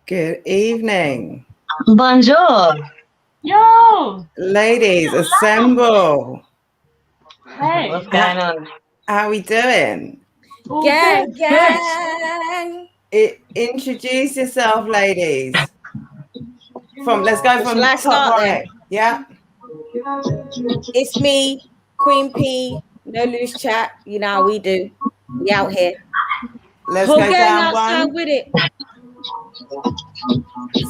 Good evening. Bonjour. Yo! Ladies, assemble. Hey. What's going on? How are we doing? All Gang, good. gang. Introduce yourself, ladies. Let's go from Shall I top start right. Yeah. It's me, Queen P. No loose chat. You know how we do. We out here. Let's Whole go gang down outside one. with it.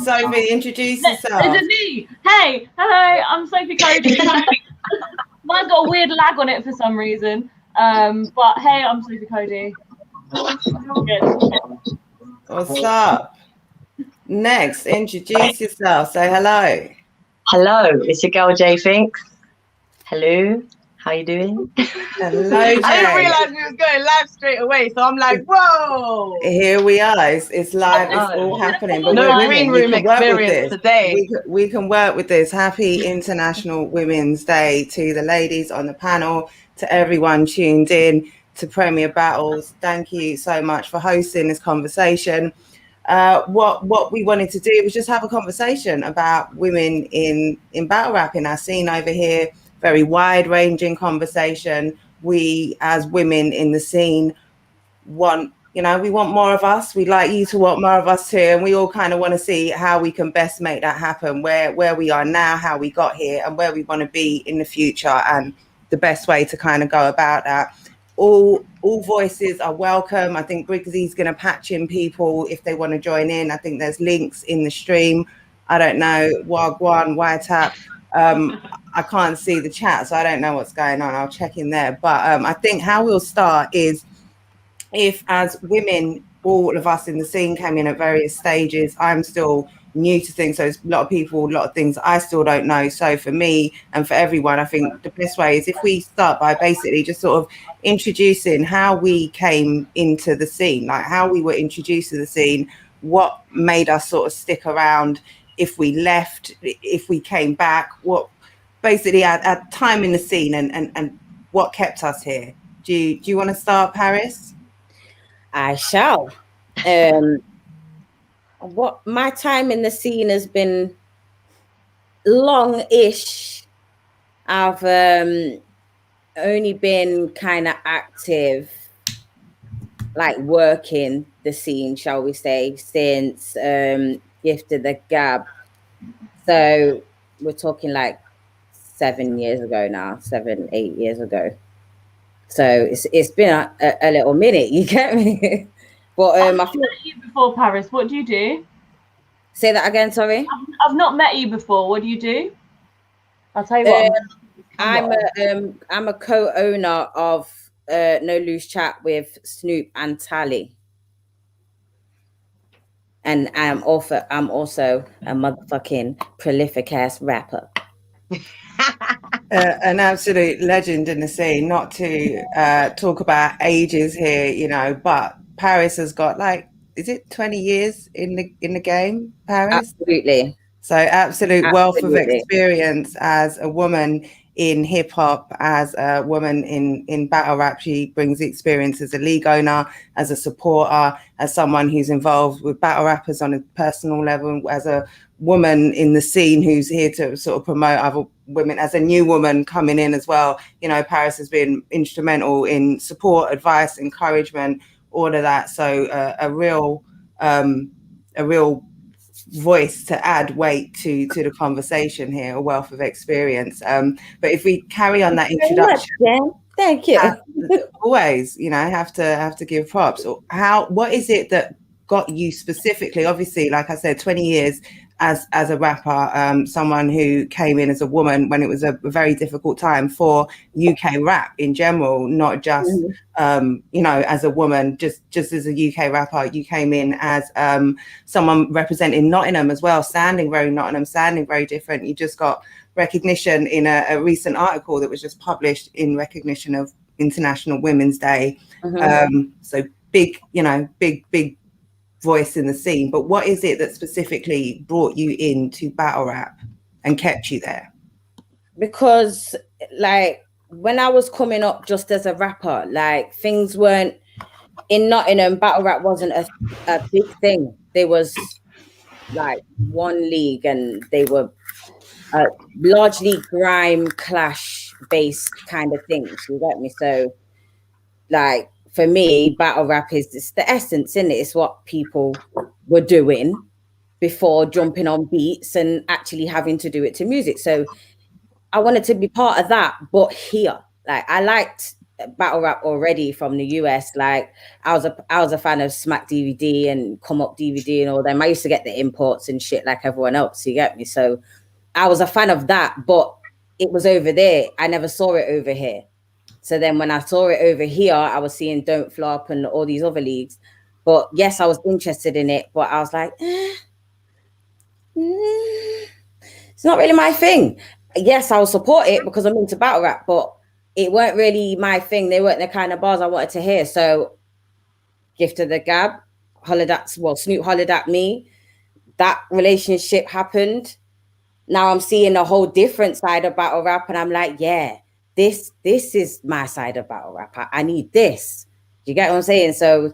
Sophie, introduce Is yourself. it me? Hey, hello, I'm Sophie Cody. Mine's got a weird lag on it for some reason. But hey, I'm Sophie Cody. Good. What's up? Next, introduce yourself. Say hello. Hello, it's your girl Jay Finks. Hello, how you doing? Hello, Jay. I didn't realise we was going live straight away, so I'm like, whoa! Here we are. It's live. It's all happening. But No we're green women. room We can work with experience this. today. We can work with this. Happy International Women's Day to the ladies on the panel, to everyone tuned in to Premier Battles. Thank you so much for hosting this conversation. What we wanted to do was just have a conversation about women in battle rap in our scene over here. Very wide-ranging conversation. We, as women in the scene, want more of us. We'd like you to want more of us too, and we all kind of want to see how we can best make that happen, where we are now, how we got here, and where we want to be in the future, and the best way to kind of go about that. All voices are welcome. I think Briggsy's going to patch in people if they want to join in. I think there's links in the stream. I don't know, Wagwan, Whitetap. I can't see the chat, so I don't know what's going on. I'll check in there. But I think how we'll start is, if as women, all of us in the scene came in at various stages, I'm still new to things. So there's a lot of people, a lot of things I still don't know. So for me and for everyone, I think the best way is if we start by basically just sort of introducing how we came into the scene, like how we were introduced to the scene, what made us sort of stick around, if we left, if we came back, what basically our time in the scene and what kept us here. Do you want to start, Paris? I shall. What my time in the scene has been long-ish. I've only been kind of active, like working the scene, shall we say, since Gifted the Gab. So we're talking like 7 years ago now, 8 years ago. So it's been a little minute, you get me? But I've not met you before, Paris. What do you do? Say that again, sorry. I've not met you before. What do you do? I'll tell you what. I'm a co-owner of No Loose Chat with Snoop and Tally. And I'm also a motherfucking prolific ass rapper. An absolute legend in the scene. Not to talk about ages here, but Paris has got is it 20 years in the game, Paris? Absolutely. So absolute wealth of experience as a woman in hip hop, as a woman in battle rap. She brings the experience as a league owner, as a supporter, as someone who's involved with battle rappers on a personal level, as a woman in the scene who's here to sort of promote other women, as a new woman coming in as well. Paris has been instrumental in support, advice, encouragement, all of that. So a real voice to add weight to the conversation here, a wealth of experience. But if we carry on that introduction, Jenn. Thank you. Always, have to give props. What is it that got you specifically? Obviously, like I said, 20 years as a rapper, someone who came in as a woman when it was a very difficult time for UK rap in general, not just as a woman, just as a UK rapper. You came in as someone representing Nottingham as well, sounding very Nottingham, sounding very different. You just got recognition in a recent article that was just published in recognition of International Women's Day. So big voice in the scene. But what is it that specifically brought you into battle rap and kept you there? Because when I was coming up just as a rapper, things weren't in Nottingham, battle rap wasn't a big thing. There was like one league, and they were largely grime clash based kind of things. You get me? So, like for me, battle rap is it's the essence in it. It's what people were doing before jumping on beats and actually having to do it to music. So I wanted to be part of that, but here, like I liked battle rap already from the US. Like I was a fan of Smack DVD and Come Up DVD and all them. I used to get the imports and shit like everyone else. You get me? So I was a fan of that, but it was over there. I never saw it over here. So then when I saw it over here, I was seeing Don't Flop and all these other leagues. But yes, I was interested in it, but I was like, it's not really my thing. Yes, I'll support it because I'm into battle rap, but it weren't really my thing. They weren't the kind of bars I wanted to hear. So Gift of the Gab, Snoop hollered at me. That relationship happened. Now I'm seeing a whole different side of battle rap, and I'm like, yeah, this is my side of battle rap. I need this. Do you get what I'm saying? So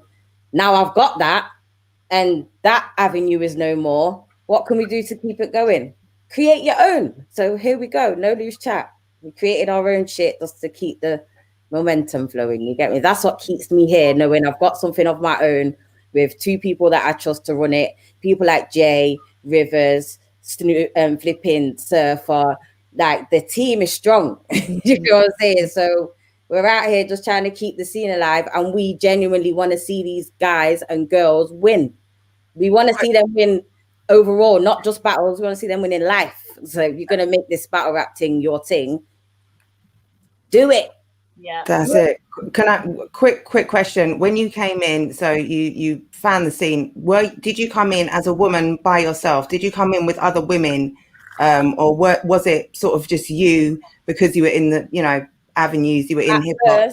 now I've got that, and that avenue is no more. What can we do to keep it going? Create your own. So here we go. No loose chat. We created our own shit just to keep the momentum flowing. You get me? That's what keeps me here, knowing I've got something of my own with two people that I trust to run it. People like Jay, Rivers, Flipping, Surfer. Like the team is strong. You know what I'm saying? So we're out here just trying to keep the scene alive, and we genuinely want to see these guys and girls win. We want to see them win overall, not just battles. We want to see them win in life. So if you're gonna make this battle rap thing your thing, do it. Yeah, that's it. Can I quick question? When you came in, so you found the scene. Did you come in as a woman by yourself? Did you come in with other women, or was it sort of just you because you were in the avenues you were in hip hop?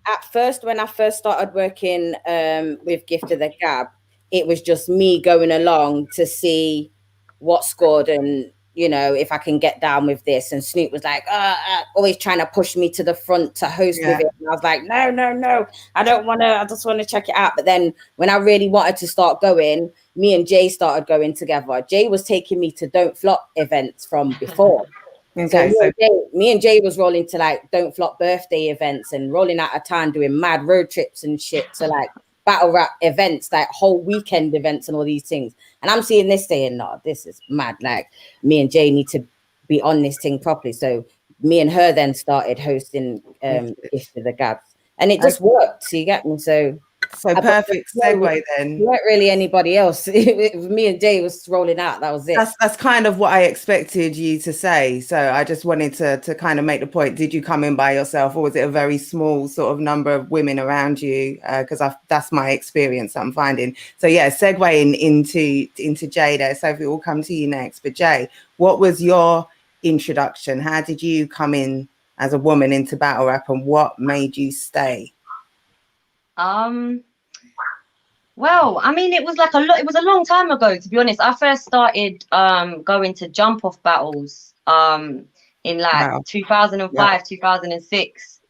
At first, when I first started working with Gift of the Gab, it was just me going along to see what scored and if I can get down with this. And Snoop was like, always trying to push me to the front to host with it. And I was like, no, I don't want to. I just want to check it out. But then when I really wanted to start going, me and Jay started going together. Jay was taking me to Don't Flop events from before. Okay, so me and Jay was rolling to like Don't Flop birthday events and rolling out of town doing mad road trips and shit to like battle rap events, like whole weekend events and all these things. And I'm seeing this saying, no, this is mad. Like me and Jay need to be on this thing properly. So me and her then started hosting Gift of the Gabs, and it just worked. So you get me? So perfect segue then. You weren't really anybody else. Me and Jay was rolling out. That was it. That's kind of what I expected you to say. So I just wanted to kind of make the point. Did you come in by yourself, or was it a very small sort of number of women around you? Because that's my experience I'm finding. So yeah, segueing into Jay there. Sophie, we'll come to you next. But Jay, what was your introduction? How did you come in as a woman into battle rap, and what made you stay? Well, I mean, it was a long time ago, to be honest. I first started going to jump off battles in like 2005, 2006.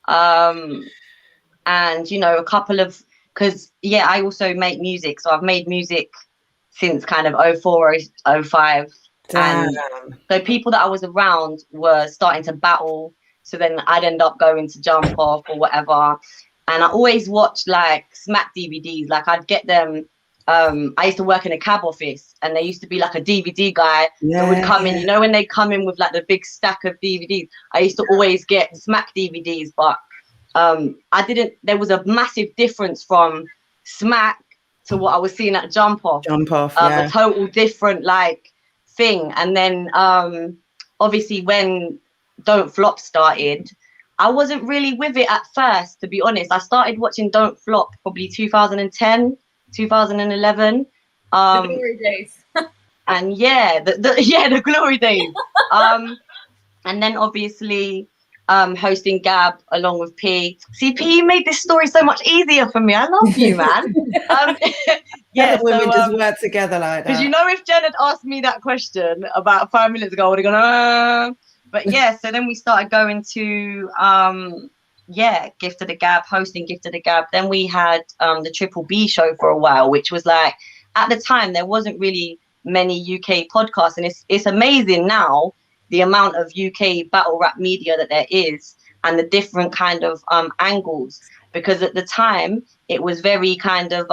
And a couple of, because I also make music, so I've made music since kind of 04, 05. And so people that I was around were starting to battle, so then I'd end up going to jump off or whatever. And I always watched like Smack DVDs. Like I'd get them. I used to work in a cab office, and there used to be like a DVD guy that would come in. When they come in with like the big stack of DVDs, I used to always get Smack DVDs. But I didn't. There was a massive difference from Smack to what I was seeing at Jump Off. A total different like thing. And then obviously when Don't Flop started, I wasn't really with it at first, to be honest. I started watching Don't Flop probably 2010, 2011. The glory days. And the glory days. And then obviously hosting Gab along with P. See, P, you made this story so much easier for me. I love you, man. Women just work together like that. Because if Jenn had asked me that question about 5 minutes ago, I would have gone, But so then we started going to Gift of the Gab, hosting Gift of the Gab. Then we had the Triple B show for a while, which was like, at the time there wasn't really many UK podcasts, and it's amazing now the amount of UK battle rap media that there is, and the different kind of angles. Because at the time it was very kind of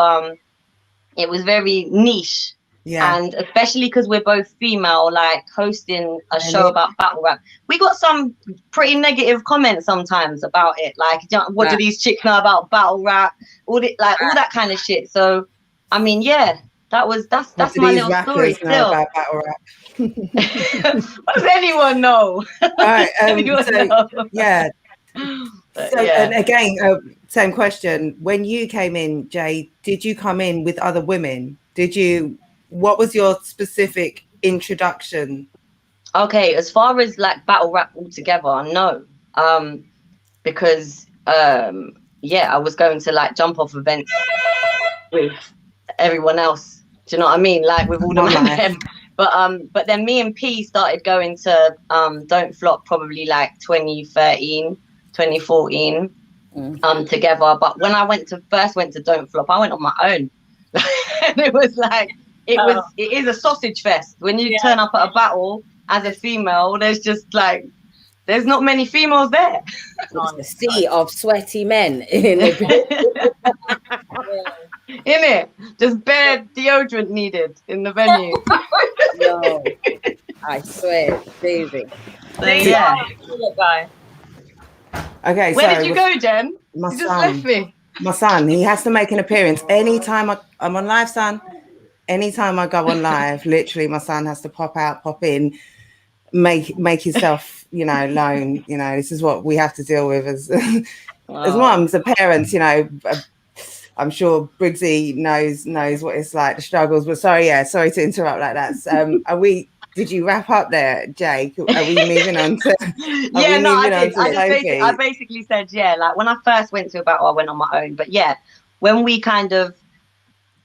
it was very niche. Yeah. And especially because we're both female, like hosting a show about battle rap, we got some pretty negative comments sometimes about it. Like, what do these chicks know about battle rap? All that kind of shit. So, I mean, yeah, that's my little story. Still, about battle rap? what does anyone know? All right. Know? Yeah. So, yeah. and again, same question. When you came in, Jay, did you come in with other women? What was your specific introduction? Okay, as far as like battle rap altogether, no. Because I was going to like jump off events with everyone else. Do you know what I mean? Like with all the men. But then me and P started going to Don't Flop probably like 2013, 2014 together. But when I first went to Don't Flop, I went on my own. And it was like it is a sausage fest. When you turn up at a battle as a female, there's not many females there. It's a sea of sweaty men in it. Just bare deodorant needed in the venue. Yo, I swear, Daisy. So, yeah. Okay, where did you go, Jen? My you son, just left me. My son, he has to make an appearance anytime I'm on live, son. Anytime I go on live, literally, my son has to pop out, pop in, make himself, known. This is what we have to deal with as moms, as parents. I'm sure Briggsy knows what it's like, the struggles. But sorry to interrupt like that. Did you wrap up there, Jay? Are we moving on to? I basically said, like when I first went to a battle, I went on my own. But yeah, when we kind of,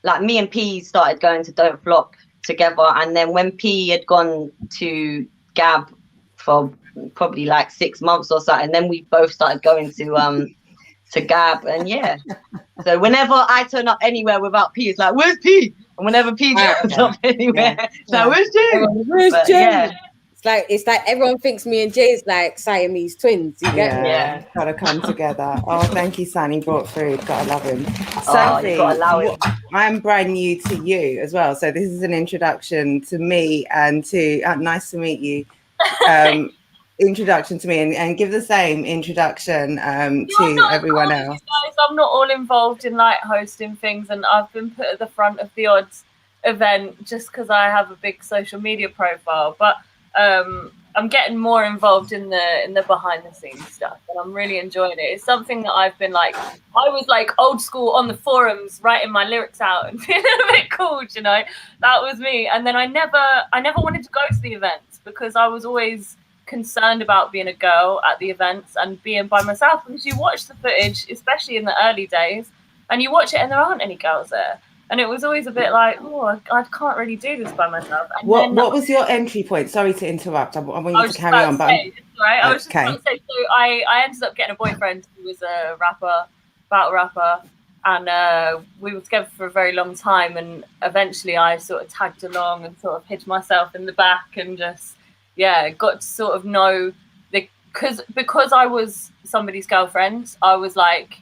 like me and P started going to Don't Flop together, and then when P had gone to Gab for probably like 6 months or so, and then we both started going to Gab, and so whenever I turn up anywhere without P, it's like, where's P? And whenever P turns up anywhere, it's like, where's Jen? Where's Jen? It's like everyone thinks me and Jay's like Siamese twins. You get me? Yeah, gotta come together. Oh, thank you, son. He brought food. Gotta love him. Sophie, you gotta allow him. I'm brand new to you as well, so this is an introduction to me and to nice to meet you. Introduction to me, and give the same introduction to everyone else. Guys, I'm not all involved in like hosting things, and I've been put at the front of the odds event just because I have a big social media profile, but I'm getting more involved in the behind the scenes stuff, and I'm really enjoying it. It's something that I've been like, I was like old school on the forums writing my lyrics out and feeling a bit cool, that was me. And then I never wanted to go to the events because I was always concerned about being a girl at the events and being by myself, because you watch the footage, especially in the early days, and you watch it and there aren't any girls there, and it was always a bit like, I can't really do this by myself. And what was your entry point? Sorry to interrupt, I want you to carry on, but I was just about to say, so I ended up getting a boyfriend who was a battle rapper, and we were together for a very long time, and eventually I sort of tagged along and sort of hid myself in the back and just got to sort of know because I was somebody's girlfriend, I was like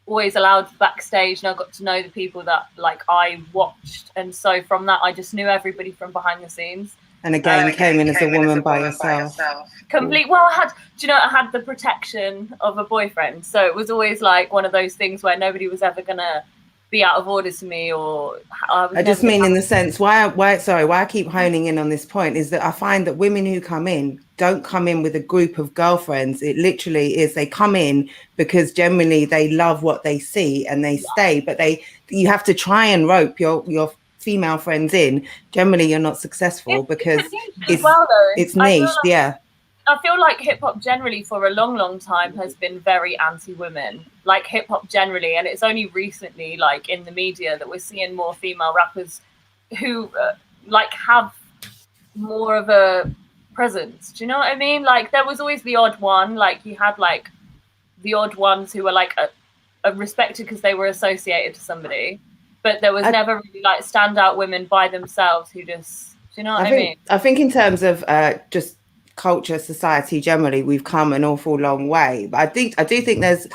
always allowed backstage, and I got to know the people that like I watched, and so from that I just knew everybody from behind the scenes. And again, you came in as a woman by yourself. Well, I had the protection of a boyfriend, so it was always like one of those things where nobody was ever gonna be out of order to me, or I just mean in the sense why I keep honing in on this point is that I find that women who come in don't come in with a group of girlfriends. It literally is, they come in because generally they love what they see and they stay, but you have to try and rope your female friends in. Generally you're not successful because it's niche. I feel like hip hop generally for a long time has been very anti-women, like hip hop generally, and it's only recently, like in the media, that we're seeing more female rappers who like have more of a presence. Do you know what I mean? Like there was always the odd one, like you had like the odd ones who were like a respected because they were associated to somebody, but there was never really like standout women by themselves who just, do you know what I mean? I think in terms of just culture, society generally, we've come an awful long way. But I do think there's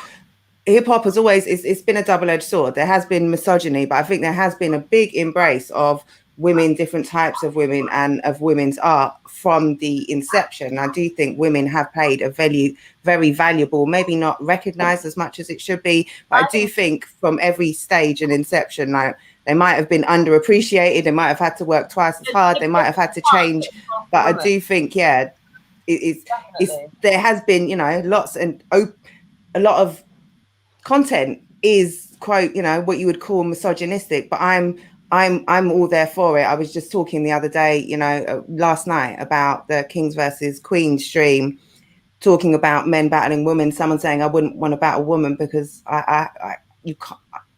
hip hop has always it's been a double-edged sword. There has been misogyny, but I think there has been a big embrace of women, different types of women, and of women's art from the inception. I do think women have played a very valuable, maybe not recognized as much as it should be, but I do think from every stage and inception, like they might have been underappreciated, they might have had to work twice as hard, they might have had to change, but I do think, yeah, it's there has been, you know, lots and a lot of content is quite, you know, what you would call misogynistic, but I'm all there for it. I was just talking the other day, you know, last night about the Kings versus Queens stream, talking about men battling women. Someone saying I wouldn't want to battle a woman because I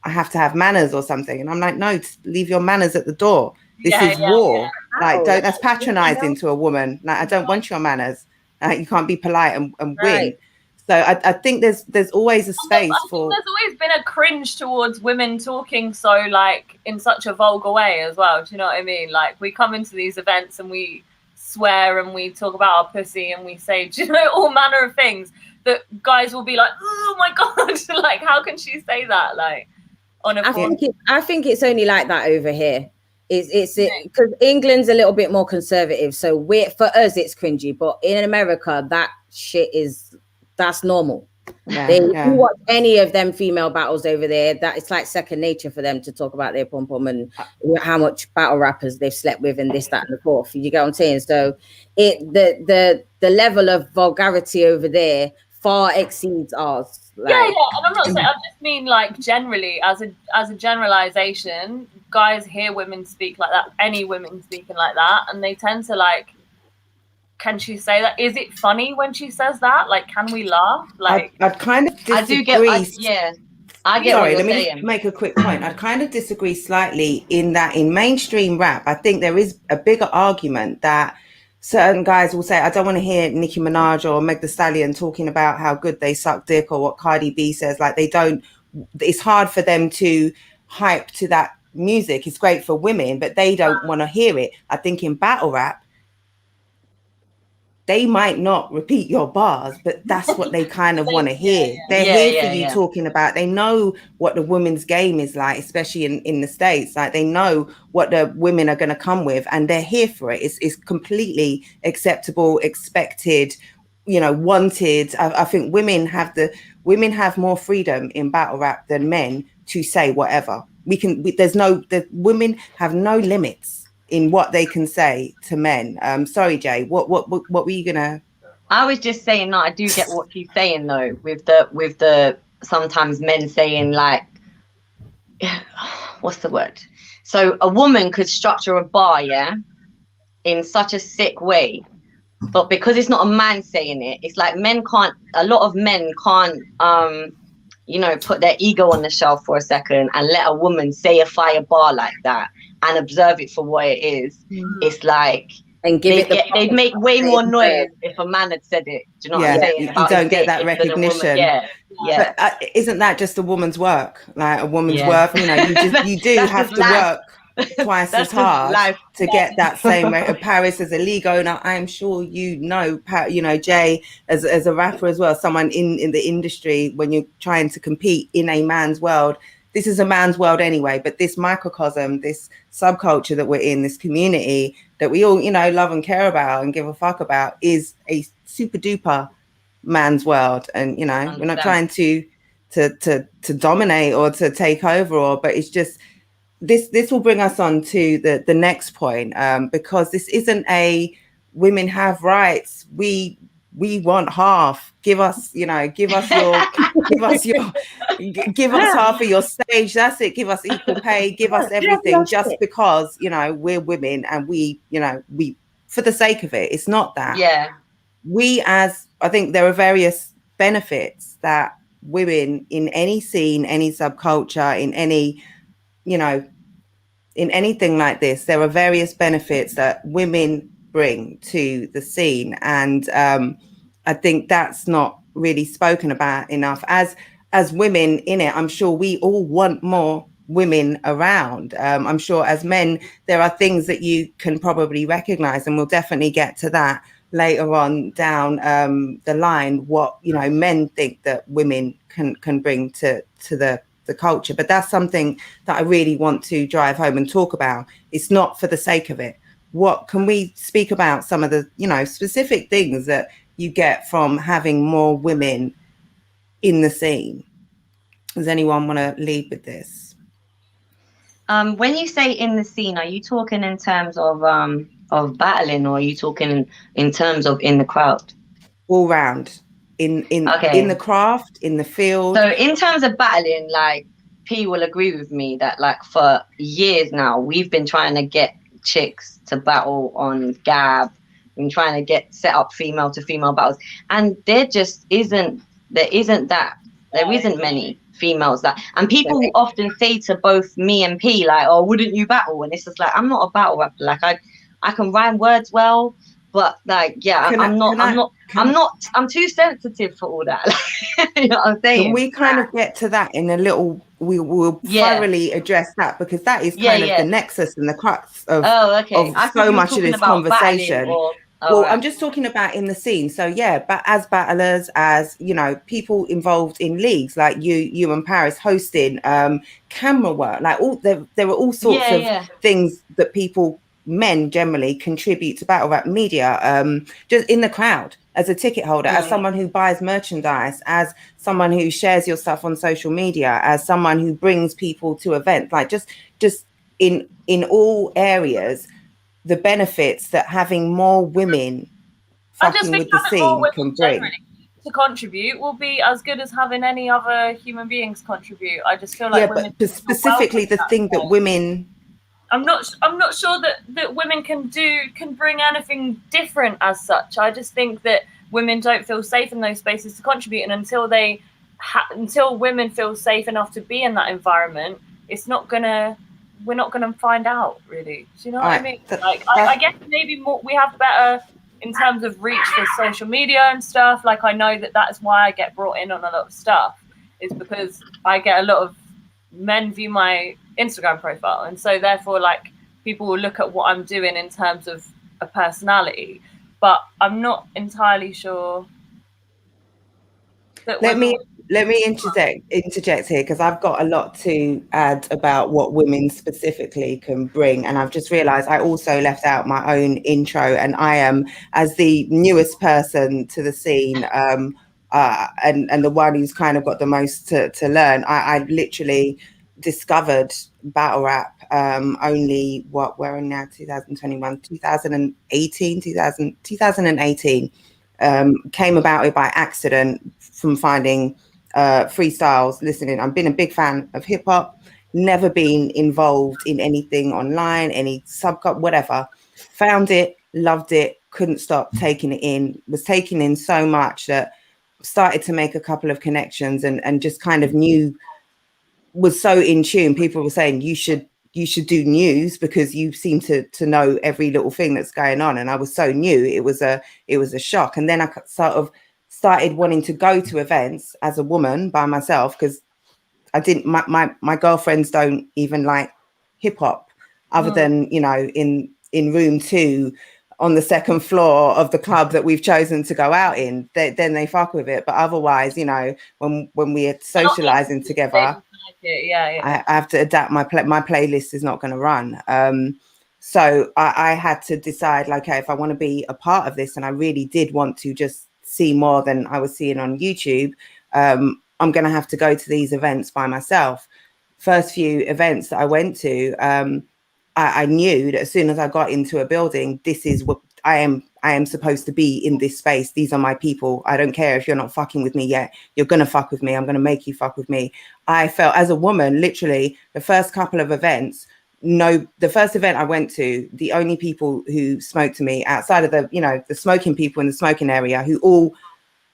have to have manners or something, and I'm like, no, leave your manners at the door. This is war. Like, don't. That's patronizing to a woman. Like, I don't want your manners. You can't be polite and win. So I think there's always a space for. There's always been a cringe towards women talking so like in such a vulgar way as well. Do you know what I mean? Like, we come into these events and we swear and we talk about our pussy and we say, do you know, all manner of things that guys will be like, oh my god, like how can she say that? Like on a. I think it's only like that over here. It's because England's a little bit more conservative, so for us it's cringy, but in America that shit that's normal. You watch any of them female battles over there, that it's like second nature for them to talk about their pom pom and how much battle rappers they've slept with and this, that, and the fourth. You get what I'm saying? So the level of vulgarity over there far exceeds ours. Like, and I'm not saying. I just mean like generally, as a generalization, guys hear women speak like that, any women speaking like that, and they tend to like. Can she say that? Is it funny when she says that? Like, can we laugh? Like, I'd kind of disagree. I do get. I get. Sorry, what let you're me saying. just make a quick point. I'd kind of disagree slightly in that in mainstream rap, I think there is a bigger argument that certain guys will say, I don't want to hear Nicki Minaj or Meg Thee Stallion talking about how good they suck dick or what Cardi B says. Like, they don't. It's hard for them to hype to that music. It's great for women, but they don't want to hear it. I think in battle rap, they might not repeat your bars, but that's what they kind of want to hear. They're here for you talking about, they know what the women's game is like, especially in the States. Like, they know what the women are going to come with and they're here for it. It's completely acceptable, expected, you know, wanted. I think women have more freedom in battle rap than men to say whatever. Women have no limits in what they can say to men. Sorry, Jay, what were you gonna? I was just saying, no, I do get what she's saying though, with the sometimes men saying like, what's the word? So a woman could structure a bar, in such a sick way, but because it's not a man saying it, it's like a lot of men can't, you know, put their ego on the shelf for a second and let a woman say a fire bar like that and observe it for what it is. It's like, and they'd make way more noise if a man had said it. Do you know what I'm saying? You don't get that recognition. But isn't that just a woman's work? Like, a woman's work, you know, you do have to work twice as hard to get that same Paris as a league owner. I'm sure you know, Jay as a rapper as well, someone in the industry, when you're trying to compete in a man's world, this is a man's world anyway, but this microcosm, this subculture that we're in, this community that we all, you know, love and care about and give a fuck about, is a super duper man's world. And, you know, we're not trying to dominate or to take over, but it's just, this will bring us on to the next point, because this isn't a women have rights, we want half, give us half of your stage, that's it, give us equal pay, give us everything, just because, you know, we're women and we for the sake of it. It's not that. I think there are various benefits that women in any scene, any subculture, in any, you know, in anything like this, there are various benefits that women bring to the scene. And I think that's not really spoken about enough. As women in it, I'm sure we all want more women around. I'm sure as men, there are things that you can probably recognize, and we'll definitely get to that later on down the line, what, you know, men think that women can bring to the culture. But that's something that I really want to drive home and talk about. It's not for the sake of it. What can we speak about some of the, you know, specific things that you get from having more women in the scene? Does anyone want to lead with this? When you say in the scene, are you talking in terms of battling, or are you talking in terms of in the crowd? All round, in the craft, in the field. So in terms of battling, like, P will agree with me that, like, for years now, we've been trying to get chicks to battle on Gab, been trying to get set up female to female battles, and there isn't many females that, and people often say to both me and P, like, oh, wouldn't you battle? And it's just like, I'm not a battle rapper. Like, I can rhyme words well, but like, yeah, I'm too sensitive for all that. You know what I'm saying? Can we kind of get to that in a little, we will thoroughly address that, because that is kind of the nexus and the crux of so much of this conversation. I'm just talking about in the scene. So yeah, but as battlers, as, you know, people involved in leagues like you and Paris hosting, camera work, like there are all sorts of things that people, men generally, contribute to battle rap media, just in the crowd, as a ticket holder, as someone who buys merchandise, as someone who shares your stuff on social media, as someone who brings people to events, like just in all areas, the benefits that having more women fucking with the scene can bring to contribute will be as good as having any other human beings contribute. I just feel like women, but specifically the thing that women, I'm not sure that women can bring anything different as such. I just think that women don't feel safe in those spaces to contribute, and until women feel safe enough to be in that environment, we're not gonna find out, really. Do you know what I mean? I guess maybe more, we have better in terms of reach for social media and stuff. Like, I know that's why I get brought in on a lot of stuff, is because I get a lot of men view my Instagram profile, and so therefore, like, people will look at what I'm doing in terms of a personality. But I'm not entirely sure that let me interject here, because I've got a lot to add about what women specifically can bring. And I've just realized I also left out my own intro, and I am, as the newest person to the scene, and the one who's kind of got the most to learn. I literally discovered battle rap only we're in now, 2021, 2018, came about it by accident from finding freestyles, listening. I've been a big fan of hip hop, never been involved in anything online, any subcut, whatever. Found it, loved it, couldn't stop taking it in, was taking in so much that started to make a couple of connections, and just kind of was so in tune. People were saying, you should do news because you seem to know every little thing that's going on. And I was so new, it was a shock. And then I sort of started wanting to go to events as a woman by myself, because I didn't, my girlfriends don't even like hip hop, other than, you know, in room 2 on the second floor of the club that we've chosen to go out in, then they fuck with it. But otherwise, you know, when we're socializing together, I have to adapt. My playlist is not going to run. So I had to decide, like, okay, if I want to be a part of this, and I really did want to just see more than I was seeing on YouTube, I'm going to have to go to these events by myself. First few events that I went to, I knew that as soon as I got into a building, this is what I am supposed to be in this space. These are my people. I don't care if you're not fucking with me yet. You're going to fuck with me. I'm going to make you fuck with me. I felt, as a woman, literally the first couple of events, the first event I went to, the only people who spoke to me outside of the smoking people in the smoking area, who all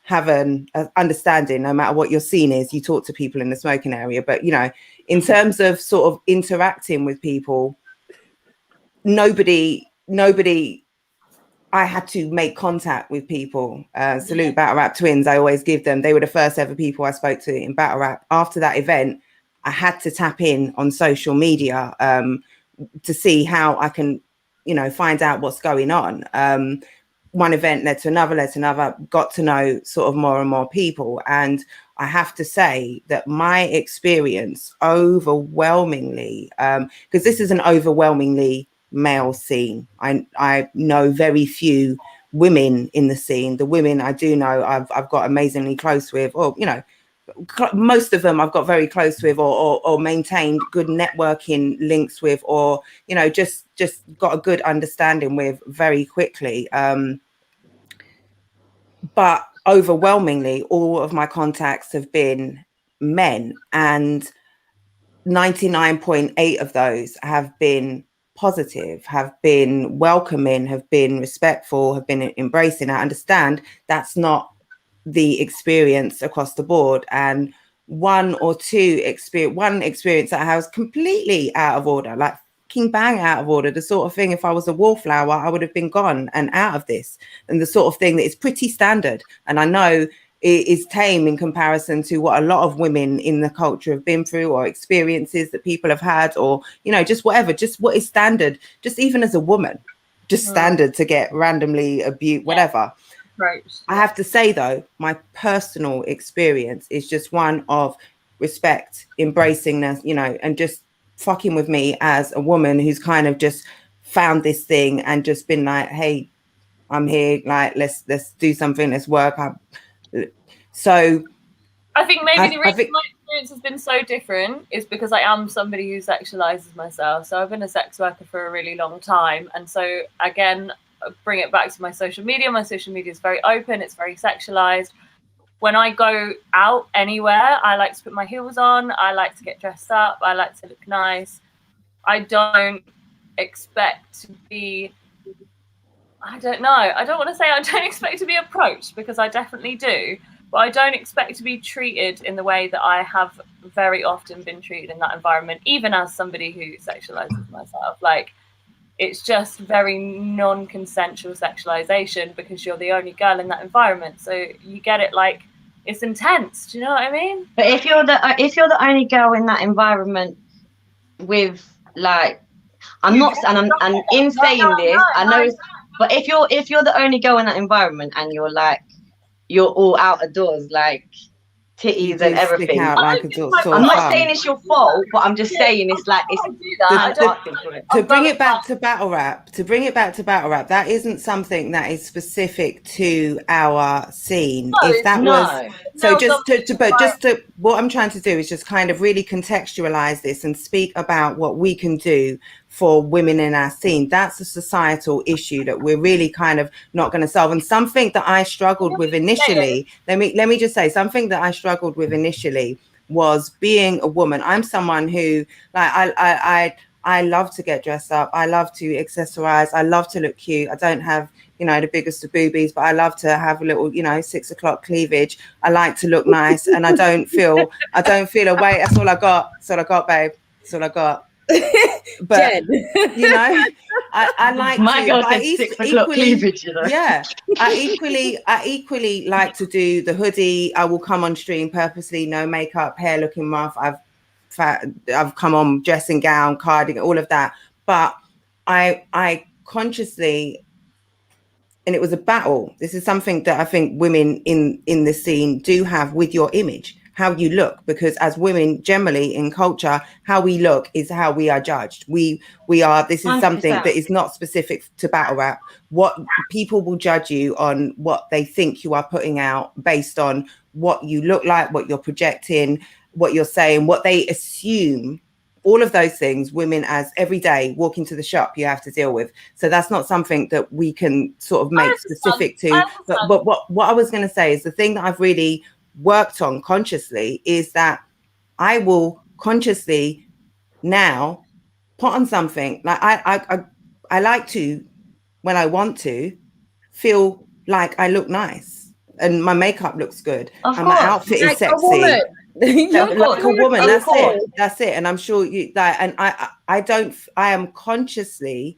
have an understanding, no matter what your scene is, you talk to people in the smoking area. But, you know, in terms of sort of interacting with people, nobody, I had to make contact with people. Salute Battle Rap Twins. I always give them, they were the first ever people I spoke to in Battle Rap. After that event, I had to tap in on social media to see how I can, you know, find out what's going on. One event led to another, got to know sort of more and more people. And I have to say that my experience overwhelmingly, because this is an overwhelmingly male scene. I know very few women in the scene. The women I do know, I've got amazingly close with, or, you know, most of them I've got very close with, or maintained good networking links with, or, you know, just got a good understanding with very quickly. But overwhelmingly, all of my contacts have been men, and 99.8 of those have been positive, have been welcoming, have been respectful, have been embracing. I understand that's not the experience across the board, and one experience that I was completely out of order, like fucking bang out of order, the sort of thing, if I was a wallflower I would have been gone and out of this, and the sort of thing that is pretty standard, and I know it is tame in comparison to what a lot of women in the culture have been through, or experiences that people have had, or, you know, just whatever, just what is standard, just even as a woman, just standard to get randomly abused, whatever. Right. I have to say, though, my personal experience is just one of respect, embracing this, you know, and just fucking with me as a woman who's kind of just found this thing and just been like, hey, I'm here, like, let's do something, let's work. So I think maybe the reason my experience has been so different is because I am somebody who sexualizes myself. So I've been a sex worker for a really long time. And so, again, bring it back to my social media. My social media is very open. It's very sexualized. When I go out anywhere, I like to put my heels on. I like to get dressed up. I like to look nice. I don't expect to be, I don't know. I don't want to say I don't expect to be approached, because I definitely do. But I don't expect to be treated in the way that I have very often been treated in that environment, even as somebody who sexualizes myself. Like, it's just very non-consensual sexualization, because you're the only girl in that environment. So you get it, like, it's intense. Do you know what I mean? But if you're the only girl in that environment with, like, I'm not, and in saying this, I know, but if you're the only girl in that environment and you're like, you're all out of doors, like titties and everything. Out like I'm not saying it's your fault, but I'm just saying it's like, it's to bring it back to battle rap, that isn't something that is specific to our scene. What I'm trying to do is just kind of really contextualize this and speak about what we can do for women in our scene. That's a societal issue that we're really kind of not going to solve. And something that I struggled with initially, let me just say, something that I struggled with initially was being a woman. I'm someone who, like, I love to get dressed up. I love to accessorize. I love to look cute. I don't have, you know, the biggest of boobies, but I love to have a little, you know, 6 o'clock cleavage. I like to look nice, and I don't feel a weight. That's all I got. That's all I got, babe. That's all I got. But Jenn, you know, I like my girl said 6 o'clock cleavage, you know. Yeah, I equally like to do the hoodie. I will come on stream purposely, no makeup, hair looking rough. I've come on dressing gown, cardigan, all of that. But I consciously, and it was a battle. This is something that I think women in the scene do have with your image, how you look, because as women generally in culture, how we look is how we are judged. We are, this is 100%. Something that is not specific to battle rap. What people will judge you on, what they think you are putting out based on what you look like, what you're projecting, what you're saying, what they assume. All of those things, women, as every day walk into the shop, you have to deal with. So that's not something that we can sort of make specific to. But what I was going to say is, the thing that I've really worked on consciously is that I will consciously now put on something. Like I like to, when I want to, feel like I look nice and my makeup looks good and my outfit is sexy. Like a woman, that's it. And I'm sure you, like, and I am consciously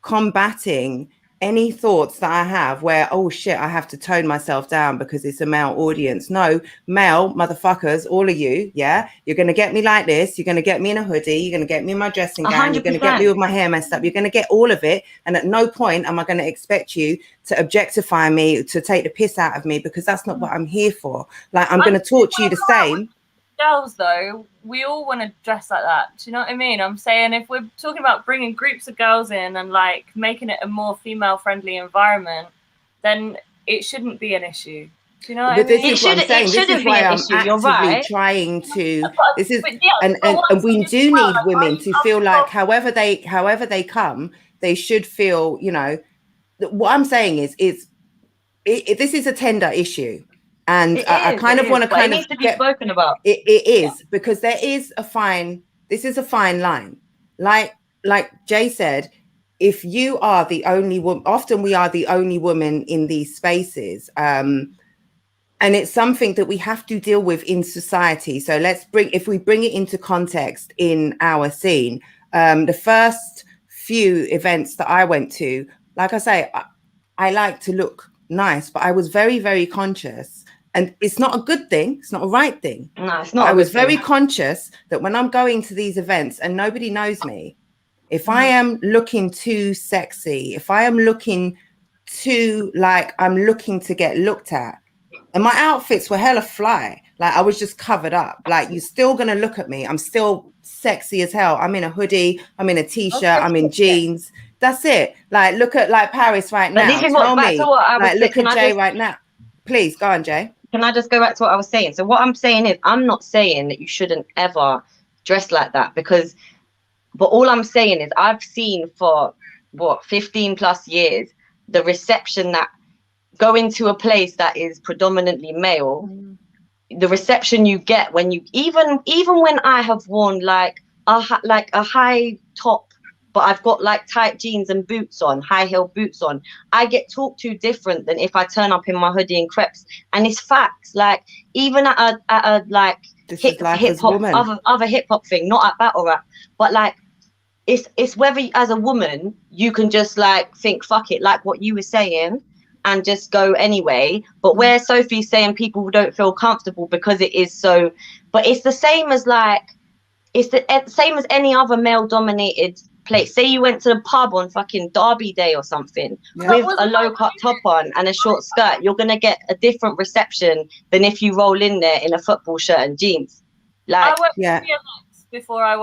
combating any thoughts that I have where, oh shit, I have to tone myself down because it's a male audience. No, male motherfuckers, all of you, yeah, you're going to get me like this. You're going to get me in a hoodie. You're going to get me in my dressing gown. You're going to get me with my hair messed up. You're going to get all of it. And at no point am I going to expect you to objectify me, to take the piss out of me, because that's not what I'm here for. Like, I'm going to talk to you the same. Girls, though, we all want to dress like that. Do you know what I mean? I'm saying, if we're talking about bringing groups of girls in and like making it a more female-friendly environment, then it shouldn't be an issue. Do you know what I mean? This is what I'm saying. This is why I'm actively trying to. This is, and we do need women to feel like, however they come, they should feel. You know, what I'm saying is, this is a tender issue. And I kind of want to kind of get spoken about. It is, because there is this is a fine line. Like Jay said, if you are the only woman, often we are the only woman in these spaces. And it's something that we have to deal with in society. So if we bring it into context in our scene, the first few events that I went to, like I say, I like to look nice, but I was very, very conscious. And it's not a good thing. It's not a right thing. No, it's not. I was very conscious that when I'm going to these events and nobody knows me, if I am looking too sexy, if I am looking too like I'm looking to get looked at, and my outfits were hella fly, like I was just covered up, like you're still going to look at me. I'm still sexy as hell. I'm in a hoodie. I'm in a t-shirt. I'm in jeans. That's it. Like, look at like Paris right now. This is look at Jay right now. Please go on, Jay. Can I just go back to what I was saying? So what I'm saying is, I'm not saying that you shouldn't ever dress like that, but all I'm saying is I've seen for 15 plus years, the reception that going to a place that is predominantly male, the reception you get when you, even when I have worn like a high top, but I've got like tight jeans and boots on, high heel boots on, I get talked to different than if I turn up in my hoodie and crepes. And it's facts. Like, even at a like hip hop, other hip hop thing, not at battle rap, but like it's whether as a woman you can just like think fuck it, like what you were saying, and just go anyway. But where Sophie's saying people don't feel comfortable because it is so, but it's the same as like, it's the same as any other male dominated place. Say you went to the pub on fucking Derby Day or something with a low cut top on and a short skirt, you're gonna get a different reception than if you roll in there in a football shirt and jeans. Like, I worked before I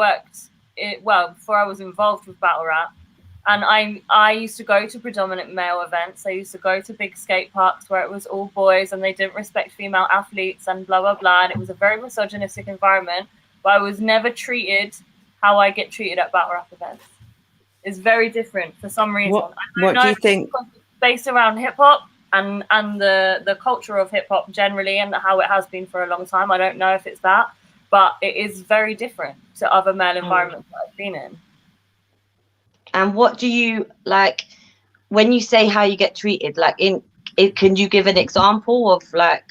was involved with battle rap, and I used to go to predominant male events. I used to go to big skate parks where it was all boys and they didn't respect female athletes and blah blah blah, and it was a very misogynistic environment. But I was never treated how I get treated at battle rap events. Is very different for some reason. What do you think? It's based around hip hop and the culture of hip hop generally, and how it has been for a long time. I don't know if it's that, but it is very different to other male environments that I've been in. And what do you like when you say how you get treated? Like, can you give an example of like?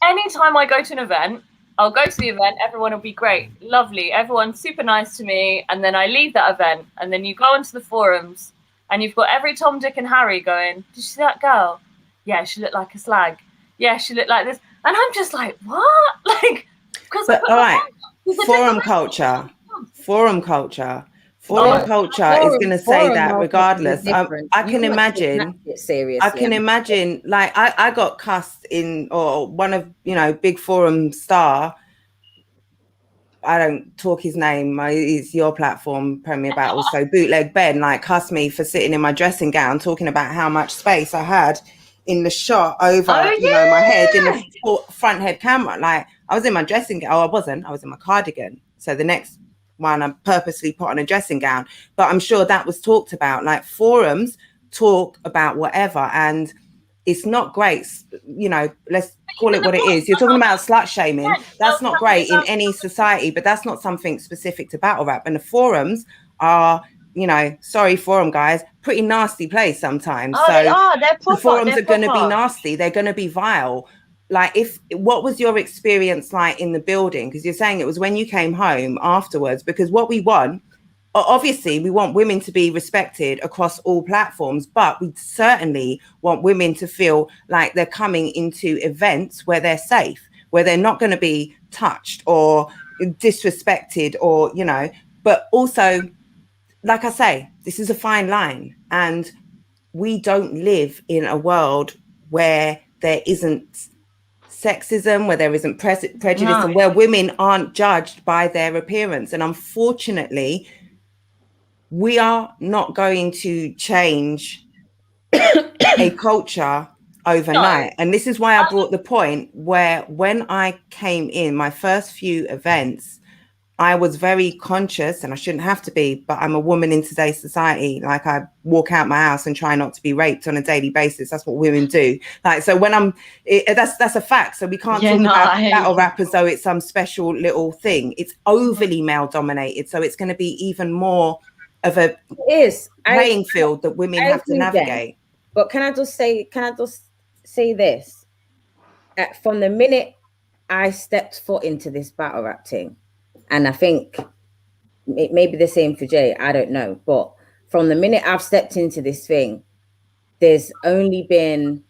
Anytime I go to an event, I'll go to the event, everyone will be great, lovely, everyone's super nice to me, and then I leave that event, and then you go onto the forums, and you've got every Tom, Dick, and Harry going, did you see that girl? Yeah, she looked like a slag. Yeah, she looked like this. And I'm just like, what? Like, because all right, forum culture is going to say that regardless. I can imagine. I can imagine. Like I got cussed in, or one of big forum star. I don't talk his name. It's your platform, Premier Battle. So Bootleg Ben like cussed me for sitting in my dressing gown, talking about how much space I had in the shot over my head in the front head camera. Like I was in my dressing gown. Oh, I wasn't. I was in my cardigan. So the next one I purposely put on a dressing gown, but I'm sure that was talked about. Like forums talk about whatever, and it's not great. Let's call it what it is. You're talking about slut shaming. That's not great in any society, but that's not something specific to battle rap. And the forums are, sorry forum guys, pretty nasty place sometimes. Oh, so they are. They're proper. The forums are going to be nasty. They're going to be vile. Like, what was your experience like in the building? Because you're saying it was when you came home afterwards. Because what we want, obviously we want women to be respected across all platforms, but we certainly want women to feel like they're coming into events where they're safe, where they're not going to be touched or disrespected, or, you know, but also, like I say, this is a fine line, and we don't live in a world where there isn't sexism, where there isn't prejudice, and where women aren't judged by their appearance. And unfortunately, we are not going to change a culture overnight. And this is why I brought the point where when I came in my first few events, I was very conscious, and I shouldn't have to be, but I'm a woman in today's society. Like, I walk out my house and try not to be raped on a daily basis. That's what women do. Like, so when that's a fact. So we can't talk about battle rap as though it's some special little thing. It's overly male dominated. So it's going to be even more of a playing field that women have to navigate. But can I just say this? From the minute I stepped foot into this battle rap thing, and I think it may be the same for Jay, I don't know. But from the minute I've stepped into this thing, there's only been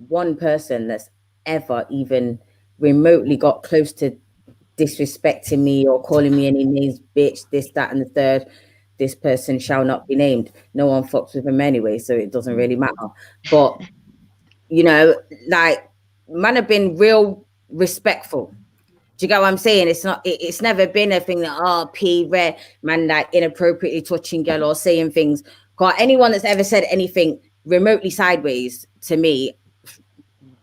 one person that's ever even remotely got close to disrespecting me or calling me any names, bitch, this, that, and the third. This person shall not be named. No one fucks with him anyway, so it doesn't really matter. But, you know, like, man have been real respectful. Do you get what I'm saying? It's never been a thing that, P red man, like inappropriately touching girl or saying things. Got anyone that's ever said anything remotely sideways to me,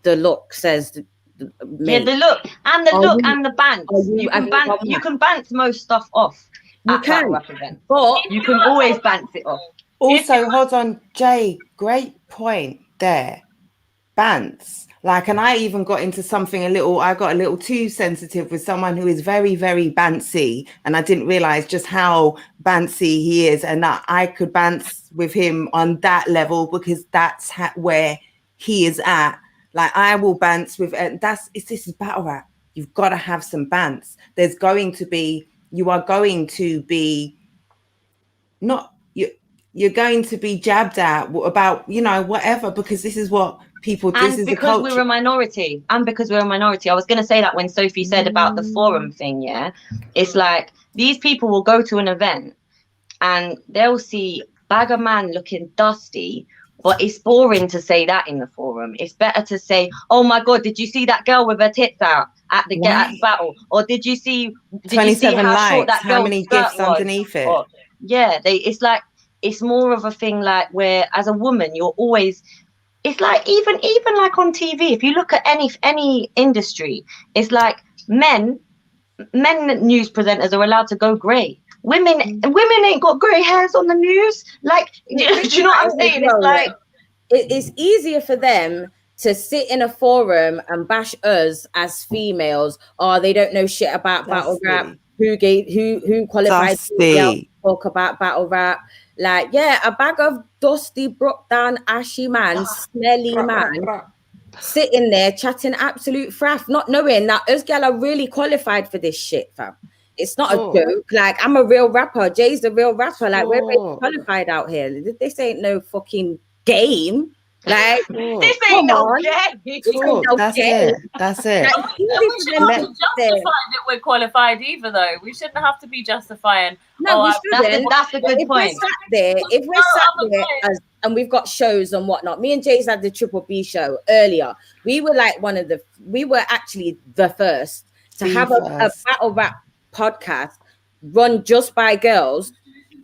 the look says, yeah, the look and the bants. You can bants most stuff off. You can, but you can always bants it off. Also, hold on, Jay, great point there. Bants. Like, and I even got into something I got a little too sensitive with someone who is very, very bantsy. And I didn't realize just how bantsy he is, and that I could bants with him on that level because that's where he is at. Like, I will bants with, this is battle rap. You've got to have some bants. You are going to be you're going to be jabbed at about, you know, whatever, because this is what people do. And because we're a minority. I was going to say that when Sophie said about the forum thing, yeah, it's like these people will go to an event and they'll see bag of man looking dusty, but it's boring to say that in the forum. It's better to say, oh my God, did you see that girl with her tits out at the battle? Or did you see 27 likes, short that how many gifts underneath it? Or, yeah, it's like, it's more of a thing like where as a woman, you're always, it's like even like on TV, if you look at any industry, it's like men news presenters are allowed to go grey. Women ain't got grey hairs on the news. Like, do you know what I'm saying? It's like it's easier for them to sit in a forum and bash us as females. Oh, they don't know shit about battle rap. Who qualified to talk about battle rap? Like, yeah, a bag of dusty, broke down, ashy man, smelly man, sitting there chatting absolute fraff, not knowing that us gal are really qualified for this shit, fam. It's not a joke. Like, I'm a real rapper. Jay's a real rapper. Like, we're really qualified out here. This ain't no fucking game. Like, this ain't no game. That's it. Like, we shouldn't have to justify that we're qualified either, though. We shouldn't have to be justifying. No, we shouldn't. That's a good point. If we're sat there and we've got shows and whatnot, me and Jay's had the Triple B show earlier. We were like we were actually the first to have a battle rap podcast run just by girls.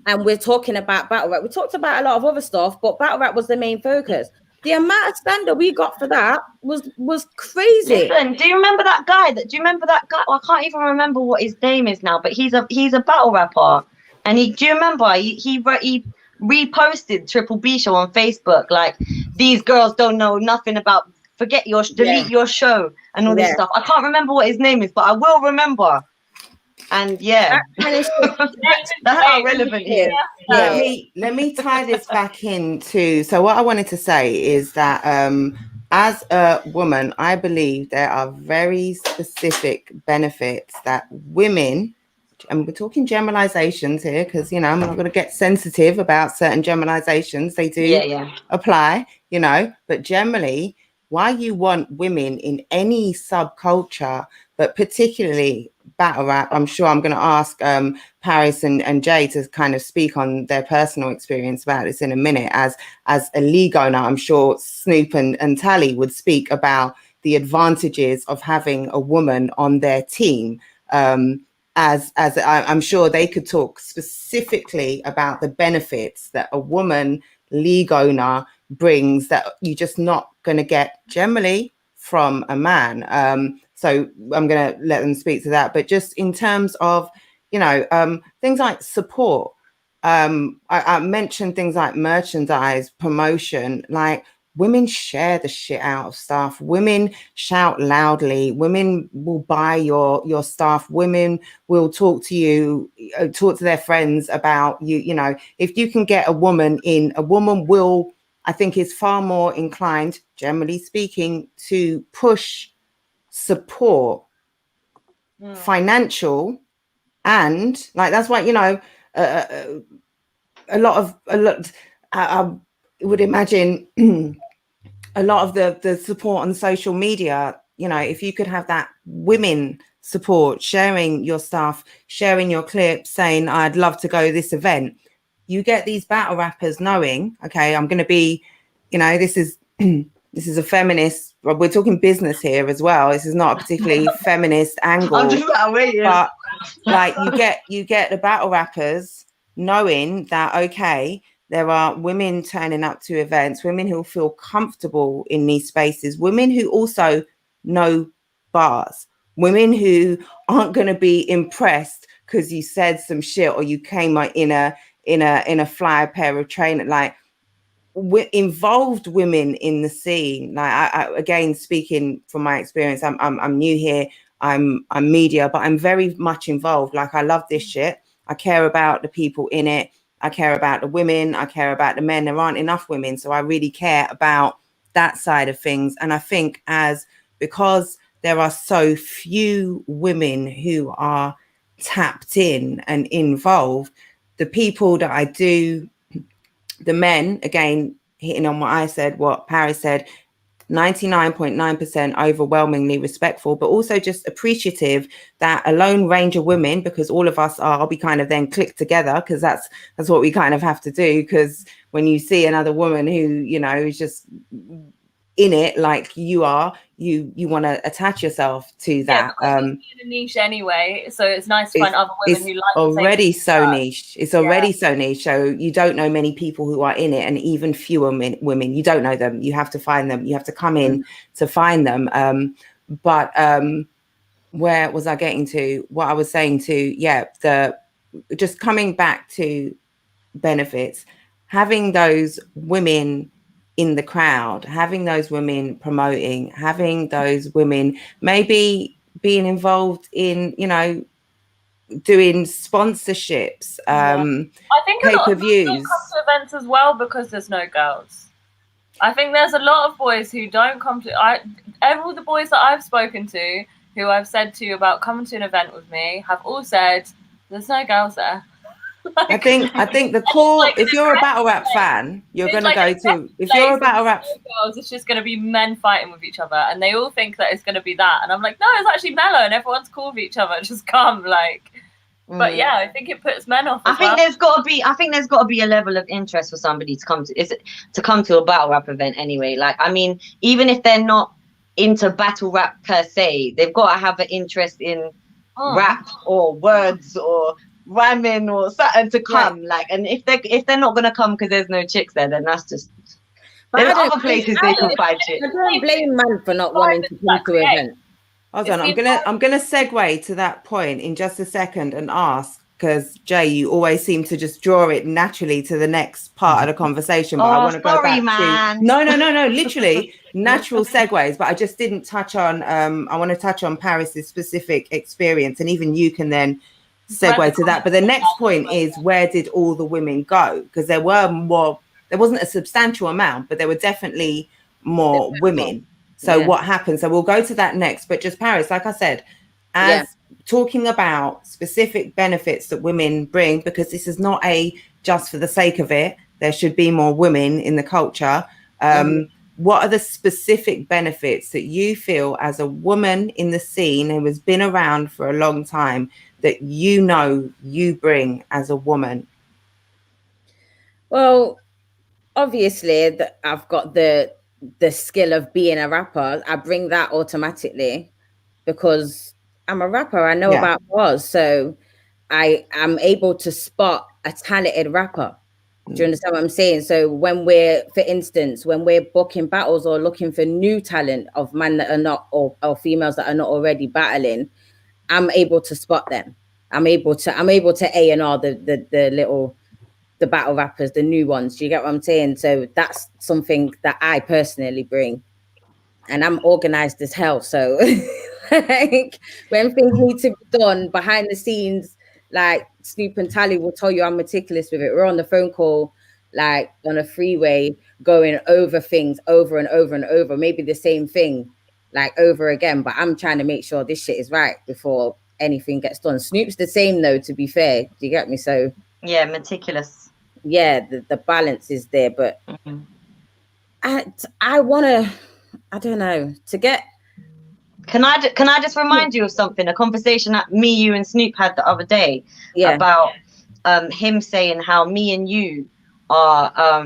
And we're talking about battle rap. We talked about a lot of other stuff, but battle rap was the main focus. The amount of standard we got for that was crazy. Listen, do you remember that guy? Well, I can't even remember what his name is now, but he's a battle rapper. And do you remember he reposted Triple B show on Facebook, like, these girls don't know nothing about, delete your show and all this stuff. I can't remember what his name is, but I will remember. And that's how relevant he is. Let me tie this back into. So what I wanted to say is that as a woman, I believe there are very specific benefits that women and we're talking generalizations here, because, you know, I'm not going to get sensitive about certain generalizations. They do apply, you know, but generally, why you want women in any subculture, but particularly battle rap, I'm sure I'm going to ask Paris and Jay to kind of speak on their personal experience about this in a minute. As a league owner, I'm sure Snoop and Tally would speak about the advantages of having a woman on their team. As I'm sure they could talk specifically about the benefits that a woman league owner brings that you're just not going to get generally from a man. So I'm going to let them speak to that. But just in terms of, you know, things like support, I mentioned things like merchandise, promotion, like women share the shit out of stuff. Women shout loudly. Women will buy your stuff. Women will talk to you, talk to their friends about you. You know, if you can get a woman in, a woman will, I think, is far more inclined, generally speaking, to push support, financial, and like, that's why, you know, I would imagine a lot of the support on social media, you know, if you could have that women support, sharing your stuff, sharing your clips, saying, I'd love to go to this event, you get these battle rappers knowing, okay, I'm going to be, you know, this is a feminist, we're talking business here as well. This is not a particularly feminist angle. I'm just but like, you get the battle rappers knowing that, okay, there are women turning up to events, women who feel comfortable in these spaces, women who also know bars, women who aren't going to be impressed because you said some shit or you came in a fly pair of trainers. Like, involved women in the scene. Like, I again, speaking from my experience, I'm new here. I'm media, but I'm very much involved. Like, I love this shit. I care about the people in it. I care about the women. I care about the men. There aren't enough women, so I really care about that side of things. And I think because there are so few women who are tapped in and involved, the people that I do, the men, again, hitting on what I said, what Paris said, 99.9% overwhelmingly respectful, but also just appreciative that a lone ranger women, because all of us are, we kind of then click together, because that's what we kind of have to do. Because when you see another woman who, you know, is just in it like you are, you want to attach yourself to that. It's in a niche anyway, so it's nice to find other women who like already so niche. It's already so niche. So you don't know many people who are in it, and even fewer women. You don't know them. You have to find them. You have to come in to find them. But where was I getting to? What I was saying to, just coming back to benefits, having those women in the crowd, having those women promoting, having those women maybe being involved in, you know, doing sponsorships, I think pay-per-views. A lot of come to events as well because there's no girls. I think there's a lot of boys who don't come to. All the boys that I've spoken to, who I've said to about coming to an event with me, have all said there's no girls there. Like, I think the core, like, if you're a battle rap fan, you're going to go to, if you're a battle rap girls, it's just going to be men fighting with each other, and they all think that it's going to be that, and I'm like, no, it's actually mellow and everyone's cool with each other, just come, like. But yeah, I think it puts men off. I think there's got to be a level of interest for somebody to come to a battle rap event anyway. Like, I mean, even if they're not into battle rap per se, they've got to have an interest in rap or words or rhyming or something to come. Like, and if they're not gonna come because there's no chicks there, then that's just. There's other places they can find chicks. I don't blame man for not wanting to come to an event. Hold on, I'm gonna segue to that point in just a second and ask, because Jay, you always seem to just draw it naturally to the next part of the conversation. But I want to go back to no, literally natural segues. But I just didn't touch on. I want to touch on Paris's specific experience, and even you can then segue to that. But the next point is, where did all the women go? Because there were more. There wasn't a substantial amount, but there were definitely more women. So what happened? So we'll go to that next. But just Paris, like I said, as talking about specific benefits that women bring, because this is not a just for the sake of it. There should be more women in the culture. What are the specific benefits that you feel as a woman in the scene who has been around for a long time that you know you bring as a woman? Well, obviously, I've got the skill of being a rapper. I bring that automatically because I'm a rapper. I know about bars, so I am able to spot a talented rapper. Do you understand what I'm saying? So when we're, for instance, when we're booking battles or looking for new talent of men that are not, or females that are not already battling, I'm able to spot them. I'm able to A&R the battle rappers, the new ones. Do you get what I'm saying? So that's something that I personally bring. And I'm organized as hell. So like, when things need to be done behind the scenes, like Snoop and Tally will tell you I'm meticulous with it. We're on the phone call, like on a freeway, going over things over and over and over, maybe the same thing, like over again. But I'm trying to make sure this shit is right before anything gets done. Snoop's the same though, to be fair. Do you get me? So yeah, meticulous. Yeah, the balance is there, but I want to, I don't know, to get. Can I just remind you of something? A conversation that me, you, and Snoop had the other day about him saying how me and you are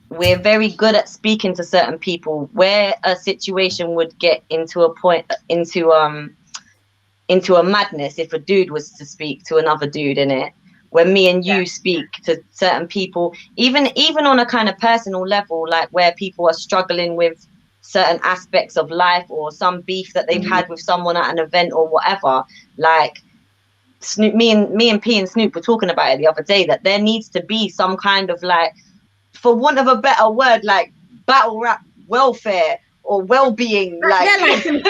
we're very good at speaking to certain people, where a situation would get into a point into a madness if a dude was to speak to another dude in it. When me and you speak to certain people, even on a kind of personal level, like where people are struggling with certain aspects of life or some beef that they've had with someone at an event or whatever, like Snoop, me and P and Snoop were talking about it the other day, that there needs to be some kind of, like, for want of a better word, like battle rap welfare or well-being, like, you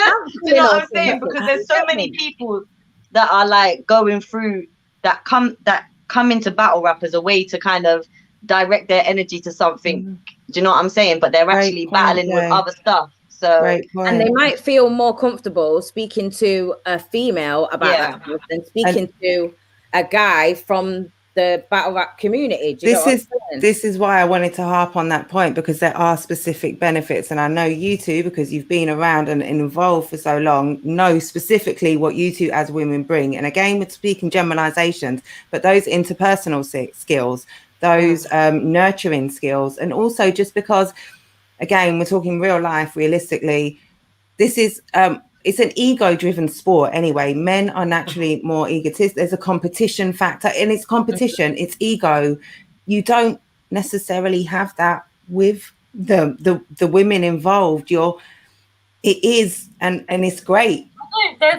know what I'm saying? Because there's so many people that are like going through that come into battle rap as a way to kind of direct their energy to something. Do you know what I'm saying? But they're actually battling with other stuff. So and they might feel more comfortable speaking to a female about that than speaking to a guy from the battle rap community. This is why I wanted to harp on that point, because there are specific benefits, and I know you two, because you've been around and involved for so long, know specifically what you two as women bring. And again, with speaking generalizations, but those interpersonal skills, those nurturing skills, and also just because, again, we're talking real life, realistically, this is it's an ego-driven sport anyway. Men are naturally more egotistic. There's a competition factor, and it's competition, it's ego. You don't necessarily have that with the women involved. It is, and it's great.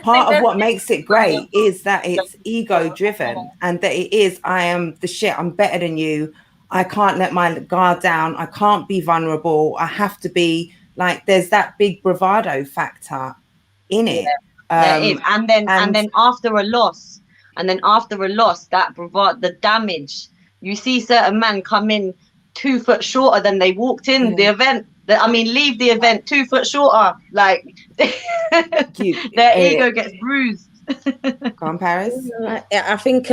Part of what makes it great is that it's ego-driven, and that it is, I am the shit, I'm better than you. I can't let my guard down. I can't be vulnerable. I have to be, like, there's that big bravado factor in it. There is. And then after a loss, that bravado, the damage, you see certain men come in 2 foot shorter than they walked in the event. Leave the event 2 foot shorter. Like, their ego gets bruised. Come on, Paris. I think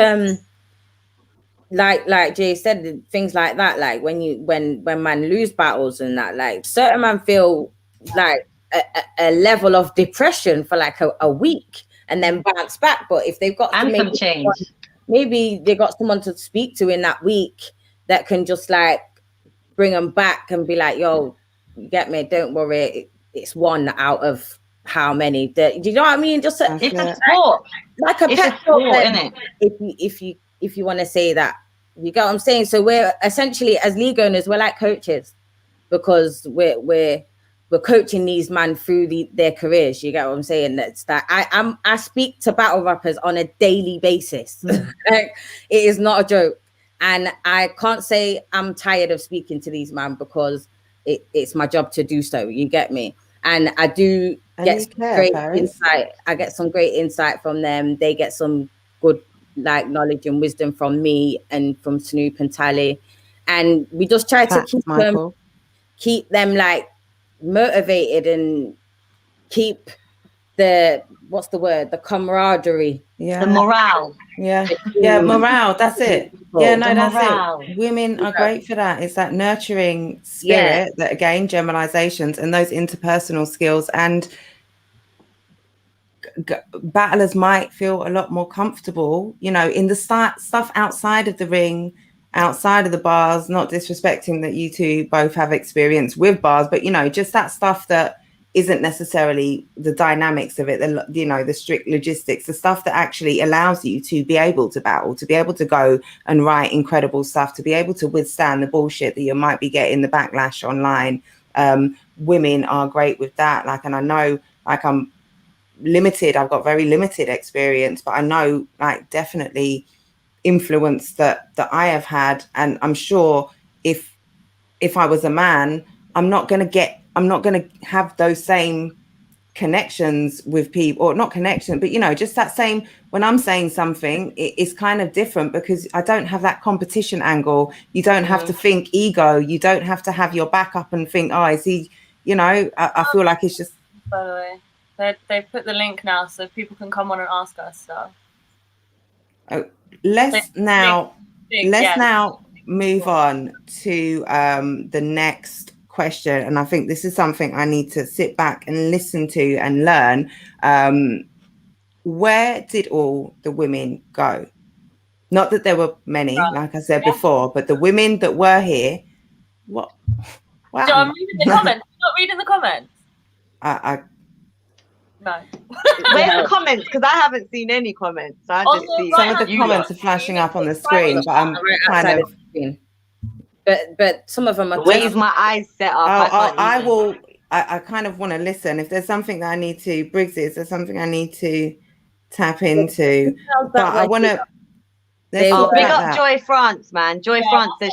like Jay said, things like that, like when man lose battles and that, like certain man feel like a level of depression for like a week and then bounce back. But if they've got maybe they got someone to speak to in that week that can just like bring them back and be like, yo, you get me, don't worry, it's one out of how many. Do you know what I mean? Just it's a sport, like a pet sport, isn't it? If you want to say that, you get what I'm saying. So we're essentially, as league owners, we're like coaches, because we're coaching these men through their careers. You get what I'm saying? That's that I speak to battle rappers on a daily basis. Like, it is not a joke, and I can't say I'm tired of speaking to these men, because it's my job to do so. You get me? And I do get great insight. I get some great insight from them. They get some good, like, knowledge and wisdom from me and from Snoop and Tally, and we just try to keep them like motivated and keep what's the word? The camaraderie. The morale. Yeah. Yeah, morale. That's it. Yeah, no, The that's morale. it. Women are great for that. It's that nurturing spirit that, again, generalizations and those interpersonal skills, and battlers might feel a lot more comfortable, you know, in the stuff outside of the ring, outside of the bars, not disrespecting that you two both have experience with bars, but, you know, just that stuff that isn't necessarily the dynamics of it, you know, the strict logistics, the stuff that actually allows you to be able to battle, to be able to go and write incredible stuff, to be able to withstand the bullshit that you might be getting, the backlash online. Women are great with that. Like, and I know, like, I'm limited, I've got very limited experience, but I know, like, definitely influence that I have had. And I'm sure if I was a man, I'm not going to have those same connections with people, or not connection, but, you know, just that same, when I'm saying something, it's kind of different because I don't have that competition angle. You don't have to think ego. You don't have to have your back up and think, oh, is he, you know, I feel like it's just. By the way, they've put the link now so people can come on and ask us stuff. Let's now move on to the next question, and I think this is something I need to sit back and listen to and learn. Where did all the women go? Not that there were many, like I said before, but the women that were here. What? Wow. So I'm reading the comments. You're not reading the comments. No. Where's the comments? Because I haven't seen any comments. So I just see some of the comments are flashing up on the screen, but I'm kind of. But some of them are. Where's my eyes set up? I kind of want to listen. If there's something that I need to, Briggs, is there something I need to tap into? But I want to. Big up Joy France, man. Joy France says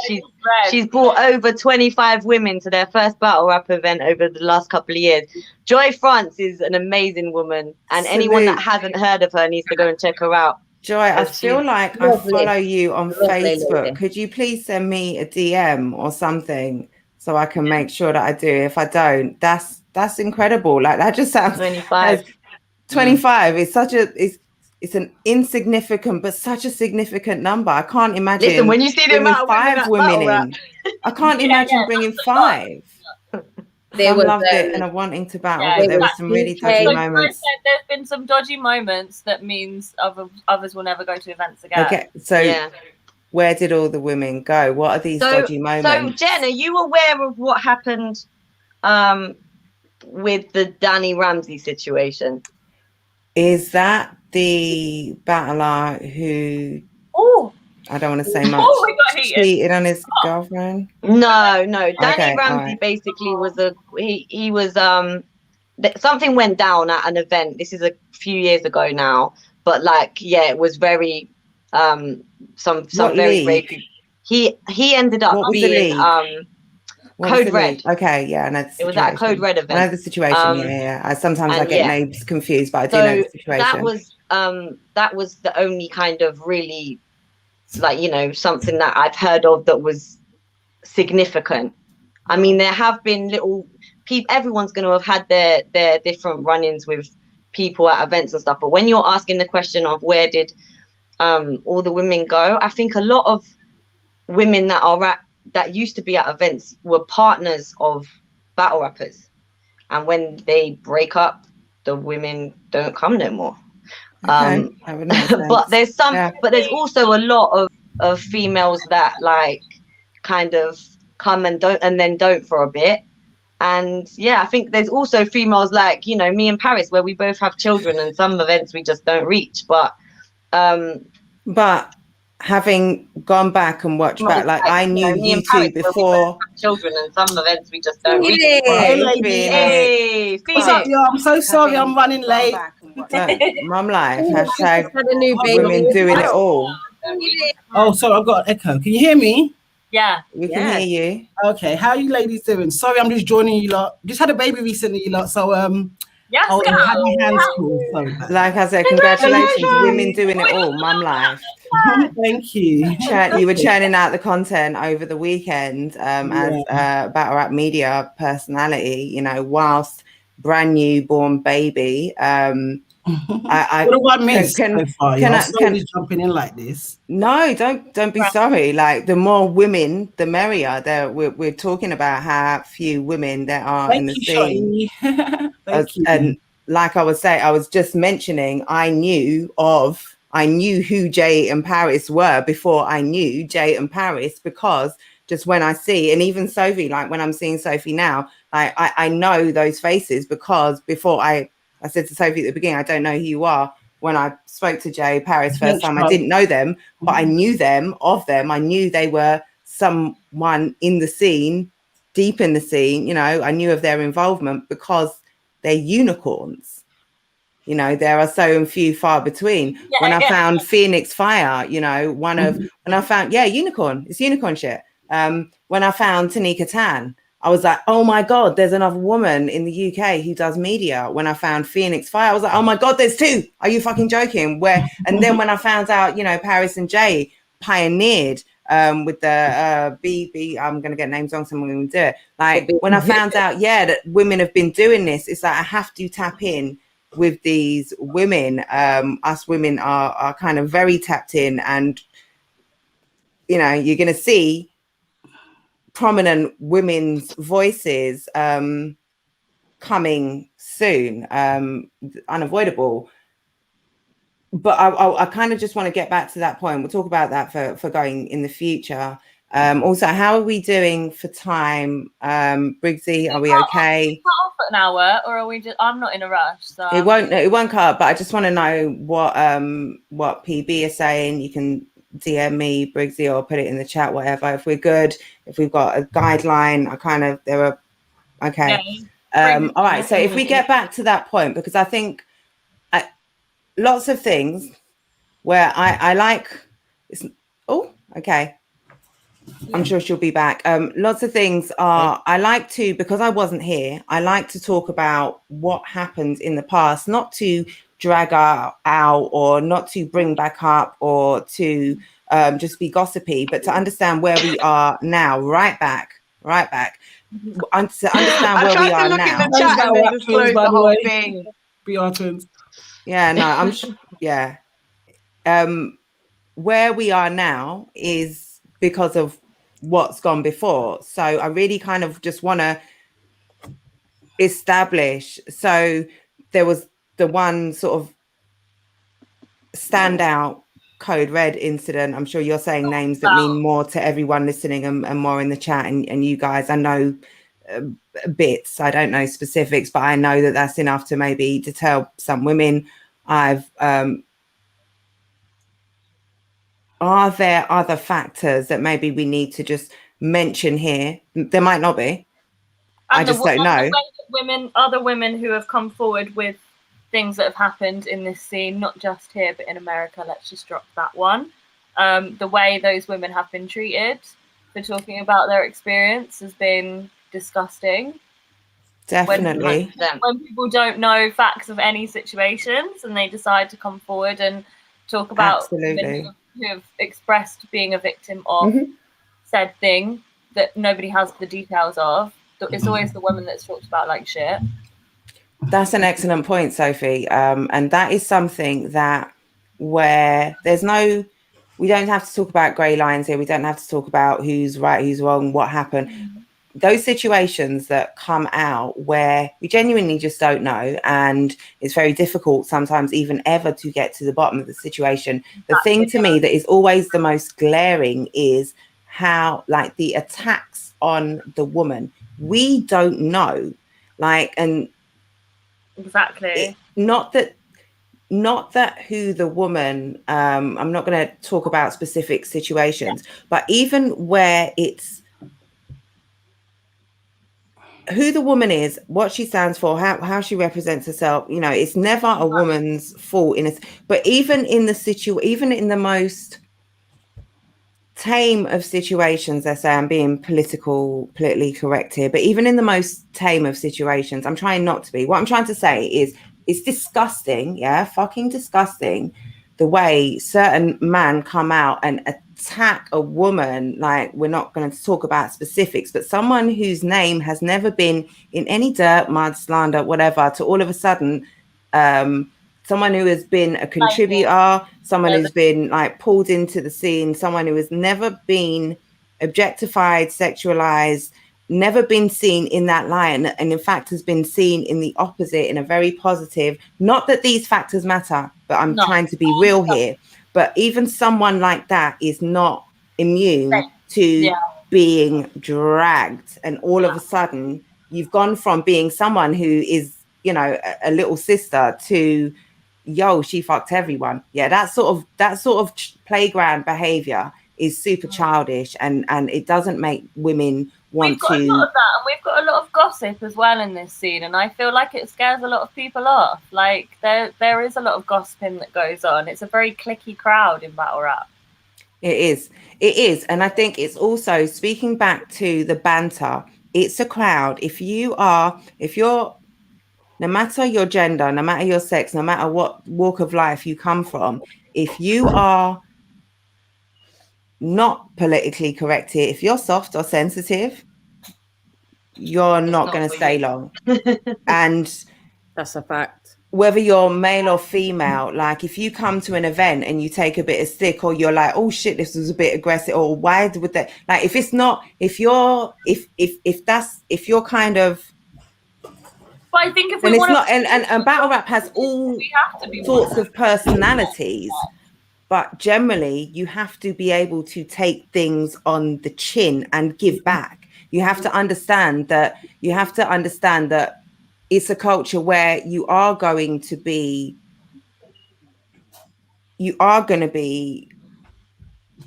she's brought over 25 women to their first battle rap event over the last couple of years. Joy France is an amazing woman, and anyone that hasn't heard of her needs to go and check her out. Joy, I feel like I follow you on Facebook. Could you please send me a DM or something so I can make sure that I do? If I don't, that's incredible. Like, that just sounds 25. 25 is such a it's an insignificant but such a significant number. I can't imagine. Listen, when you see the amount of 5 women in, I can't imagine bringing 5. I loved it and I'm wanting to battle, but there were some really dodgy moments. There's been some dodgy moments that means others will never go to events again. Okay, so where did all the women go? What are these dodgy moments? So Jenn, are you aware of what happened with the Danny Ramsey situation? Is that the battler who? Oh, I don't want to say much. Cheated on his girlfriend? No. Danny Ramsey basically was he was something went down at an event. This is a few years ago now, but it was very some very rapey. He ended up being Code Red. Okay, yeah, I know the situation. It was at a Code Red event. I know the situation. Yeah. Sometimes I get names confused, but I do know the situation. That was the only kind of really, like, you know, something that I've heard of that was significant. I mean, there have been little people. Everyone's going to have had their different run-ins with people at events and stuff. But when you're asking the question of where did all the women go, I think a lot of women that used to be at events were partners of battle rappers, and when they break up, the women don't come no more. But there's but there's also a lot of females that like kind of come and then don't for a bit. And I think there's also females like, you know, me and Paris, where we both have children, and some events we just don't reach. But having gone back and watched back, like, I knew you two before. Children, and some events we just don't reach. Hey, what's up, y'all? I'm so sorry I'm running late. Mum life, hashtag women doing it all. Oh, sorry, I've got an echo. Can you hear me? Yeah. We can hear you. Okay, how are you ladies doing? Sorry, I'm just joining you lot. Just had a baby recently, you lot, so yes, I had my hands full. Like I said, congratulations, women doing it all, mum life. Thank you. You were churning out the content over the weekend as a battle rap media personality, you know, whilst brand new born baby. What do I miss so far? Can jumping in like this? No, don't be sorry. Like, the more women, the merrier. We're talking about how few women there are in the scene. And like I was saying, I was just mentioning, I knew who Jay and Paris were before I knew Jay and Paris, because just when I see, and even Sophie, like when I'm seeing Sophie now, I know those faces, because before I said to Sophie at the beginning, I don't know who you are. When I spoke to Jay Paris first time, I didn't know them, but I knew them. I knew they were someone in the scene, deep in the scene. You know, I knew of their involvement because they're unicorns. You know, there are so few far between. When I found Phoenix Fire, you know, when I found, unicorn, it's unicorn shit. When I found Tanika Tan, I was like, oh my God, there's another woman in the UK who does media. When I found Phoenix Fire, I was like, oh my God, there's two. Are you fucking joking? And then when I found out, you know, Paris and Jay pioneered with the B, I'm going to get names wrong, so I'm going to do it. Like, when I found out, that women have been doing this, it's like I have to tap in with these women. Us women are kind of very tapped in, and, you know, you're going to see prominent women's voices coming soon, unavoidable. But I kind of just want to get back to that point. We'll talk about that for going in the future. Also, how are we doing for time? Briggsy, are we okay? Cut off at an hour, or are we just? I'm not in a rush, so it won't cut up. But I just want to know what PB is saying. You can DM me, Briggsy, or put it in the chat, whatever. If we're good, if we've got a guideline, okay. All right. So if we get back to that point, because I think lots of things where I like. Okay. I'm sure she'll be back. Lots of things are, I like to, because I wasn't here, I like to talk about what happened in the past, not to drag out or not to bring back up or to just be gossipy, but to understand where we are now, right back. To understand where we are now. In the chat and then disclose the whole thing. Yeah, no, where we are now is because of what's gone before. So I really kind of just want to establish. So there was the one sort of standout Code Red incident. I'm sure you're saying names that mean more to everyone listening and more in the chat. And you guys, I know bits. I don't know specifics, but I know that that's enough to maybe deter some women. Are there other factors that maybe we need to just mention here? There might not be. I just don't know. Other women who have come forward with things that have happened in this scene, not just here, but in America, let's just drop that one. The way those women have been treated for talking about their experience has been disgusting. Definitely. When people don't know facts of any situations and they decide to come forward and talk about women who have expressed being a victim of said thing that nobody has the details of. It's always the woman that's talked about like shit. That's an excellent point, Sophie. And that is something that where we don't have to talk about grey lines here. We don't have to talk about who's right, who's wrong, what happened. Those situations that come out where we genuinely just don't know, and it's very difficult sometimes even ever to get to the bottom of the situation. The thing to me that is always the most glaring is how, like, the attacks on the woman. We don't know, like, and exactly. Not that who the woman, I'm not going to talk about specific situations, but even where it's who the woman is, what she stands for, how she represents herself, you know, it's never a woman's fault but even in the most tame of situations, let's say, I'm being politically correct here, but even in the most tame of situations, I'm trying not to be. What I'm trying to say is it's disgusting, fucking disgusting, the way certain men come out and attack a woman, like, we're not going to talk about specifics, but someone whose name has never been in any dirt, mud, slander, whatever, to all of a sudden, someone who has been a contributor, someone who's been like pulled into the scene, someone who has never been objectified, sexualized, never been seen in that light, and in fact has been seen in the opposite, in a very positive, not that these factors matter, but I'm trying to be real here. But even someone like that is not immune to being dragged. And all of a sudden, you've gone from being someone who is, you know, a little sister to, yo, she fucked everyone. Yeah, that sort of playground behavior is super childish, and it doesn't make women want we've got to. A lot of that, and we've got a lot of gossip as well in this scene, and I feel like it scares a lot of people off. Like there is a lot of gossiping that goes on. It's a very cliquey crowd in battle rap. It is, and I think it's also, speaking back to the banter, it's a crowd. If you're, no matter your gender, no matter your sex, no matter what walk of life you come from, if you are not politically correct here, if you're soft or sensitive, you're not going to stay long. And that's a fact. Whether you're male or female, like if you come to an event and you take a bit of stick, or you're like, oh shit, this was a bit aggressive, or why would that, like, if it's not, if you're kind of, but I think if we and it's want not, and battle rap has all sorts of personalities. But generally, you have to be able to take things on the chin and give back. You have to understand that it's a culture where you are going to be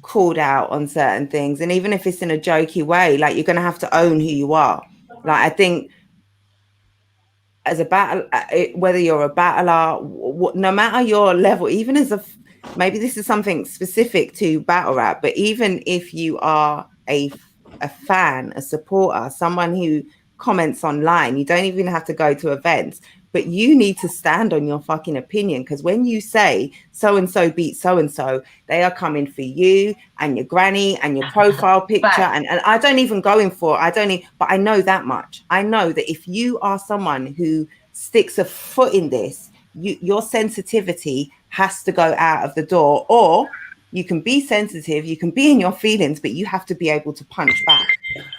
called out on certain things. And even if it's in a jokey way, like, you're going to have to own who you are. Like, I think as a battle, whether you're a battler, no matter your level, even as maybe this is something specific to battle rap, but even if you are a fan, a supporter, someone who comments online, you don't even have to go to events, but you need to stand on your fucking opinion, because when you say so-and-so beat so-and-so, they are coming for you and your granny and your profile picture. And I don't even go in for, but I know that much. I know that if you are someone who sticks a foot in this, your sensitivity has to go out of the door. Or you can be sensitive, you can be in your feelings, but you have to be able to punch back.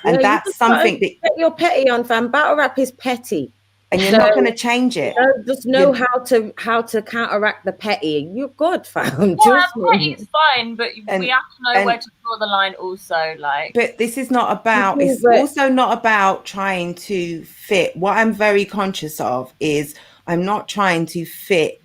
And that's something that you're petty on, fam. Battle rap is petty, and you're not going to change it. Just know how to counteract the petty. You're good, fam. Yeah, petty is fine, but we have to know where to draw the line. Also, like, but this is not about. It's also not about trying to fit. What I'm very conscious of is I'm not trying to fit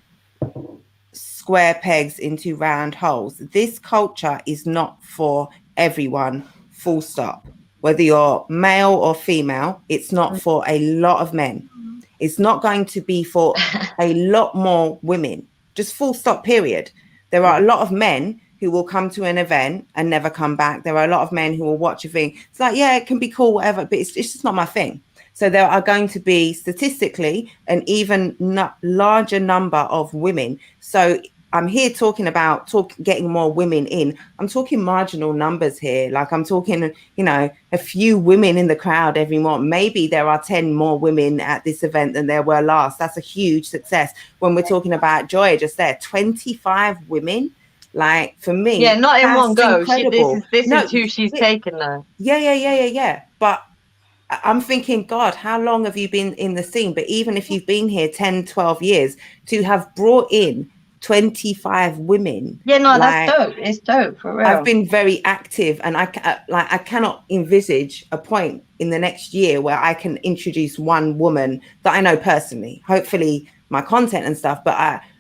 square pegs into round holes. This culture is not for everyone, full stop. Whether you're male or female, it's not for a lot of men. It's not going to be for a lot more women, just full stop, period. There are a lot of men who will come to an event and never come back. There are a lot of men who will watch a thing. It's like, yeah, it can be cool, whatever, but it's just not my thing. So there are going to be statistically an even larger number of women. So I'm here talking about getting more women in. I'm talking marginal numbers here. Like, I'm talking, you know, a few women in the crowd every month. Maybe there are 10 more women at this event than there were last. That's a huge success. When we're talking about Joy just there, 25 women. Like, for me, yeah, not in one go. This No, is who she's taken though. Yeah. But I'm thinking, God, how long have you been in the scene? But even if you've been here 10, 12 years, to have brought in 25 women. Yeah, no, that's dope. It's dope, for real. I've been very active, and I cannot envisage a point in the next year where I can introduce one woman that I know personally, hopefully my content and stuff, but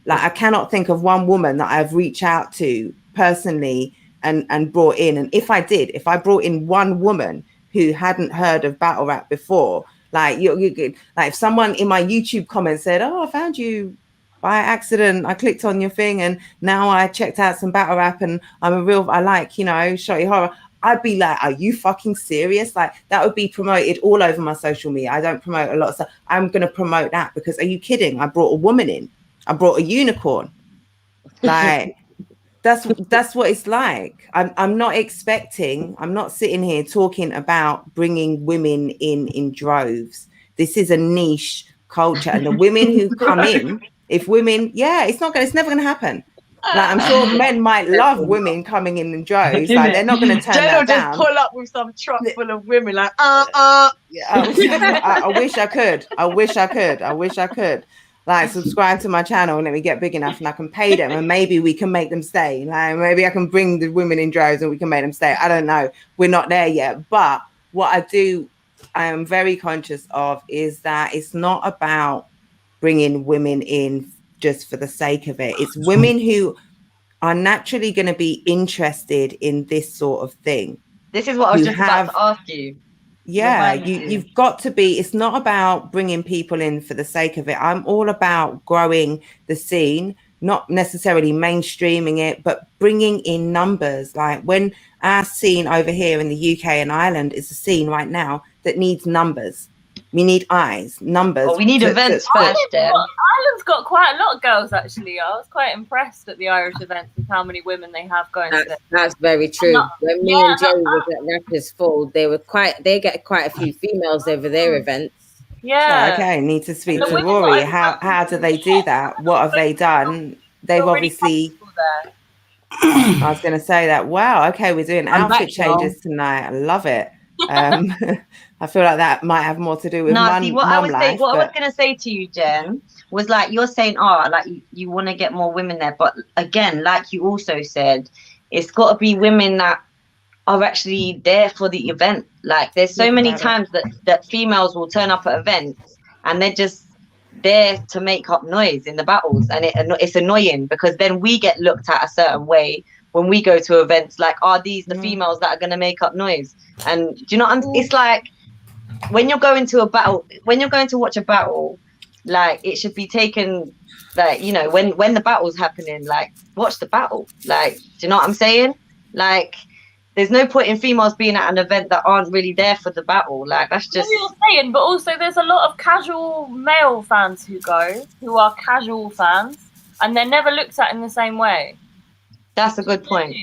I cannot think of one woman that I've reached out to personally and brought in. And if I brought in one woman who hadn't heard of battle rap before, like, you're good. Like, if someone in my YouTube comments said, oh, I found you by accident, I clicked on your thing and now I checked out some battle rap and I like, you know, shotty horror, I'd be like, are you fucking serious? Like, that would be promoted all over my social media. I don't promote a lot of stuff. I'm going to promote that because, are you kidding? I brought a woman in. I brought a unicorn. Like, That's what it's like. I'm not sitting here talking about bringing women in droves. This is a niche culture, and the women who come in, it's never gonna happen. Like, I'm sure men might love women coming in droves. Like, they're not going to turn Jenn that will down. just pull up with some truck full of women, like, I wish I could. I wish I could. Like, subscribe to my channel and let me get big enough and I can pay them and maybe we can make them stay. Like, maybe I can bring the women in droves and we can make them stay. I don't know. We're not there yet. But what I am very conscious of is that it's not about bringing women in just for the sake of it. It's women who are naturally going to be interested in this sort of thing. This is what I was just about to ask you. Yeah, you've got to be, it's not about bringing people in for the sake of it. I'm all about growing the scene, not necessarily mainstreaming it, but bringing in numbers. Like, when our scene over here in the UK and Ireland is a scene right now that needs numbers. We need eyes, numbers. Well, we need events first. Ireland's got quite a lot of girls, actually. I was quite impressed at the Irish events with how many women they have going. That's very true. When me and Joe was at Rappers Fall, they get quite a few females over their events. Yeah. So, okay, need to speak to Rory. How do they do that? What have they done? They've obviously. I was going to say that. Wow. Okay, we're doing outfit changes tonight. I love it. I feel like that might have more to do with what I was going to say to you, Jenn, was like, you're saying, like you want to get more women there, but again, like you also said, it's got to be women that are actually there for the event. Like, there's so many times that females will turn up at events and they're just there to make up noise in the battles, and it's annoying because then we get looked at a certain way when we go to events. Like, are these the females that are going to make up noise? And do you know what it's like? When you're going to watch a battle, like, it should be taken, like, you know, when the battle's happening, like, watch the battle. Like, do you know what I'm saying? Like, there's no point in females being at an event that aren't really there for the battle. Like, that's just what you're saying. But also, there's a lot of casual male fans who are casual fans, and they're never looked at in the same way. That's a good point.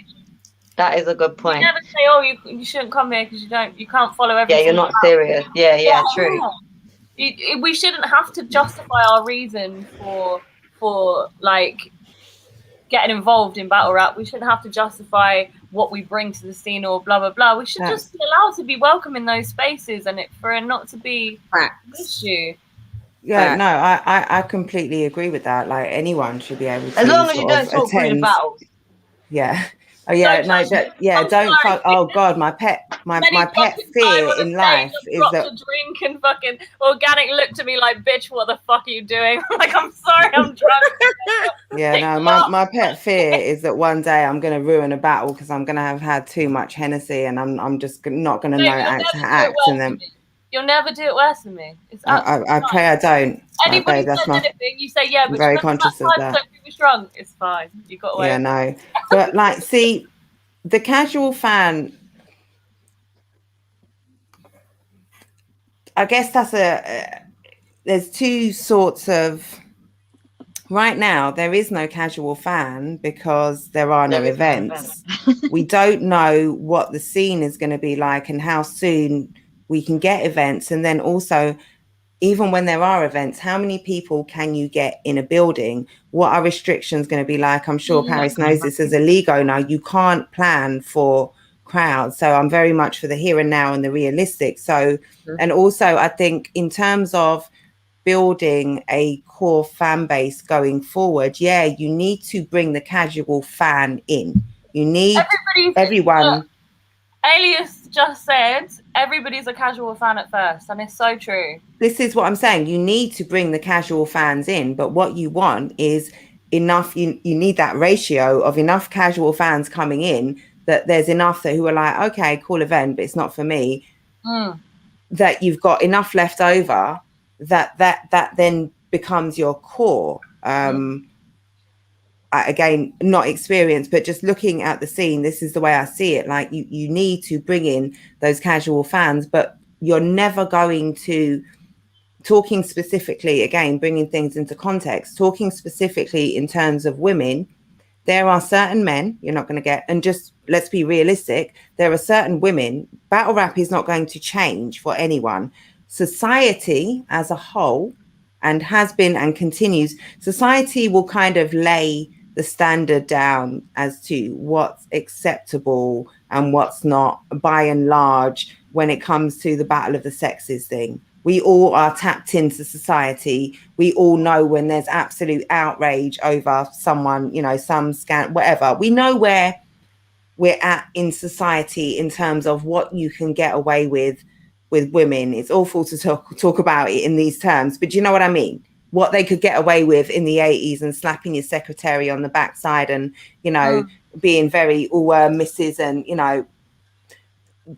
That is a good point. You never say, "Oh, you shouldn't come here because you can't follow everything." Yeah, you're not serious. Yeah, true. We shouldn't have to justify our reason for like getting involved in battle rap. We shouldn't have to justify what we bring to the scene or blah blah blah. We should just be allowed to be welcome in those spaces, and for it not to be an issue. Yeah, no, I completely agree with that. Like, anyone should be able to, as long as you don't talk through the battles. Yeah. Oh yeah, don't. Oh God, my pet fear in life is that a drink and fucking Organic looked at me like, bitch, what the fuck are you doing? Like, I'm sorry, I'm drunk. Yeah, no, my pet fear is that one day I'm gonna ruin a battle because I'm gonna have had too much Hennessy and I'm just not gonna know how to act and then. You'll never do it worse than me. I pray I don't. Anybody says anything, you say, yeah, but I'm very conscious of that. Don't be drunk. It's fine. You got away. Yeah, no. But like, see, the casual fan, I guess there's two sorts of. Right now, there is no casual fan because there are no events. We don't know what the scene is going to be like and how soon we can get events. And then also, even when there are events, how many people can you get in a building? What are restrictions going to be like? I'm sure Paris knows this as a league owner. You can't plan for crowds. So I'm very much for the here and now and the realistic. So, and also I think in terms of building a core fan base going forward, you need to bring the casual fan in. You need everyone. Alias just said everybody's a casual fan at first, and it's so true. This is what I'm saying. You need to bring the casual fans in, but what you want is enough. You need that ratio of enough casual fans coming in that there's enough who are like, okay, cool event, but it's not for me. That you've got enough left over that then becomes your core. Again, not experience, but just looking at the scene, this is the way I see it. Like, you need to bring in those casual fans, but you're never going to, talking specifically, again, bringing things into context, talking specifically in terms of women, there are certain men you're not going to get, and just let's be realistic, there are certain women. Battle rap is not going to change for anyone. Society as a whole, and has been and continues, society will kind of lay the standard down as to what's acceptable and what's not, by and large, when it comes to the battle of the sexes thing. We all are tapped into society. We all know when there's absolute outrage over someone, you know, some scan, whatever. We know where we're at in society in terms of what you can get away with women. It's awful to talk about it in these terms, but you know what I mean? What they could get away with in the 80s, and slapping your secretary on the backside and, you know, being very Mrs. and, you know,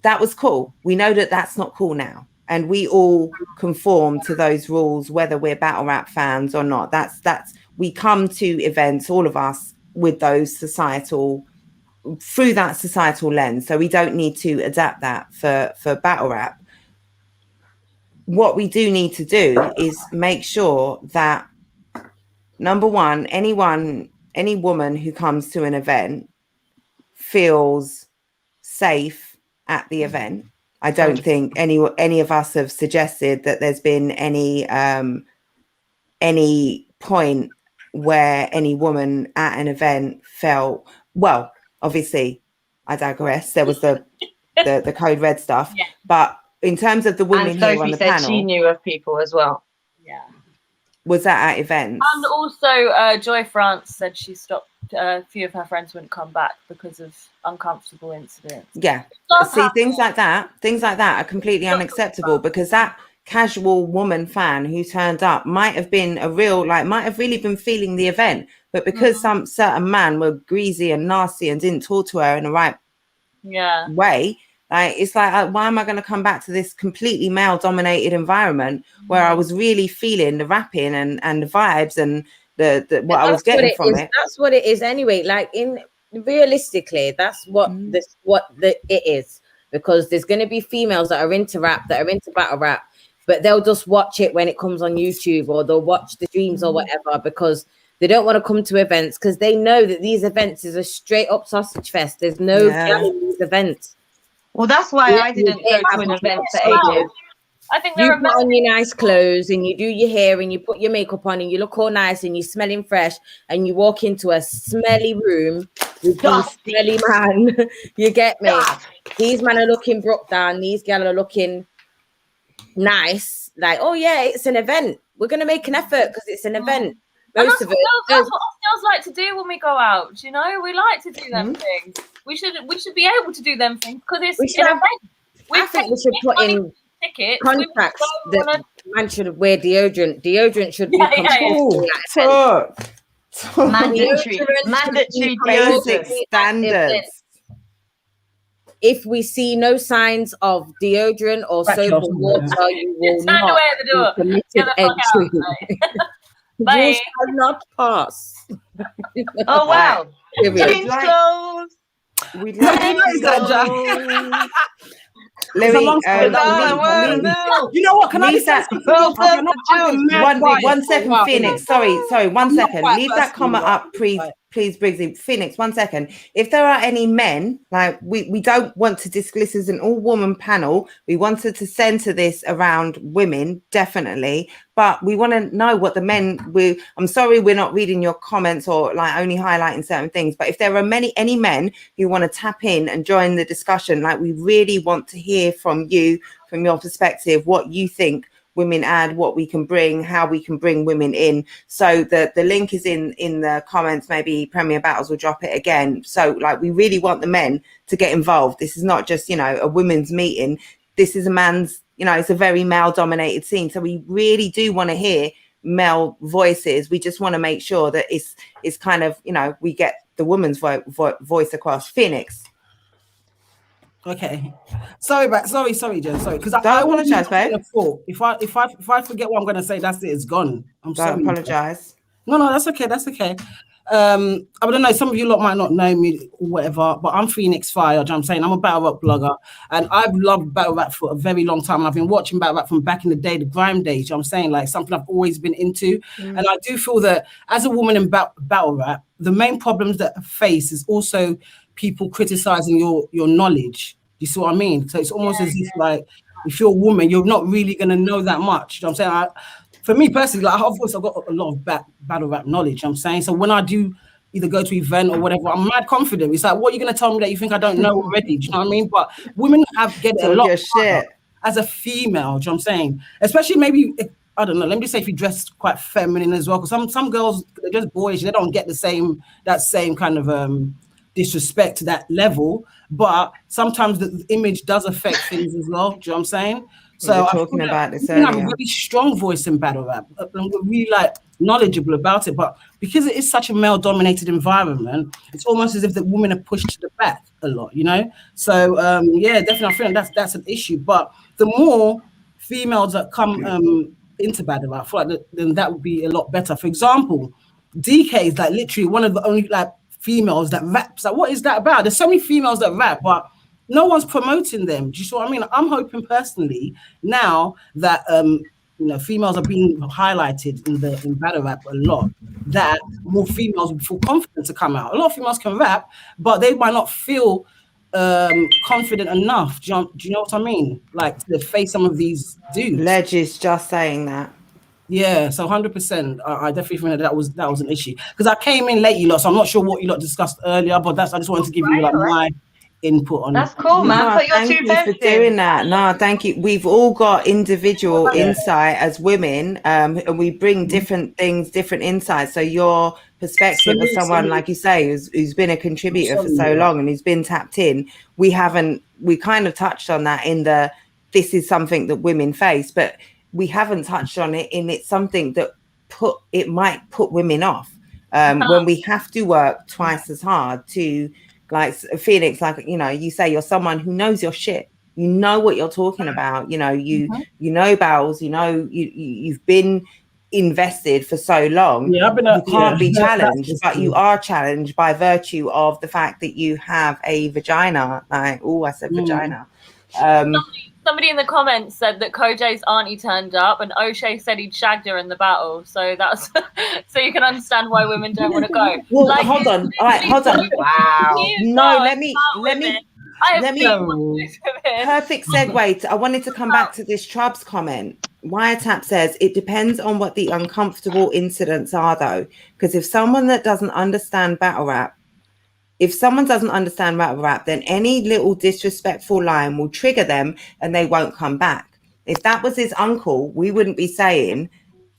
that was cool. We know that that's not cool now. And we all conform to those rules, whether we're battle rap fans or not. That's we come to events, all of us, with those through that societal lens. So we don't need to adapt that for battle rap. What we do need to do is make sure that, number one, any woman who comes to an event feels safe at the event. I don't think any of us have suggested that there's been any point where any woman at an event felt, well, obviously, I digress. There was the code red stuff, but in terms of the women here on the panel, she knew of people as well. Yeah. Was that at events? And also, Joy France said she stopped. A few of her friends wouldn't come back because of uncomfortable incidents. Yeah. See, things like that are completely unacceptable, because that casual woman fan who turned up might have been might have really been feeling the event, but because some certain man were greasy and nasty and didn't talk to her in the right way, like, it's like, why am I going to come back to this completely male dominated environment where I was really feeling the rapping and the vibes and the what I was getting from it? That's what it is anyway. Like, realistically, that's what it is, because there's going to be females that are into rap, that are into battle rap, but they'll just watch it when it comes on YouTube, or they'll watch the streams or whatever, because they don't want to come to events, because they know that these events is a straight up sausage fest. There's no in these events. Well, that's why I didn't go to an event for ages. I think you put on your nice clothes and you do your hair and you put your makeup on and you look all nice and you're smelling fresh, and you walk into a smelly room with a smelly man. You get me? These men are looking broke down. These girls are looking nice. Like, oh yeah, it's an event. We're going to make an effort because it's an event. Most of it. That's what girls like to do when we go out. You know, we like to do them things. We should be able to do them things because it's an event. I think we should put in tickets, contracts that man should wear deodorant. Deodorant should be mandatory basic standards. If we see no signs of deodorant or soap or water, you will not be permitted entry. You shall not pass. Oh wow! We'd like Louis, you know what? Can I just say one second, Phoenix? Sorry, 1 second. Leave that comment up, please, Briggsy. Phoenix, 1 second. If there are any men, like we don't want to discuss as an all-woman panel. We wanted to center this around women, definitely. But we want to know what the men. I'm sorry, we're not reading your comments or like only highlighting certain things. But if there are any men who want to tap in and join the discussion, like we really want to hear from you, from your perspective, what you think women add, what we can bring, how we can bring women in. So the link is in the comments. Maybe Premier Battles will drop it again. So like we really want the men to get involved. This is not just, you know, a women's meeting. This is a man's, you know, it's a very male dominated scene. So we really do want to hear male voices. We just want to make sure that it's kind of, you know, we get the woman's voice across. Phoenix. Okay, sorry, Jen. Sorry, because I apologize, babe. If I forget what I'm gonna say, that's it. It's gone. I'm sorry. Don't apologize. No, that's okay. That's okay. I don't know, some of you lot might not know me or whatever, but I'm Phoenix Fire. Do you know what I'm saying? I'm a battle rap blogger, and I've loved battle rap for a very long time. And I've been watching battle rap from back in the day, the grime days. You know what I'm saying? Like something I've always been into. And I do feel that as a woman in battle rap, the main problems that I face is also people criticizing your knowledge. You see what I mean? So it's almost as if like, if you're a woman, you're not really going to know that much. You know what I'm saying? For me personally, like I've got a lot of battle rap knowledge. You know what I'm saying? So when I do either go to an event or whatever, I'm mad confident. It's like, what are you going to tell me that you think I don't know already? Do you know what I mean? But women get it a lot harder as a female. Do you know what I'm saying? Especially maybe, I don't know, let me just say if you dress quite feminine as well. Because some girls, they're just boyish. They don't get that same kind of disrespect to that level. But sometimes the image does affect things as well. Do you know what I'm saying? So we were talking about this earlier. We have a earlier. really strong voice in battle rap, and we're really like knowledgeable about it. But because it is such a male-dominated environment, it's almost as if the women are pushed to the back a lot, you know. So yeah, definitely, I think that's an issue. But the more females that come into battle rap, I feel like then that would be a lot better. For example, DK is like literally one of the only like females that raps. Like, what is that about? There's so many females that rap, but no one's promoting them. Do you see what I mean? I'm hoping personally now that females are being highlighted in battle rap a lot, that more females will feel confident to come out. A lot of females can rap, but they might not feel confident enough. Do you know what I mean? Like to face some of these dudes. Ledge is just saying that. Yeah, so 100%. I definitely think that was an issue because I came in late, you lot, so I'm not sure what you lot discussed earlier, but I just wanted to give you like my input on. That's cool, man. But you're too for doing that. No, thank you. We've all got individual insight as women, and we bring different things, different insights. So your perspective as someone, like you say, who's been a contributor for so long and who's been tapped in, we kind of touched on that in this is something that women face, but we haven't touched on it in it's something that might put women off when we have to work twice as hard to, like Phoenix, like, you know, you say you're someone who knows your shit. You know what you're talking about. You know, you know battles, you know, you've been invested for so long. Yeah, you can't be challenged, but you are challenged by virtue of the fact that you have a vagina. Like, I said vagina. Somebody in the comments said that Kojay's auntie turned up, and O'Shea said he'd shagged her in the battle. So that's so you can understand why women don't want to go. Well, like, hold on. All right, hold on. Wow. No, let me. Perfect segue. I wanted to come back to this Trubs comment. Wiretap says it depends on what the uncomfortable incidents are, though, because if someone that doesn't understand battle rap. If someone doesn't understand battle rap, then any little disrespectful line will trigger them and they won't come back. If that was his uncle, we wouldn't be saying,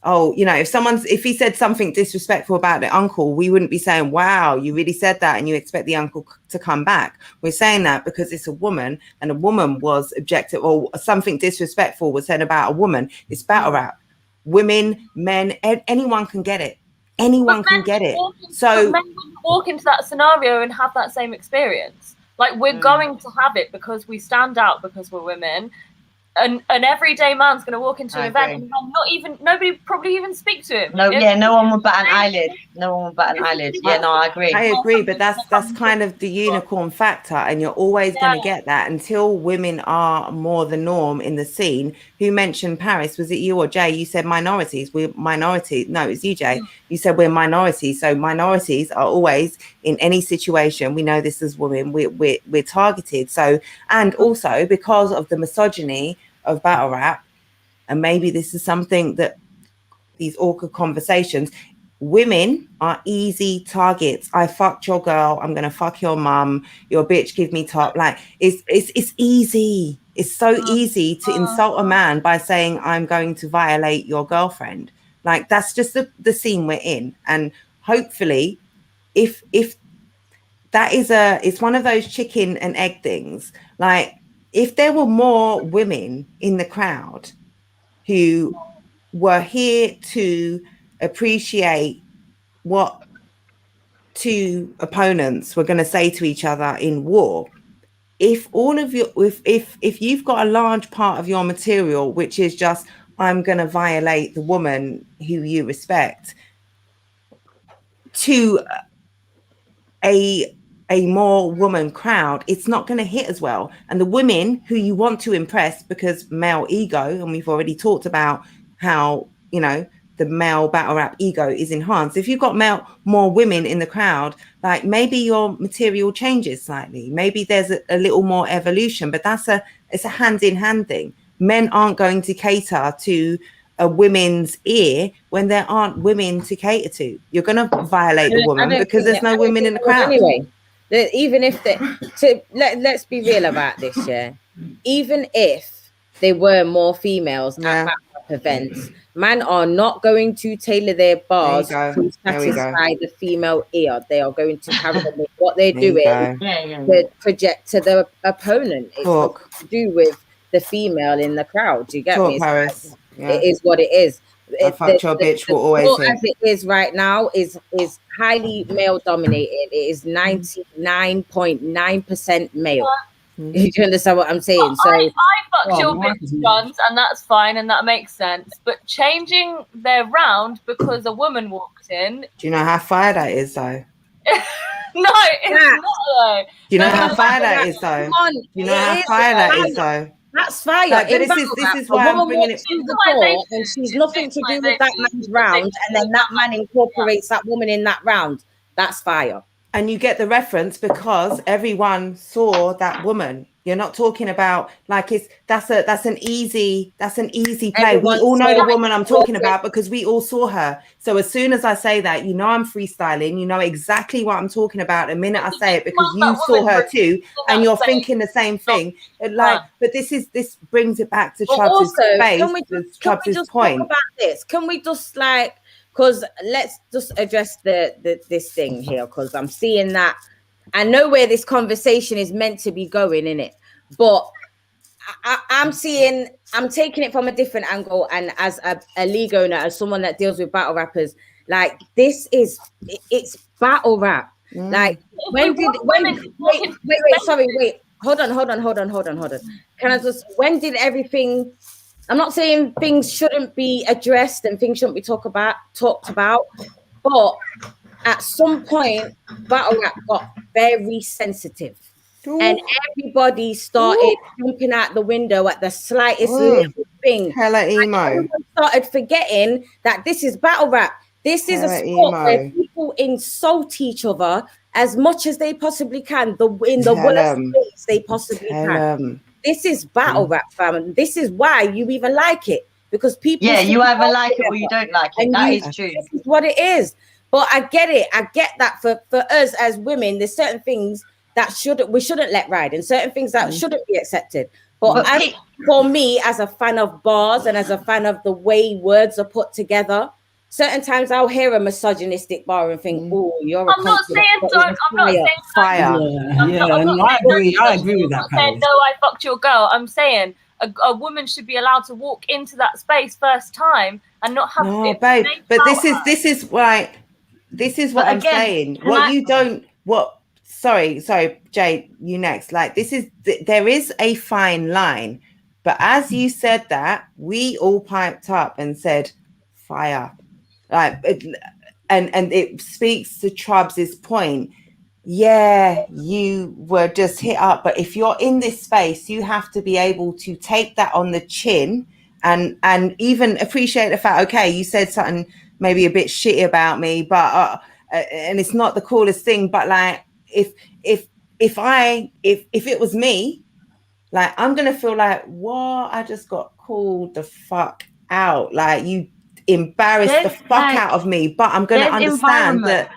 oh, you know, if he said something disrespectful about the uncle, we wouldn't be saying, wow, you really said that and you expect the uncle to come back. We're saying that because it's a woman and a woman was objective, or something disrespectful was said about a woman. It's battle rap. Women, men, anyone can get it. Anyone can get it. So men walk into that scenario and have that same experience. Like, we're going to have it because we stand out because we're women. An everyday man's going to walk into an event and nobody probably even speak to him. No one would bat an eyelid. Yeah, no, I agree. I agree, but that's kind of the unicorn factor, and you're always going to get that until women are more the norm in the scene. Who mentioned Paris? Was it you or Jay? You said minorities. We're minorities. No, it's you, Jay. You said we're minorities. So minorities are always in any situation. We know this as women. We're targeted. So, and also because of the misogyny of battle rap, and maybe this is something that these awkward conversations, women are easy targets. I fucked your girl, I'm gonna fuck your mum, your bitch give me top. Like it's easy. It's so easy to insult a man by saying I'm going to violate your girlfriend. Like that's just the scene we're in. And hopefully if that is it's one of those chicken and egg things. Like if there were more women in the crowd who were here to appreciate what two opponents were going to say to each other in war, if all of you, if you've got a large part of your material which is just I'm going to violate the woman who you respect, to a more woman crowd, it's not going to hit as well. And the women who you want to impress, because male ego, and we've already talked about how, you know, the male battle rap ego is enhanced. If you've got more women in the crowd, like maybe your material changes slightly. Maybe there's a little more evolution, but it's a hand in hand thing. Men aren't going to cater to a women's ear when there aren't women to cater to. You're going to violate the woman because there's no women in the crowd. Anyway, even if let's be real about this, yeah. Even if there were more females at battle rap events, men are not going to tailor their bars to satisfy the female ear. They are going to carry on with what they're doing to project to the opponent. It's nothing to do with the female in the crowd. Do you get me? Paris. It is what it is. I fucked your bitch will always hit. As it is right now is highly male dominated. It is 99.9% male. You understand what I'm saying? So I fucked your bitch guns, and that's fine, and that makes sense. But changing their round because a woman walked in. Do you know how fire that is, though? No, it's not though. Do you know how fire that is, though? Do you know how fire that is, though? That's fire. Like, but this is why I'm bringing it to the court, and she's nothing to do with that man's round, and then that man incorporates that woman in that round. That's fire. And you get the reference because everyone saw that woman. You're not talking about like that's an easy play. Everyone, we all know the woman I'm talking about because we all saw her. So as soon as I say that, you know I'm freestyling. You know exactly what I'm talking about the minute I say it because you saw her too, and you're thinking the same thing. Like, but this brings it back to Chubbs' face. Chubbs' point about this. Can we just like? Because let's just address this thing here, because I'm seeing that I know where this conversation is meant to be going, innit? But I'm taking it from a different angle, and as a league owner, as someone that deals with battle rappers, like it's battle rap. Like wait, hold on. Can I just, when did everything? I'm not saying things shouldn't be addressed and things shouldn't be talked about, but at some point, battle rap got very sensitive. Ooh. And everybody started jumping out the window at the slightest little thing. Hella emo. Started forgetting that this is battle rap. This is a sport where people insult each other as much as they possibly can, in the worst ways they possibly can. This is battle rap, fam. This is why you even like it, because people. Yeah, you either like it or you don't like it. That is true. This is what it is. But I get it. I get that for us as women, there's certain things that we shouldn't let ride, and certain things that shouldn't be accepted. But for me, as a fan of bars and as a fan of the way words are put together, certain times I'll hear a misogynistic bar and think, "Oh, you're." I'm not saying fire. I agree with that. No, I fucked your girl. I'm saying a woman should be allowed to walk into that space first time and not have. No, babe. But this is right. This is what I'm saying. Sorry, Jay, you next. Like there is a fine line, but as you said that, we all piped up and said, "Fire." And it speaks to Chubbs' point. Yeah, you were just hit up, but if you're in this space, you have to be able to take that on the chin and even appreciate the fact, okay, you said something maybe a bit shitty about me, but and it's not the coolest thing, but like if it was me, like I'm gonna feel like, what? I just got called the fuck out, like you embarrassed the fuck out of me, but I'm gonna understand that.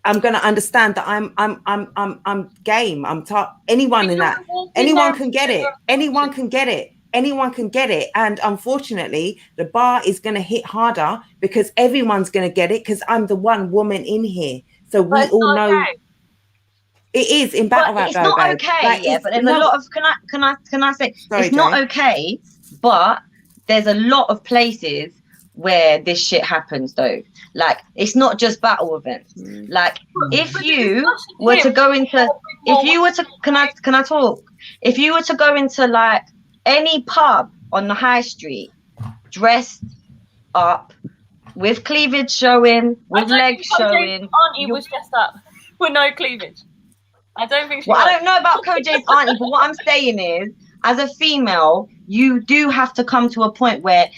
I'm gonna understand that I'm game. Anyone in that. Anyone can get it. Anyone can get it. Anyone can get it. And unfortunately, the bar is gonna hit harder because everyone's gonna get it because I'm the one woman in here. So we all know it is in battle rap. It's not okay. Like, yeah, but there's a lot of can I say it's not okay, but there's a lot of places where this shit happens though. Like it's not just battle events. Like if you were to go into can I talk? If you were to go into like any pub on the high street, dressed up with cleavage showing, with legs showing. Auntie was dressed up with no cleavage. I don't think she Well, was. I don't know about Koji's auntie, but what I'm saying is, as a female, you do have to come to a point where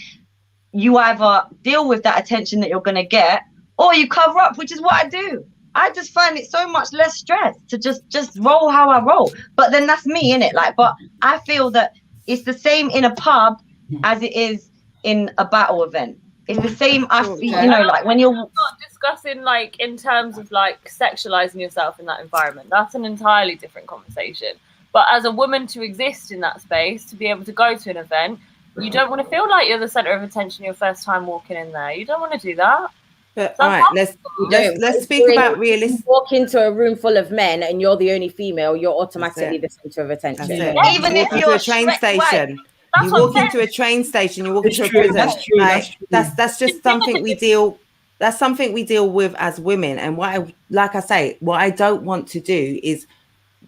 you either deal with that attention that you're going to get, or you cover up, which is what I do. I just find it so much less stress to just roll how I roll. But then that's me, innit? Like, but I feel that it's the same in a pub as it is in a battle event. It's the same. You know, like when you're not discussing like in terms of like sexualizing yourself in that environment. That's an entirely different conversation. But as a woman, to exist in that space, to be able to go to an event, you don't want to feel like you're the center of attention your first time walking in there. You don't want to do that. But all right, let's speak about realistic. Walk into a room full of men and you're the only female, you're automatically the center of attention. Yeah. Even if you're a train station, you walk into a train station, you walk into a prison. That's just something we deal. That's something we deal with as women. And what I don't want to do is,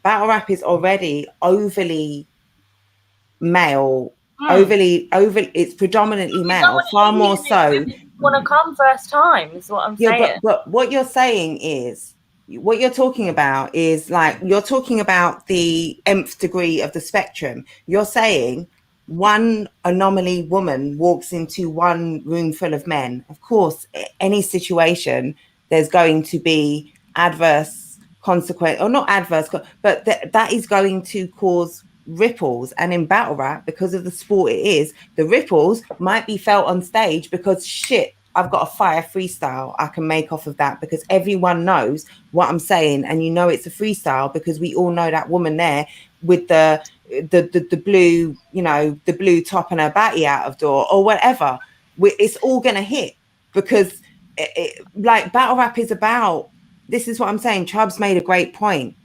battle rap is already overly male. It's predominantly male, far more so. Want to come first time is what I'm saying. But what you're saying is, what you're talking about is like, you're talking about the nth degree of the spectrum. You're saying one anomaly woman walks into one room full of men. Of course, any situation, there's going to be adverse consequence, or not adverse, but that is going to cause ripples. And in battle rap, because of the sport it is, the ripples might be felt on stage because shit, I've got a fire freestyle I can make off of that, because everyone knows what I'm saying, and you know it's a freestyle because we all know that woman there with the blue, you know, the blue top and her batty out of door or whatever. It's all gonna hit, because like battle rap is about, this is what I'm saying. Chubbs made a great point.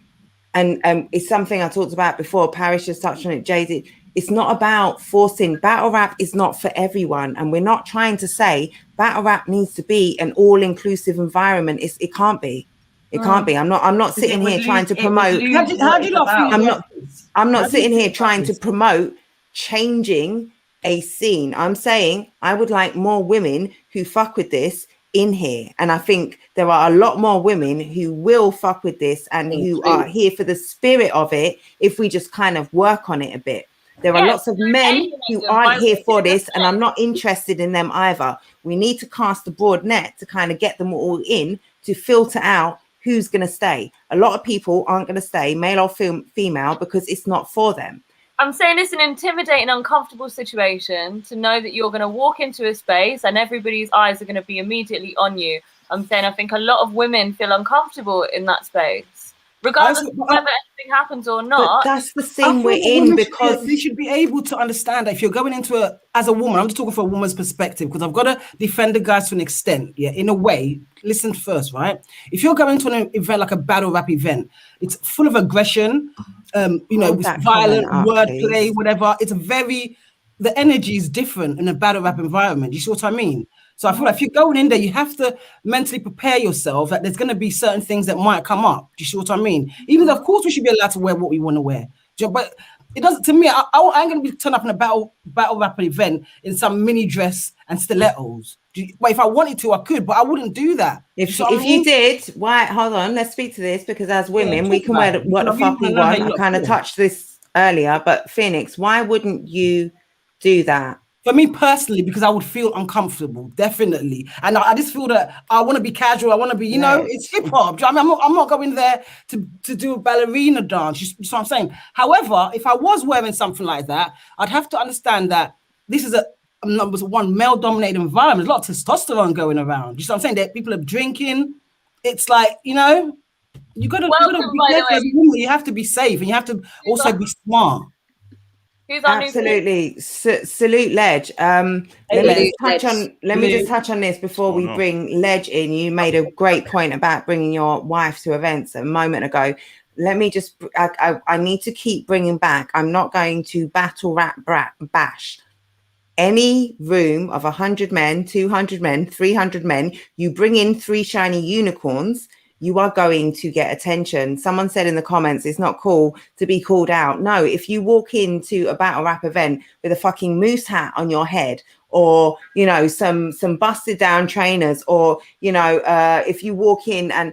And it's something I talked about before. Paris just touched on it. Jay-Z. It's not about forcing. Battle rap is not for everyone. And we're not trying to say battle rap needs to be an all-inclusive environment. It can't be. It can't be. I'm not sitting here trying to promote. How do you not feel? I'm not sitting here trying to promote changing a scene. I'm saying I would like more women who fuck with this in here, and I think there are a lot more women who will fuck with this and who are here for the spirit of it if we just kind of work on it a bit. There are lots of men who aren't here for this, and I'm not interested in them either. We need to cast a broad net to kind of get them all in, to filter out who's going to stay. A lot of people aren't going to stay, male or female, because it's not for them. I'm saying it's an intimidating, uncomfortable situation to know that you're going to walk into a space and everybody's eyes are going to be immediately on you. I'm saying I think a lot of women feel uncomfortable in that space, regardless of whether anything happens or not. But that's the scene we're in, because they should be able to understand that if you're going into as a woman, I'm just talking from a woman's perspective, because I've got to defend the guys to an extent. Yeah, in a way, listen first, right? If you're going to an event like a battle rap event, it's full of aggression. You know, with violent wordplay, whatever. It's the energy is different in a battle rap environment. You see what I mean? So I feel like if you're going in there, you have to mentally prepare yourself that there's going to be certain things that might come up. Do you see what I mean? Even though, of course, we should be allowed to wear what we want to wear. But it doesn't, to me, I ain't going to be turned up in a battle rap event in some mini dress and stilettos. But if I wanted to, I could, but I wouldn't do that. If you did, why? Hold on, let's speak to this, because as women, we can wear what the fuck we want. I kind of touched this earlier, but Phoenix, why wouldn't you do that? For me personally, because I would feel uncomfortable, definitely. And I just feel that I want to be casual. I want to be, you know, it's hip hop. I mean, I'm not going there to do a ballerina dance. You see what I'm saying? However, if I was wearing something like that, I'd have to understand that this is a number one male-dominated environment. There's a lot of testosterone going around. You see what I'm saying? That people are drinking. It's like, you know, you gotta be careful as a woman. You have to be safe, and you have to also be smart. Absolutely. Salute Ledge. Let me just touch on this before we bring Ledge in. You made a great point about bringing your wife to events a moment ago. Let me just, I need to keep bringing back. I'm not going to battle rap bash. Any room of 100 men, 200 men, 300 men, you bring in 3 shiny unicorns, you are going to get attention. Someone said in the comments, it's not cool to be called out. No, if you walk into a battle rap event with a fucking moose hat on your head, or, you know, some busted down trainers, or, you know, if you walk in and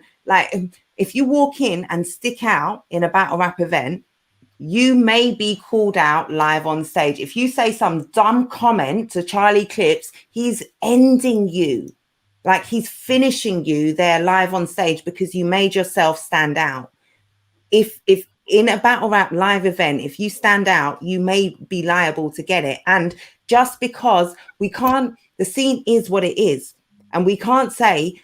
stick out in a battle rap event, you may be called out live on stage. If you say some dumb comment to Charlie Clips, he's ending you. Like, he's finishing you there live on stage because you made yourself stand out. If in a battle rap live event, if you stand out, you may be liable to get it. And just because the scene is what it is. And we can't say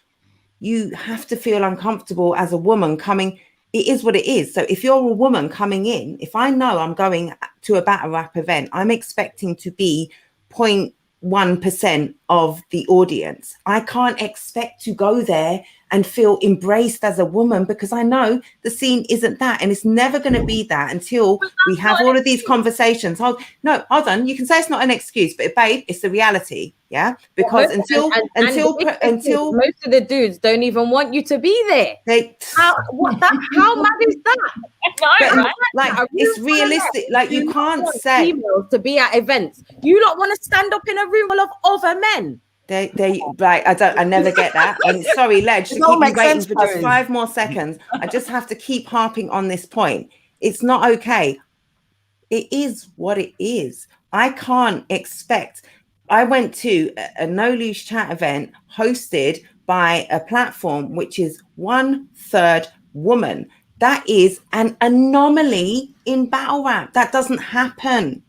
you have to feel uncomfortable as a woman coming. It is what it is. So if you're a woman coming in, if I know I'm going to a battle rap event, I'm expecting to be 0.1% of the audience. I can't expect to go there and feel embraced as a woman, because I know the scene isn't that, and it's never going to be that until we have all of these conversations. Hold on. You can say it's not an excuse, but babe, it's the reality. Yeah, because until most of the dudes don't even want you to be there. How mad is that? Right? Like, it's realistic. Like, you can't say females to be at events. You don't want to stand up in a room full of other men. They right. I never get that. And sorry, Ledge, to keep you waiting for just 5 more seconds. I just have to keep harping on this point. It's not okay. It is what it is. I can't expect. I went to a No Loose Chat event hosted by a platform which is 1/3 woman. That is an anomaly in battle rap. That doesn't happen.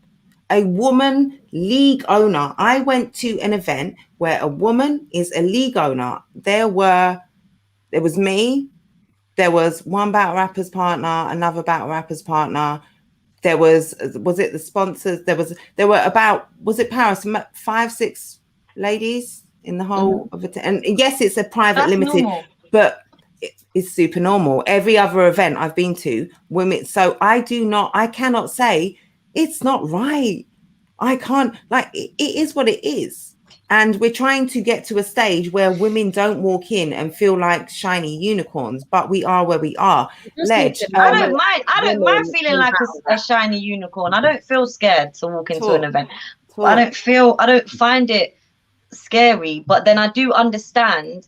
A woman league owner. I went to an event where a woman is a league owner. There was me. There was one battle rapper's partner, another battle rapper's partner. There was it the sponsors? There were about, was it Paris? 5-6 ladies in the whole of it. And yes, it's a private limited, normal. But it's super normal. Every other event I've been to, women. So I cannot say it's not right. I can't, like, it is what it is. And we're trying to get to a stage where women don't walk in and feel like shiny unicorns, but we are where we are. Ledge, I don't mind feeling like a shiny unicorn. I don't feel scared to walk into an event. I don't find it scary. But then I do understand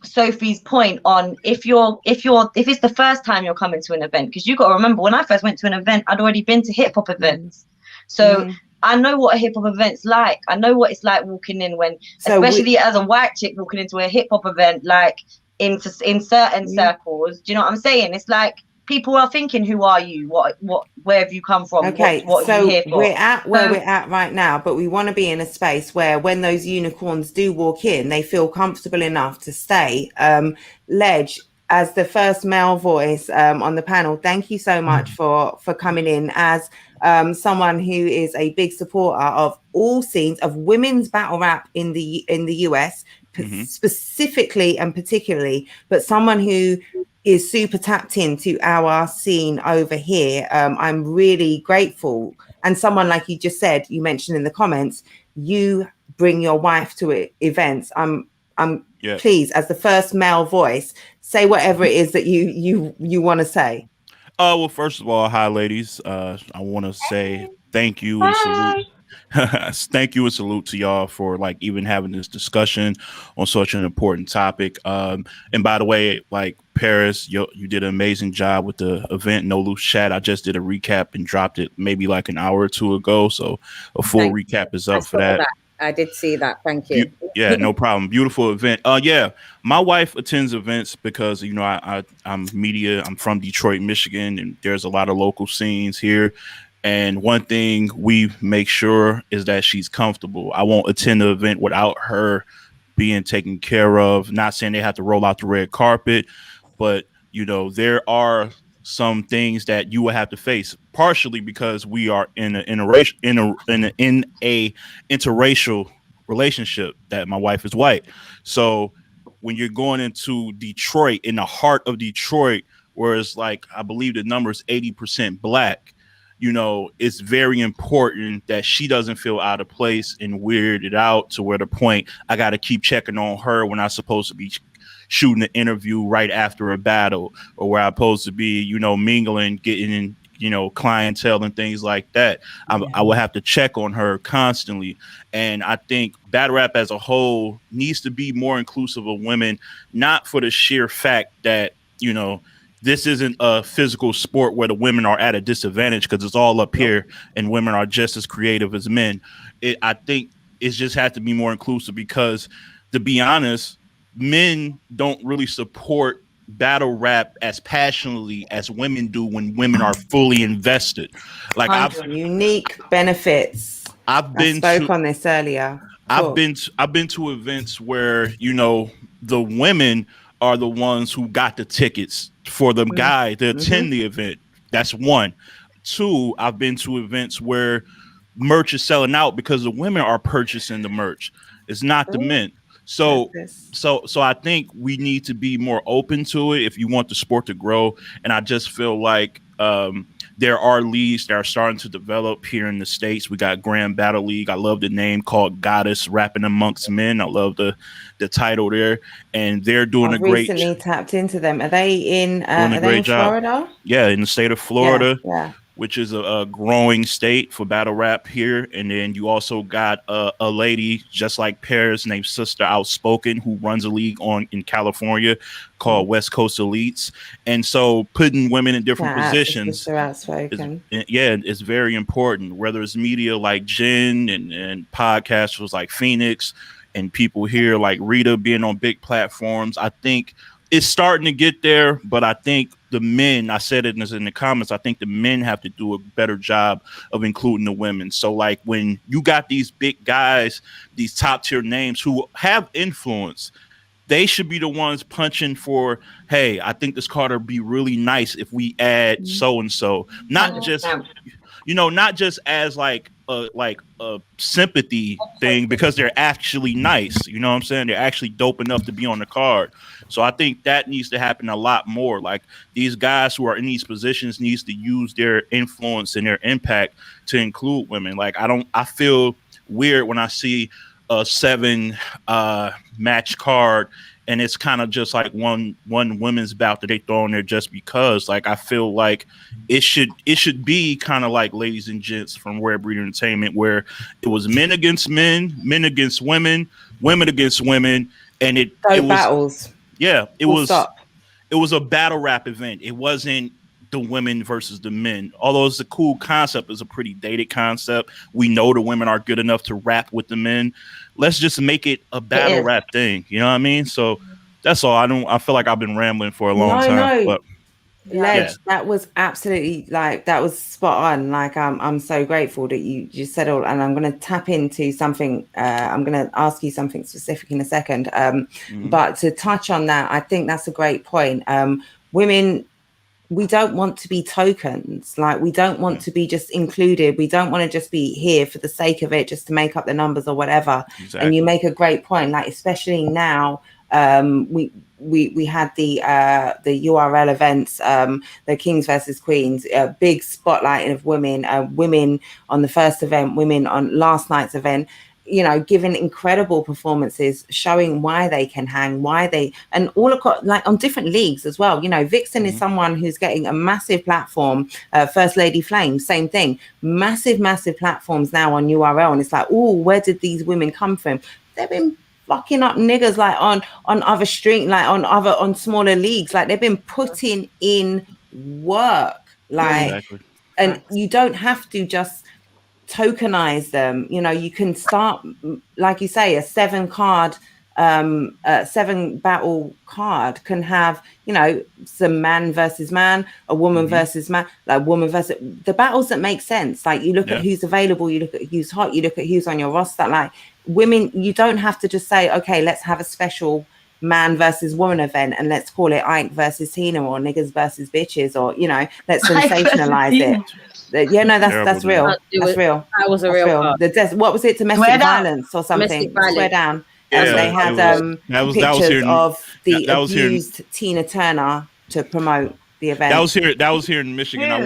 Sophie's point on if it's the first time you're coming to an event, because you got to remember, when I first went to an event, I'd already been to hip hop events, so I know what a hip hop event's like. I know what it's like walking in especially as a white chick walking into a hip hop event, like in certain circles. Do you know what I'm saying? It's like people are thinking, who are you? Where have you come from? Okay, what are you here for? We're at where we're at right now, but we want to be in a space where when those unicorns do walk in, they feel comfortable enough to stay. Ledge, as the first male voice on the panel, thank you so much for coming in as someone who is a big supporter of all scenes of women's battle rap in the US, specifically and particularly, but someone who is super tapped into our scene over here. I'm really grateful. And someone, like you just said, you mentioned in the comments, you bring your wife to events. Please, as the first male voice, say whatever it is that you want to say. Well, first of all, hi, ladies. I want to say thank you and salute. Thank you and salute to y'all for like even having this discussion on such an important topic. And by the way, like Paris, you did an amazing job with the event No Loose Chat. I just did a recap and dropped it maybe like an hour or two ago, so a full recap is up for that. I did see that. Thank you. Yeah, no problem. Beautiful event. Yeah, my wife attends events because, you know, I'm media. I'm from Detroit, Michigan, and there's a lot of local scenes here. And one thing we make sure is that she's comfortable. I won't attend the event without her being taken care of. Not saying they have to roll out the red carpet, but, you know, there are some things that you will have to face, partially because we are in a interracial relationship, that my wife is white. So when you're going into Detroit, in the heart of Detroit, where it's like, I believe the number is 80% black, you know, it's very important that she doesn't feel out of place and weirded out to where the point I got to keep checking on her when I'm supposed to be shooting an interview right after a battle, or where I'm supposed to be, you know, mingling, getting in, you know, clientele and things like that. I will have to check on her constantly. And I think battle rap as a whole needs to be more inclusive of women, not for the sheer fact that, you know, this isn't a physical sport where the women are at a disadvantage because it's all up here and women are just as creative as men. I think it just has to be more inclusive because, to be honest, men don't really support battle rap as passionately as women do when women are fully invested. Like unique benefits. I've spoke on this earlier. I've been to events where, you know, the women are the ones who got the tickets for the guy to attend the event. That's one. Two, I've been to events where merch is selling out because the women are purchasing the merch. It's not the men. So I think we need to be more open to it if you want the sport to grow. And I just feel like there are leagues that are starting to develop here in the States. We got Grand Battle League. I love the name, called Goddess Rapping Amongst Men. I love the title there. And they're doing a great job. Recently tapped into them. Are they in Florida? Yeah, in the state of Florida. Yeah. Which is a growing state for battle rap here. And then you also got a lady just like Paris named Sister Outspoken, who runs a league in California called West Coast Elites. And so putting women in different positions, Sister Outspoken. It's very important, whether it's media like Jenn and podcasters like Phoenix and people here like Rita being on big platforms. I think it's starting to get there, but I think the men, I said it in the comments, I think the men have to do a better job of including the women. So like when you got these big guys, these top tier names who have influence, they should be the ones punching for, hey, I think this card would be really nice if we add so-and-so. Not just, you know, not just as like a sympathy thing because they're actually nice. You know what I'm saying? They're actually dope enough to be on the card. So I think that needs to happen a lot more. Like these guys who are in these positions needs to use their influence and their impact to include women. Like I feel weird when I see a 7 match card and it's kind of just like one women's bout that they throw in there just because. Like I feel like it should be kind of like Ladies and Gents from Rare Breed Entertainment, where it was men against men, men against women, women against women, and it was battles. Yeah, it was a battle rap event. It wasn't the women versus the men. Although it's a cool concept, it's a pretty dated concept. We know the women are good enough to rap with the men. Let's just make it a battle rap thing. You know what I mean? So that's all. I feel like I've been rambling for a long time. But that was absolutely that was spot on. Like I'm so grateful that you just said all, and I'm going to tap into something. I'm going to ask you something specific in a second. But to touch on that, I think that's a great point. Women, we don't want to be tokens. Like we don't want to be just included. We don't want to just be here for the sake of it, just to make up the numbers or whatever. Exactly. And you make a great point. Like especially now, we had the URL events, the Kings versus Queens, a big spotlight of women, women on the first event, women on last night's event, you know, giving incredible performances, showing why they can hang, and all across, like on different leagues as well. You know, Vixen is someone who's getting a massive platform. First Lady Flame, same thing, massive platforms now on URL, and it's like, oh, where did these women come from? They've been fucking up niggas like on other street, like on smaller leagues. Like they've been putting in work, like, and you don't have to just tokenize them. You know, you can start, like you say, a 7 battle card can have, you know, some man versus man, a woman versus man, like woman versus the battles that make sense. Like you look at who's available, you look at who's hot, you look at who's on your roster. Like women, you don't have to just say, okay, let's have a special man versus woman event and let's call it Ike versus Tina or niggas versus bitches, or, you know, let's sensationalize it. Yeah, no, that's real. That's real. That was a real. What was it? Domestic violence or something? Swear down. And they had pictures of the abused Tina Turner to promote the event. That was here in Michigan. I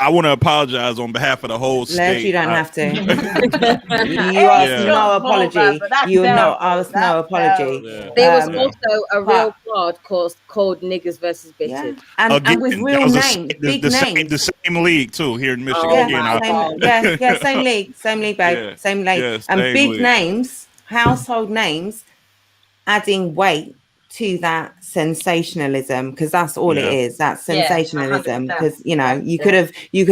want to apologize on behalf of the whole state. You don't have to. You asked no apology. You asked no apology. Yeah. There was also a real card called Niggers versus Bitches. Yeah. And with real names, big names. The same league too here in Michigan. Same league, babe. Yeah. Same league. Yeah, and same big league. names, household names, adding weight to that sensationalism, because that's all it is. That's sensationalism. Because you could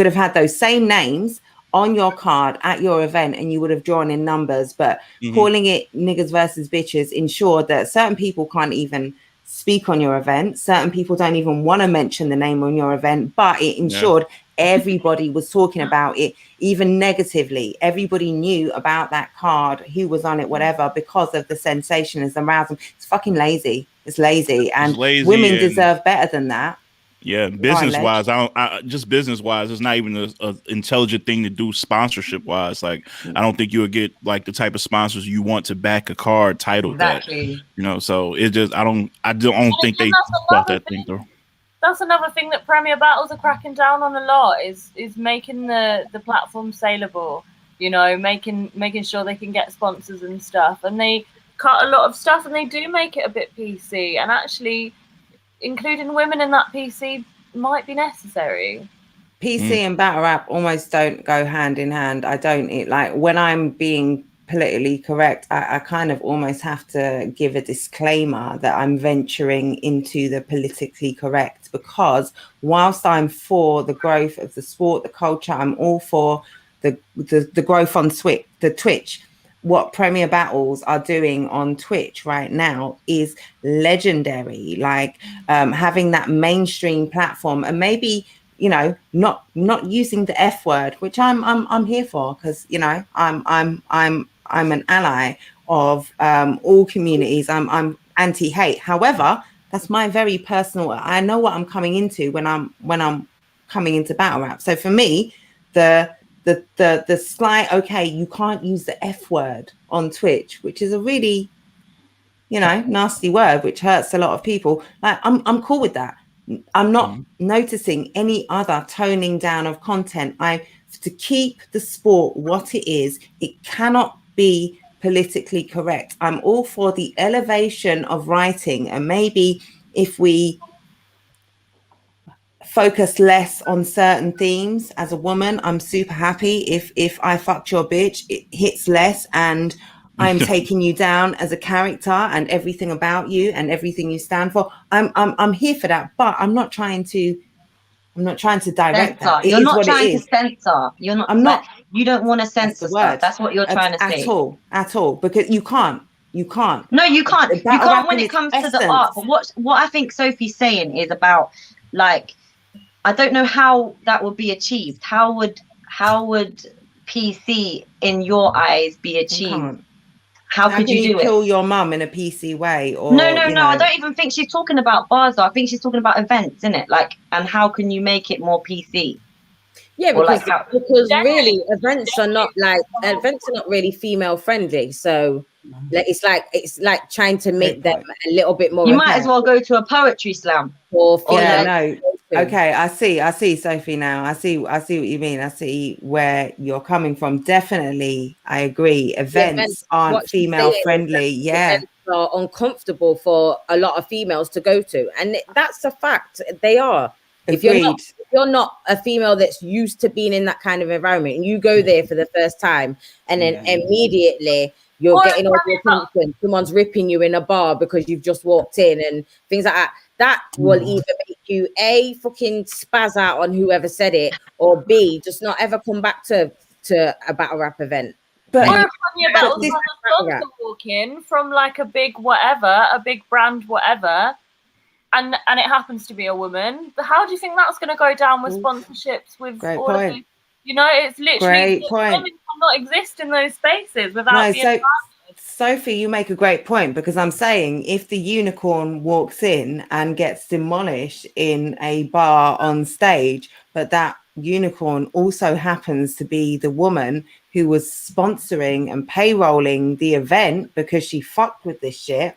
have had those same names on your card at your event and you would have drawn in numbers, but calling it Niggers versus Bitches ensured that certain people can't even speak on your event. Certain people don't even want to mention the name on your event, but it ensured everybody was talking about it, even negatively. Everybody knew about that card, who was on it, whatever, because of the sensationalism around them. It's fucking lazy. It's lazy, and women deserve better than that. Yeah, business wise, just business wise, it's not even a intelligent thing to do. Sponsorship wise, like I don't think you would get like the type of sponsors you want to back a card titled that. So it just I don't think they thought that thing through. That's another thing that Premier Battles are cracking down on a lot is making the platform saleable. Making sure they can get sponsors and stuff, and they cut a lot of stuff, and they do make it a bit PC, and actually including women in that PC might be necessary. PC and battle rap almost don't go hand in hand. When I'm being politically correct, I kind of almost have to give a disclaimer that I'm venturing into the politically correct, because whilst I'm for the growth of the sport, the culture, I'm all for the growth on Twitch. What Premier Battles are doing on Twitch right now is legendary. Having that mainstream platform, and maybe not using the F word, which I'm here for, because I'm an ally of all communities. I'm anti-hate. However, that's my very personal. I know what I'm coming into when I'm coming into battle rap. So for me, the slight, okay, you can't use the F word on Twitch, which is a really, nasty word, which hurts a lot of people. I'm cool with that. I'm not noticing any other toning down of content. To keep the sport what it is, it cannot be politically correct. I'm all for the elevation of writing, and maybe if we focus less on certain themes as a woman, I'm super happy. If I fucked your bitch, it hits less, and I'm taking you down as a character and everything about you and everything you stand for. I'm here for that, but I'm not trying to direct that. You're not trying to censor. You're not. I'm not. You don't want to censor stuff. That's what you're trying to say. At all, because you can't. No, you can't. You can't when it comes to the art. But what I think Sophie's saying is about, I don't know how that would be achieved. How would PC in your eyes be achieved? How could you do it? Kill your mum in a PC way? Or no. I don't even think she's talking about bars. Though. I think she's talking about events, isn't it? And how can you make it more PC? Yeah, because really events are not really female friendly. So it's like trying to make them a little bit more. You might as well go to a poetry slam. Okay, I see, Sophie, now. I see what you mean. I see where you're coming from. Definitely, I agree. Events aren't female friendly. Events are uncomfortable for a lot of females to go to, and that's a fact. They are. Agreed. If you're not a female that's used to being in that kind of environment, and you go there for the first time, and then immediately you're getting all the attention, someone's ripping you in a bar because you've just walked in and things like that. That will either make you A, fucking spaz out on whoever said it, or B, just not ever come back to a battle rap event. But or Premier Battles has a sponsor walk in from a big whatever, a big brand whatever, and it happens to be a woman. But how do you think that's going to go down with sponsorships? With Great all point. of these, it's literally women cannot exist in those spaces without being. Sophie, you make a great point, because I'm saying if the unicorn walks in and gets demolished in a bar on stage, but that unicorn also happens to be the woman who was sponsoring and payrolling the event because she fucked with this shit,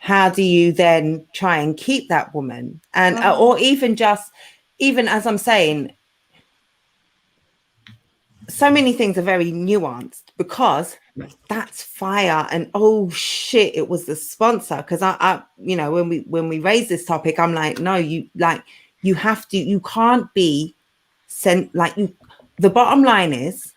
how do you then try and keep that woman? And or even as I'm saying, so many things are very nuanced, because that's fire and oh shit, it was the sponsor. Because I when we raise this topic, I'm like, no, you can't be sent, like, the bottom line is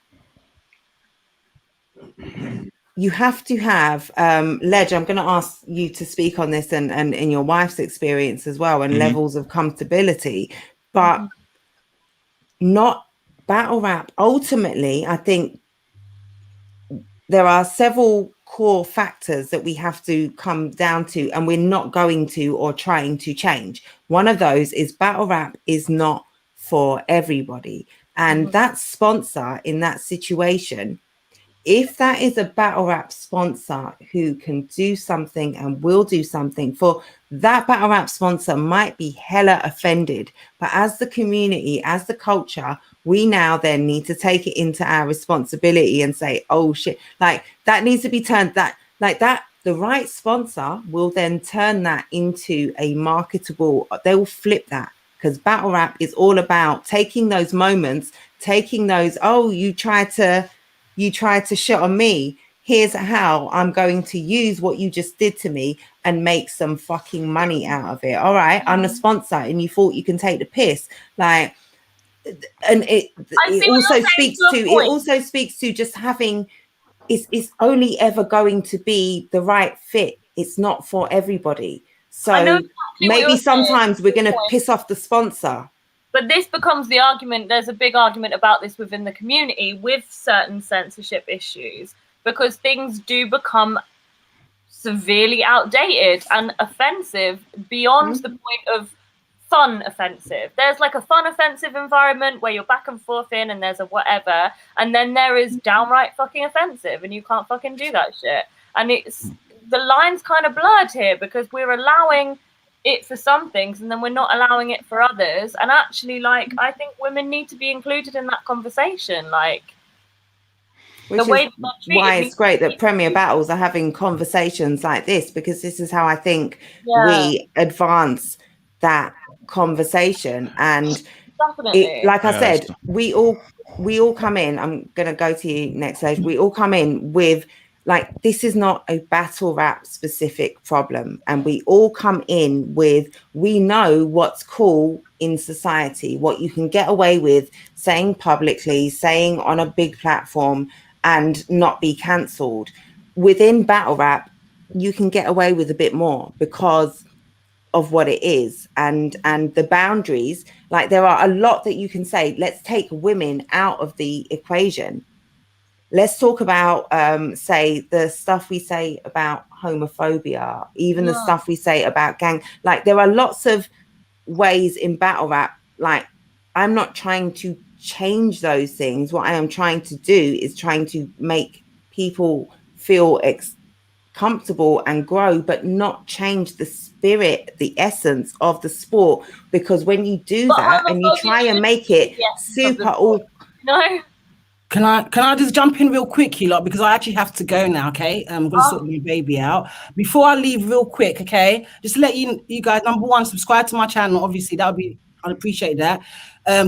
you have to have Ledge, I'm going to ask you to speak on this and in your wife's experience as well, and levels of comfortability, but not battle rap. Ultimately, I think there are several core factors that we have to come down to, and we're not going to or trying to change. One of those is battle rap is not for everybody. And that sponsor in that situation, if that is a battle rap sponsor who can do something and will do something, for that battle rap sponsor might be hella offended. But as the community, as the culture, we now then need to take it into our responsibility and say, oh shit, like that needs to be turned, that like that, the right sponsor will then turn that into a marketable, they will flip that. Because battle rap is all about taking those moments, taking those, oh, you tried to shit on me. Here's how I'm going to use what you just did to me and make some fucking money out of it. All right, I'm the sponsor and you thought you can take the piss. Like, and it also speaks to just having, it's only ever going to be the right fit. It's not for everybody. So maybe sometimes we're going to piss off the sponsor. But this becomes the argument. There's a big argument about this within the community with certain censorship issues, because things do become severely outdated and offensive beyond the point of fun offensive. There's like a fun offensive environment where you're back and forth in, and there's a whatever, and then there is downright fucking offensive, and you can't fucking do that shit. And it's, the line's kind of blurred here, because we're allowing it for some things and then we're not allowing it for others. And actually, like, I think women need to be included in that conversation, like, which is why it's great that Premier Battles are having conversations like this, because this is how I think we advance that conversation. And like I said, we all come in, I'm gonna go to you next stage, we all come in with, like, this is not a battle rap specific problem. And we all come in with, we know what's cool in society, what you can get away with saying publicly, saying on a big platform and not be cancelled. Within battle rap, you can get away with a bit more because of what it is and the boundaries. Like, there are a lot that you can say. Let's take women out of the equation. Let's talk about, say, the stuff we say about homophobia, even the stuff we say about gang. Like, there are lots of ways in battle rap. Like, I'm not trying to change those things. What I am trying to do is trying to make people feel comfortable and grow, but not change the spirit, the essence of the sport. Because when you do that and you try and make it super all... No. Can I just jump in real quick, you lot, because I actually have to go now, okay? I'm going to sort my baby out. Before I leave real quick, okay? Just to let you guys, number one, subscribe to my channel. Obviously, I'd appreciate that.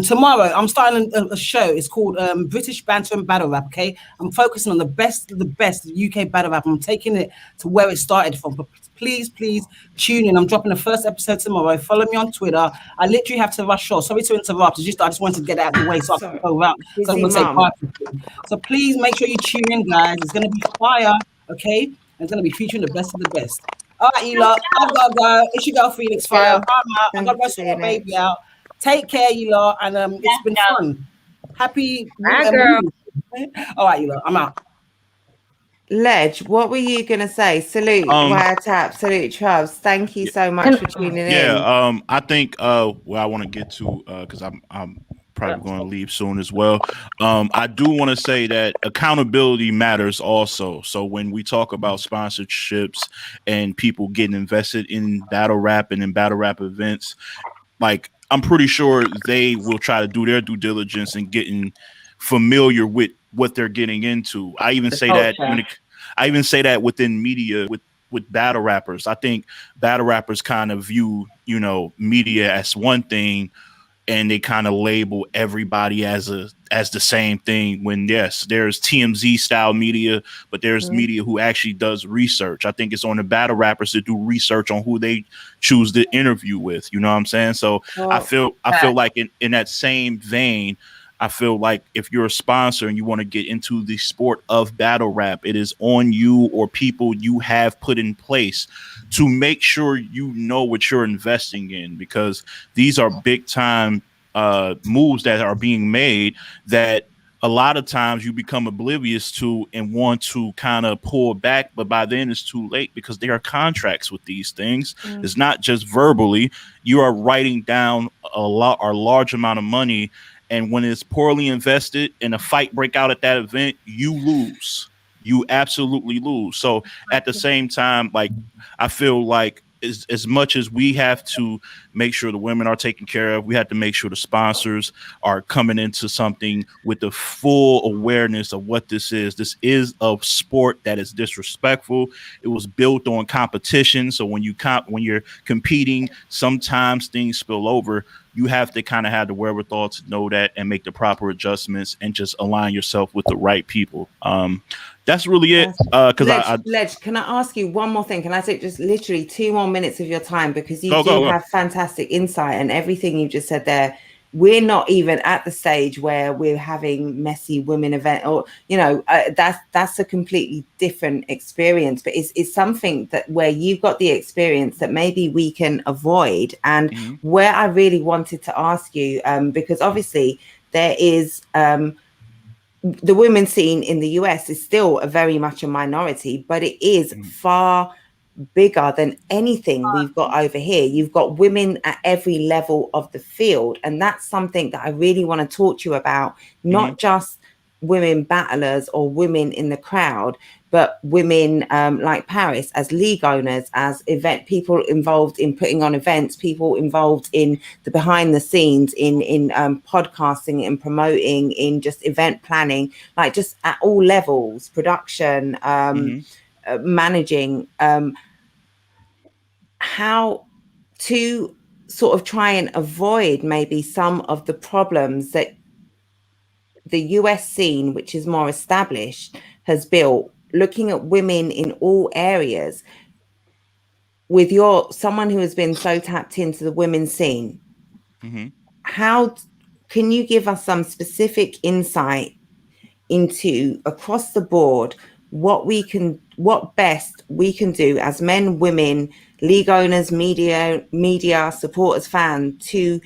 Tomorrow, I'm starting a show. It's called British Banter and Battle Rap, okay? I'm focusing on the best of the best UK battle rap. I'm taking it to where it started from. But please tune in. I'm dropping the first episode tomorrow. Follow me on Twitter. I literally have to rush off. Sorry to interrupt. I just wanted to get out of the way so I can go out. So I'm going to say bye. So please make sure you tune in, guys. It's going to be fire, okay? And it's going to be featuring the best of the best. All right, you lot. I've got to go. It's your girl, Phoenix Fire. I'm out. I've got to go sort my baby out. Take care, you lot. And it's been fun. Happy. Girl. All right, you lot. I'm out. Ledge, what were you gonna say? Salute Wiretap, salute Chubbs. Thank you so much for tuning in. I think what I want to get to, because I'm probably going to leave soon as well. I do want to say that accountability matters also. So when we talk about sponsorships and people getting invested in battle rap and in battle rap events, like, I'm pretty sure they will try to do their due diligence and getting familiar with what they're getting into. I even say that within media with with battle rappers. I think battle rappers kind of view, you know, media as one thing, and they kind of label everybody as the same thing, when yes, there's TMZ style media, but there's media who actually does research. I think it's on the battle rappers to do research on who they choose to interview with, you know what I'm saying? So I feel like in that same vein, I feel like if you're a sponsor and you want to get into the sport of battle rap, it is on you or people you have put in place to make sure you know what you're investing in, because these are big time moves that are being made that a lot of times you become oblivious to and want to kind of pull back, but by then it's too late, because there are contracts with these things. It's not just verbally. You are writing down a large amount of money, and when it's poorly invested and a fight break out at that event, you lose. You absolutely lose. So at the same time, like, I feel like as much as we have to make sure the women are taken care of, we have to make sure the sponsors are coming into something with the full awareness of what this is. This is a sport that is disrespectful. It was built on competition. So when you're competing, sometimes things spill over. You have to kind of have the wherewithal to know that and make the proper adjustments and just align yourself with the right people. That's really it. Because Ledge, can I ask you one more thing? Can I take just literally 2 more minutes of your time? Because you do have fantastic insight, and everything you just said there. We're not even at the stage where we're having messy women event, or that's a completely different experience. But it's something that where you've got the experience that maybe we can avoid. And where I really wanted to ask you, because obviously there is the women's scene in the US is still very much a minority, but it is far bigger than anything we've got over here. You've got women at every level of the field, and that's something that I really want to talk to you about, not just women battlers or women in the crowd, but women like Paris as league owners, as event people involved in putting on events, people involved in the behind the scenes, in podcasting and promoting, in just event planning, like just at all levels, production, managing, how to sort of try and avoid maybe some of the problems that the US scene, which is more established, has built, looking at women in all areas. With someone who has been so tapped into the women's scene, how can you give us some specific insight into across the board what best we can do as men, women, league owners, media supporters, fans, to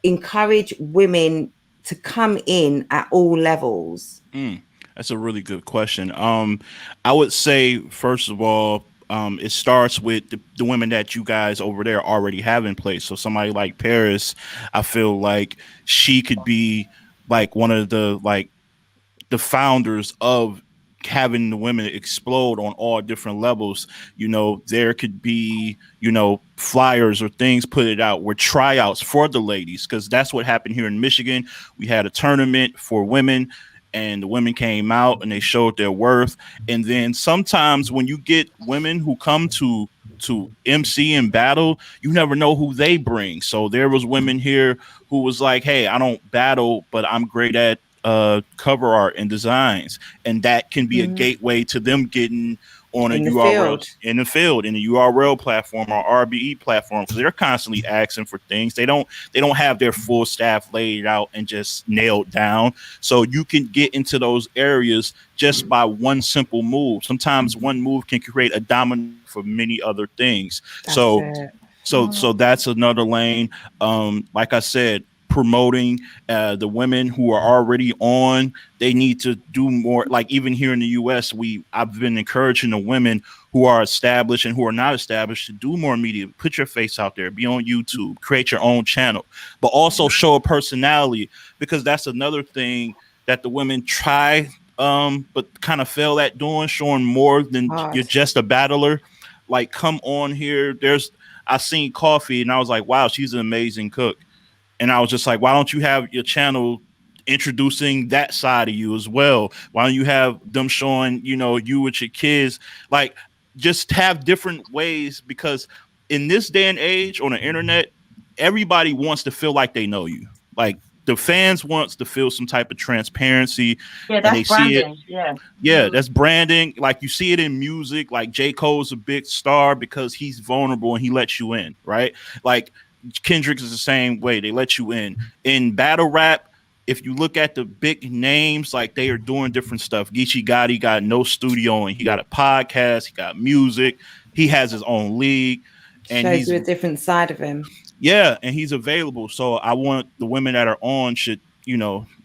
encourage women to come in at all levels? That's a really good question. I would say, first of all, it starts with the women that you guys over there already have in place. So somebody like Paris, I feel like she could be like one of the founders of having the women explode on all different levels. You know, there could be, flyers or things put it out where tryouts for the ladies, because that's what happened here in Michigan. We had a tournament for women, and the women came out and they showed their worth. And then sometimes when you get women who come to MC and battle, you never know who they bring. So there was women here who was like, hey, I don't battle, but I'm great at cover art and designs, and that can be a gateway to them getting on a URL in the field, in a URL platform or RBE platform, because they're constantly asking for things. They don't have their full staff laid out and just nailed down. So you can get into those areas just by one simple move. Sometimes one move can create a domino for many other things. So that's another lane. Like I said, promoting the women who are already on. They need to do more. Like even here in the US, I've been encouraging the women who are established and who are not established to do more media. Put your face out there, be on YouTube, create your own channel, but also show a personality, because that's another thing that the women try but kind of fail at doing, showing more than you're just a battler. Like, come on here. I seen Coffee and I was like, wow, she's an amazing cook. And I was just like, why don't you have your channel introducing that side of you as well? Why don't you have them showing, you with your kids? Like, just have different ways, because in this day and age on the internet, everybody wants to feel like they know you. Like the fans wants to feel some type of transparency. Yeah, and that's they branding. see it. Yeah, that's branding. Like you see it in music. Like J. Cole's a big star because he's vulnerable and he lets you in, right? Like Kendrick is the same way. They let you in battle rap. If you look at the big names, like they are doing different stuff. Geechee Gotti got no studio and he got a podcast. He got music. He has his own league, and shows you a different side of him. Yeah, and he's available. So I want the women that are on should,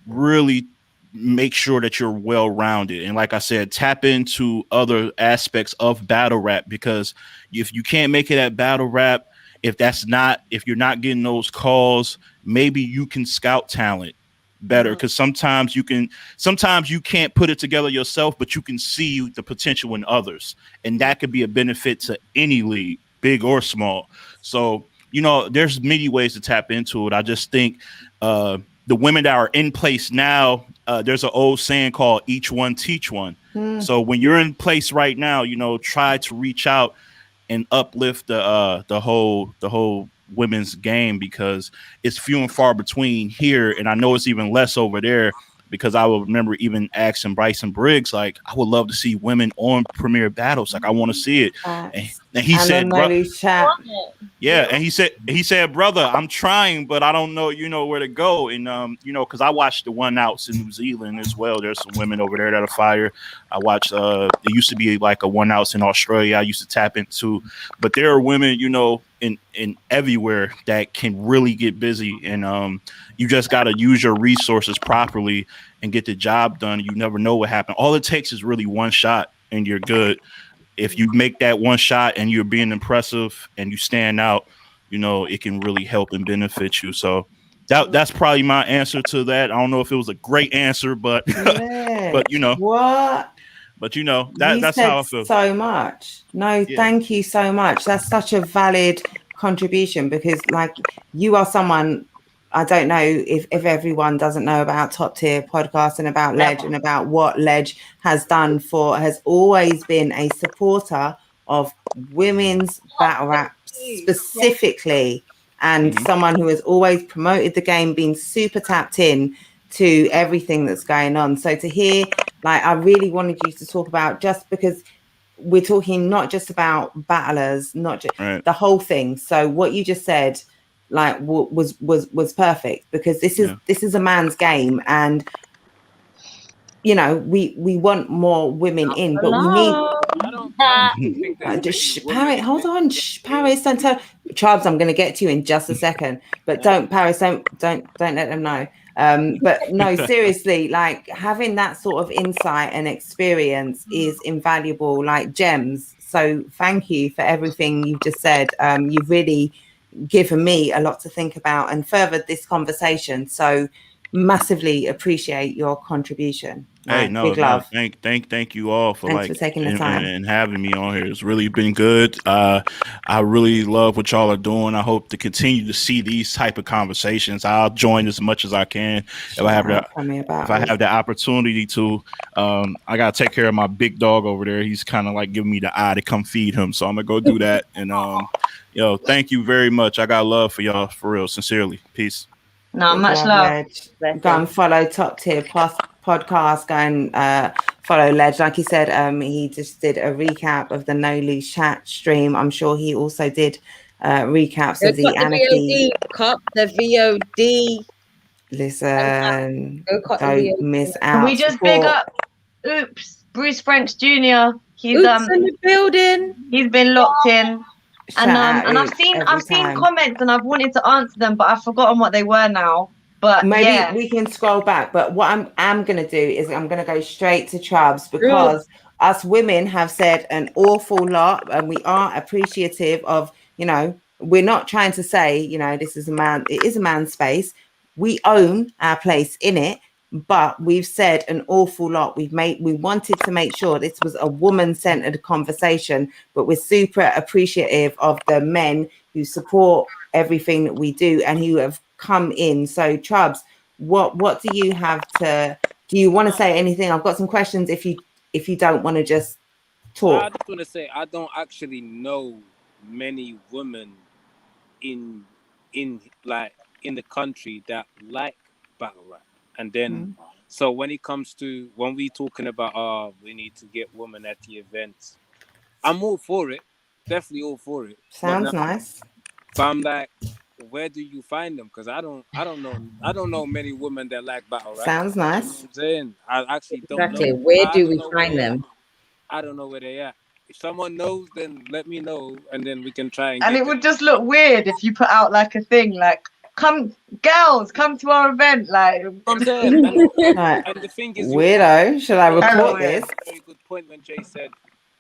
really make sure that you're well-rounded. And like I said, tap into other aspects of battle rap, because if you can't make it at battle rap, if you're not getting those calls, maybe you can scout talent better, because sometimes you can't put it together yourself, but you can see the potential in others, and that could be a benefit to any league, big or small. So there's many ways to tap into it. I just think the women that are in place now, there's an old saying called each one teach one. So when you're in place right now, try to reach out and uplift the whole women's game, because it's few and far between here, and I know it's even less over there, because I will remember even asking Bryson Briggs, like, I would love to see women on Premier Battles. Like, I want to see it. And he said, and he said, brother, I'm trying, but I don't know, where to go. And, because I watched the one outs in New Zealand as well. There's some women over there that are fire. I watched, it used to be like a one outs in Australia I used to tap into, but there are women, in everywhere that can really get busy. And you just got to use your resources properly and get the job done. You never know what happened. All it takes is really one shot and you're good. If you make that one shot and you're being impressive and you stand out, it can really help and benefit you. So that's probably my answer to that. I don't know if it was a great answer, but what? That's how I feel. So much. Thank you so much. That's such a valid contribution, because like you are someone, I don't know if everyone doesn't know about Top Tier Podcast and about Ledge and about what Ledge has always been a supporter of women's battle rap specifically, and someone who has always promoted the game, been super tapped in to everything that's going on. So to hear, like, I really wanted you to talk about, just because we're talking not just about battlers, not just the whole thing. So what you just said, like, was perfect, because this is a man's game, and we want more women in, but we need Paris. Hold on, Paris. Don't tell Chubbs. I'm going to get to you in just a second, but don't let them know. But no, seriously, like, having that sort of insight and experience is invaluable, like gems. So thank you for everything you've just said. You've really given me a lot to think about and furthered this conversation. So massively appreciate your contribution. Hey, no, thank you all for taking the time and having me on here. It's really been good. I really love what y'all are doing. I hope to continue to see these type of conversations. I'll join as much as I can if I have the opportunity to. I gotta take care of my big dog over there. He's kind of like giving me the eye to come feed him, so I'm gonna go do that. And thank you very much. I got love for y'all, for real, sincerely. Peace. No, much love. Go and follow Top Tier Podcast. Go and follow Ledge. Like he said, he just did a recap of the No Lose Chat stream. I'm sure he also did recaps of the Anarchy. Cop the VOD. Listen, don't miss out. Can we just big up Bruce French Jr.? He's in the building. He's been locked in. And I've seen comments and I've wanted to answer them, but I've forgotten what they were now. But maybe we can scroll back. But what I'm going to do is I'm going to go straight to Chubbs, because us women have said an awful lot, and we are appreciative of, we're not trying to say, this is it is a man's space. We own our place in it, but we've said an awful lot. We wanted to make sure this was a woman-centered conversation, but we're super appreciative of the men who support everything that we do and who have come in. So Chubbs, what do you have to? Do you want to say anything? I've got some questions. If you don't want to just Talk. I just want to say I don't actually know many women in the country that like battle rap. And then so when it comes to when we talking about we need to get women at the events, I'm all for it. Definitely all for it. Sounds nice. But I'm like, where do you find them? Because I don't know many women that like battle rap. Sounds nice. You know what I'm saying? I actually don't Exactly. know. Where do we find them? I don't know where they at. If someone knows, then let me know, and then we can try and it would just look weird if you put out like a thing like, come girls, come to our event. Like I'm saying, and the thing is, weirdo, should I report this? Very good point when Jay said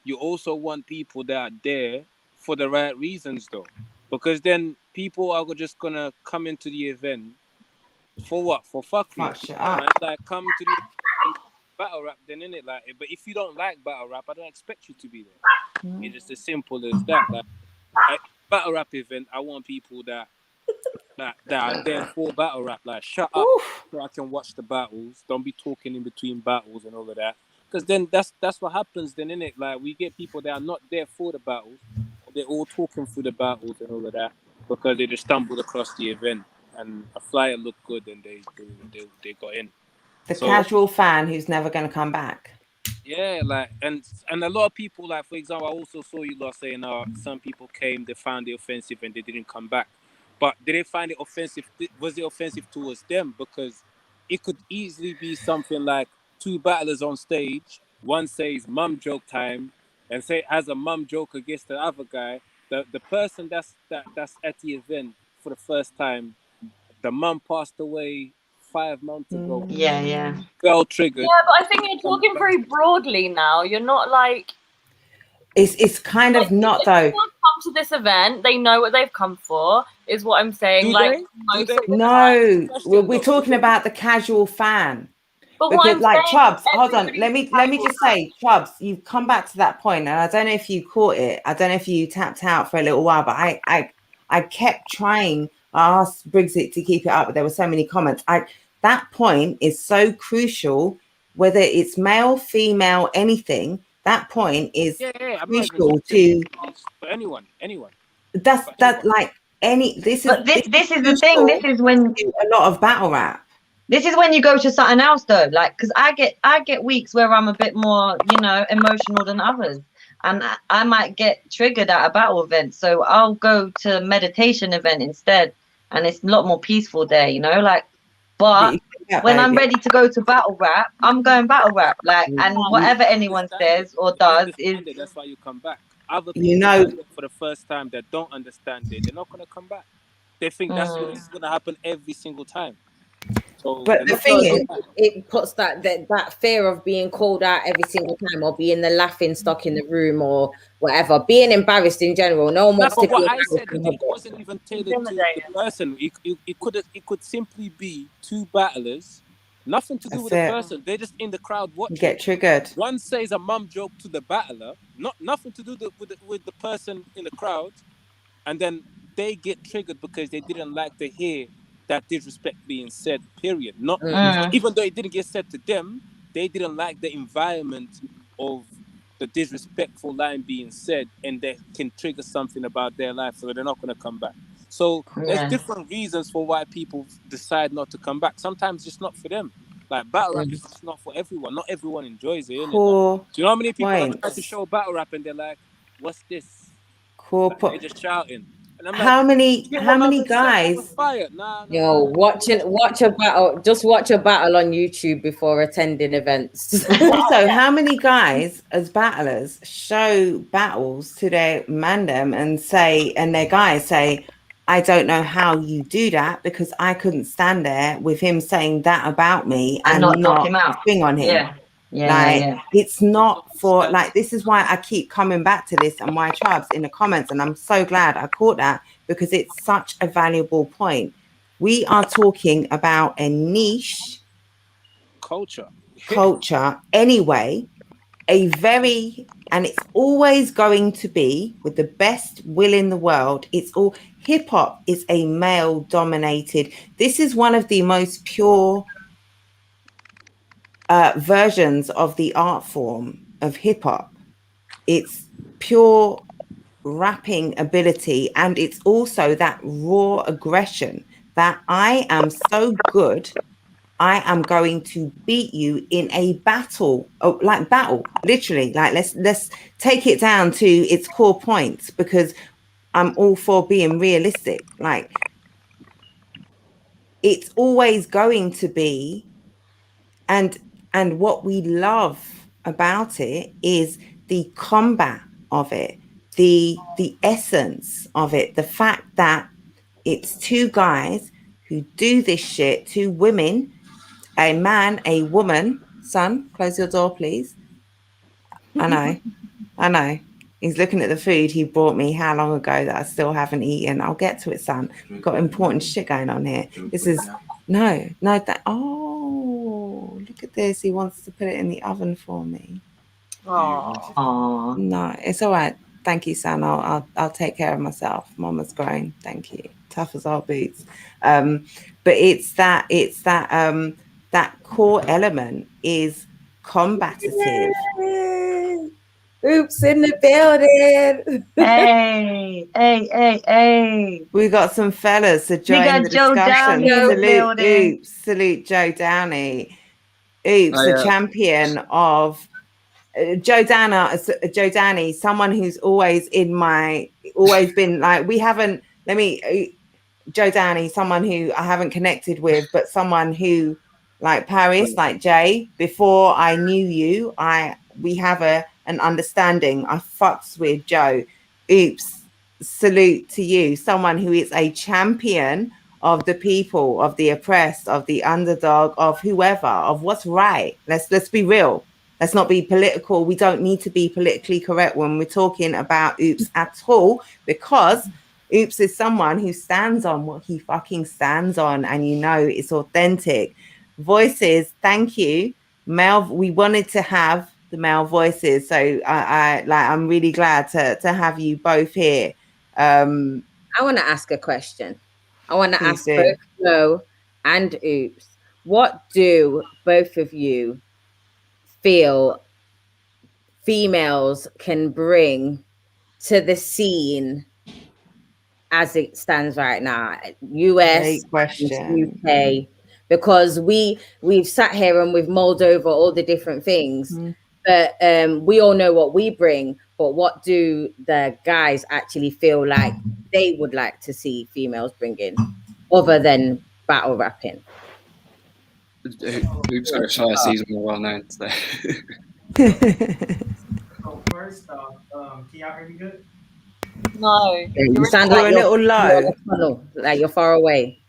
you also want people that are there for the right reasons, though, because then people are just gonna come into the event for what? For fuckery. Like come to the battle rap, then innit? Like, but if you don't like battle rap, I don't expect you to be there. It's just as simple as that. Like, battle rap event, I want people that are there for battle rap. Like, shut up so I can watch the battles. Don't be talking in between battles and all of that. Because then that's what happens then, innit? Like, we get people that are not there for the battles. They're all talking through the battles and all of that because they just stumbled across the event and a flyer looked good and they got in. The casual fan who's never going to come back. Yeah, like, and a lot of people, like, for example, I also saw you lot saying, some people came, they found it offensive and they didn't come back. But did they find it offensive? Was it offensive towards them? Because it could easily be something like two battlers on stage. One says mum joke time and has a mum joke against the other guy. The person that's at the event for the first time, the mum passed away 5 months ago. Yeah. Girl triggered. Yeah, but I think you're talking very broadly now. You're not like... It's kind of not, though. If people come to this event, they know what they've come for, is what I'm saying. No, we're talking about the casual fan. But because, like, Chubbs, hold on. Let me just say, Chubbs, you've come back to that point, and I don't know if you caught it. I don't know if you tapped out for a little while, but I kept trying. I asked Brigsit to keep it up, but there were so many comments. That point is so crucial, whether it's male, female, anything. That point is crucial to anyone. That's like any. This is the thing. This is when a lot of battle rap. This is when you go to something else, though. Like, because I get weeks where I'm a bit more, emotional than others, and I might get triggered at a battle event. So I'll go to a meditation event instead, and it's a lot more peaceful there, Like, but when I'm ready to go to battle rap, I'm going battle rap. Like, and whatever anyone says or does is that's why you come back. Other people for the first time that don't understand it, they're not gonna come back. They think that's what's gonna happen every single time. So, but the thing is, it puts that fear of being called out every single time, or being the laughing stock in the room, or whatever, being embarrassed in general. No one wants to be embarrassed. It wasn't even tailored to the person. It could simply be two battlers, nothing to do with the person. They're just in the crowd watching. Get triggered. One says a mum joke to the battler, nothing to do with the person in the crowd, and then they get triggered because they didn't like to hear that disrespect being said, period. Even though it didn't get said to them, they didn't like the environment of the disrespectful line being said, and they can trigger something about their life, so they're not going to come back. So there's different reasons for why people decide not to come back. Sometimes it's not for them. Like, battle rap is just not for everyone. Not everyone enjoys it. Do you know how many people have tried to show battle rap and they're like, "What's this?" They're just shouting. How many guys? Watch a battle. Just watch a battle on YouTube before attending events. Also, how many guys as battlers show battles to their mandem and their guys say, "I don't know how you do that because I couldn't stand there with him saying that about me and not knock him out, swing on him." It's not for, like, this is why I keep coming back to this, and why Chubbs in the comments, and I'm so glad I caught that, because it's such a valuable point. We are talking about a niche culture anyway, and it's always going to be, with the best will in the world, hip hop is a male dominated. This is one of the most pure versions of the art form of hip hop. it's pure rapping ability, and it's also that raw aggression that I am so good, I am going to beat you in a battle, literally. Like let's take it down to its core points, because I'm all for being realistic. Like, it's always going to be, and what we love about it is the combat of it, the essence of it, the fact that it's two guys who do this shit, two women, a man, a woman. Son, close your door, please. I know. He's looking at the food he brought me how long ago that I still haven't eaten. I'll get to it, son. We've got important shit going on here. This is that. Oh, look at this. He wants to put it in the oven for me. Oh No, it's all right. Thank you, son. I'll take care of myself. Mama's grown. Thank you. Tough as our boots. But it's that core element is combative. Oops in the building. hey. We got some fellas to join the discussion. Salute Joe Downey. Oops, the champion of Joe Downey, someone who's always been like, Joe Downey, someone who I haven't connected with, but someone who, like Paris, like Jay, before I knew you, we have an understanding. I fucks with Joe. Oops, salute to you, someone who is a champion of the people, of the oppressed, of the underdog, of whoever, of what's right. Let's be real. Let's not be political. We don't need to be politically correct when we're talking about Oops at all, because Oops is someone who stands on what he fucking stands on, and it's authentic. Voices, thank you. We wanted to have the male voices, so I'm really glad to have you both here. I want to ask a question. I want to ask both Flo and Oops, what do both of you feel females can bring to the scene as it stands right now, US, UK? Because we've sat here and we've mulled over all the different things, but we all know what we bring. But what do the guys actually feel like they would like to see females bring in, other than battle rapping? Oops, sorry, season more well known today. First off, can y'all hear me good? No. You sound like you're a little low. Like you're far away.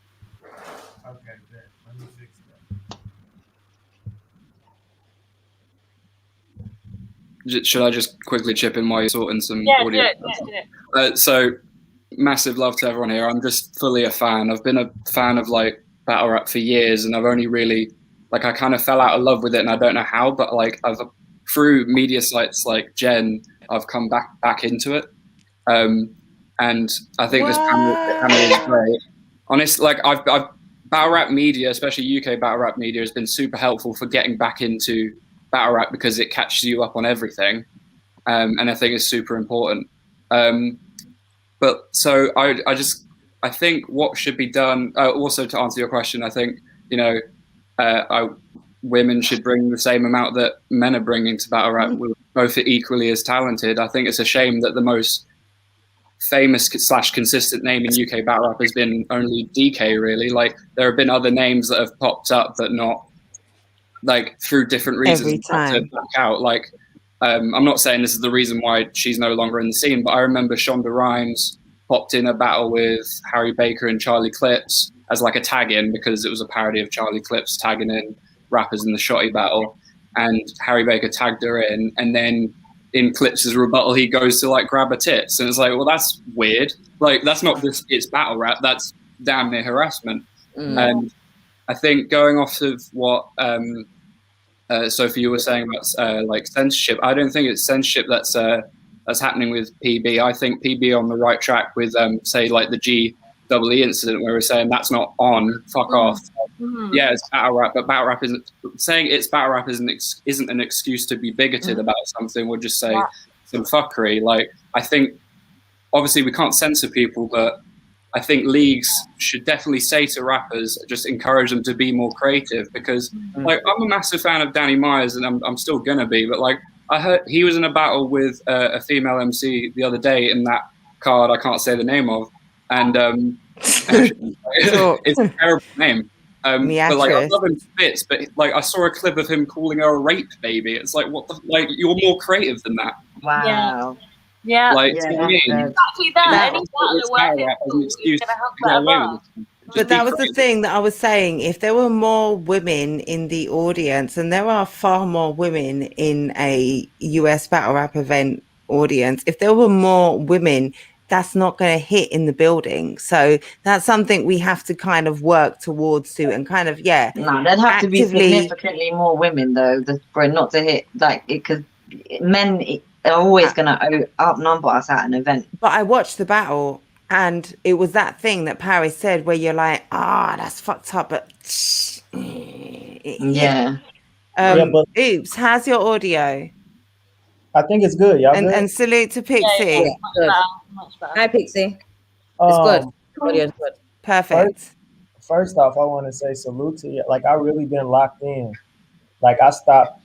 Okay, good. Let me fix that. Should I just quickly chip in while you're sorting some audio? Yeah. So, massive love to everyone here. I'm just fully a fan. I've been a fan of like battle rap for years, and I've only really I kind of fell out of love with it, and I don't know how, but through media sites like Jenn, I've come back into it. And I think this panel is great. Honestly, I've battle rap media, especially UK battle rap media, has been super helpful for getting back into battle rap because it catches you up on everything, and I think it's super important. But so I think what should be done. Also, to answer your question, I think women should bring the same amount that men are bringing to battle rap. We're both equally as talented. I think it's a shame that the most famous / consistent name in UK battle rap has been only DK, really. Like, there have been other names that have popped up, but not through different reasons. Every time. To back out. I'm not saying this is the reason why she's no longer in the scene, but I remember Shonda Rhimes popped in a battle with Harry Baker and Charlie Clips as a tag-in, because it was a parody of Charlie Clips tagging in rappers in the Shotty battle, and Harry Baker tagged her in, and then in Clips' rebuttal he goes to grab her tits, and it's well, that's weird. That's not just it's battle rap, that's damn near harassment. And I think going off of what Sophie, you were saying about censorship, I don't think it's censorship that's happening with PB. I think PB on the right track with say the GEE incident, where we're saying that's not on, fuck off. Yeah, it's battle rap, but battle rap isn't. Saying it's battle rap isn't an excuse to be bigoted about something. We'll just say some fuckery. Like, I think obviously we can't censor people, but I think leagues should definitely say to rappers, just encourage them to be more creative, because like I'm a massive fan of Danny Myers and I'm still gonna be, but like I heard he was in a battle with a female MC the other day in that card I can't say the name of, and it's a terrible name. But like I love him to bits, but like I saw a clip of him calling her a rape baby. It's like, what the, like, you're more creative than that. Wow. Yeah. Like, Yeah, to me, exactly that. Any battler working as an excuse gonna have to get that away bar. with it. But that was the thing that I was saying. If there were more women in the audience, and there are far more women in a US battle rap event audience, if there were more women, that's not going to hit in the building. So that's something we have to kind of work towards to, and kind of, yeah. No, there'd have to be significantly more women though, for it not to hit like it, because men are always going to outnumber us at an event. But I watched the battle, and it was that thing that Paris said where you're like, that's fucked up, but yeah. But Oops, how's your audio? I think it's good. Y'all good? And salute to Pixie. Yeah, much better. Hi, Pixie. It's good. Audio's good. Perfect. First off, I want to say salute to you. Like, I really been locked in. Like, I stopped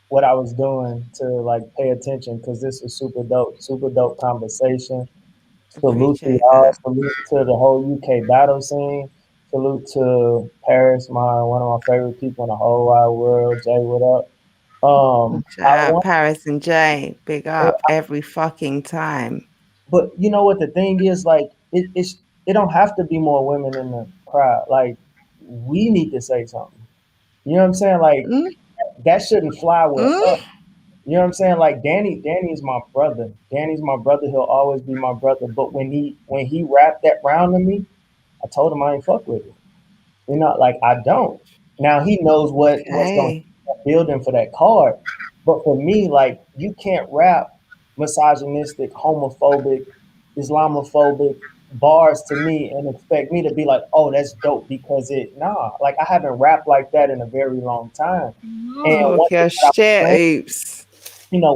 what I was doing to like pay attention, because this was super dope conversation. Salute to y'all. Salute to the whole UK battle scene. Salute to Paris, one of my favorite people in the whole wide world. Jay, what up? Shout out Paris and Jay. Big up every fucking time. But you know what the thing is, like, it don't have to be more women in the crowd. Like, we need to say something. You know what I'm saying? Like, that shouldn't fly with us. You know what I'm saying? Like, Danny is my brother. Danny's my brother. He'll always be my brother. But when he rapped that round to me, I told him I ain't fuck with it. You know, like, I don't. Now he knows what's going to build him for that card. But for me, like, you can't rap misogynistic, homophobic, Islamophobic bars to me and expect me to be like, oh, that's dope, because like, I haven't rapped like that in a very long time. And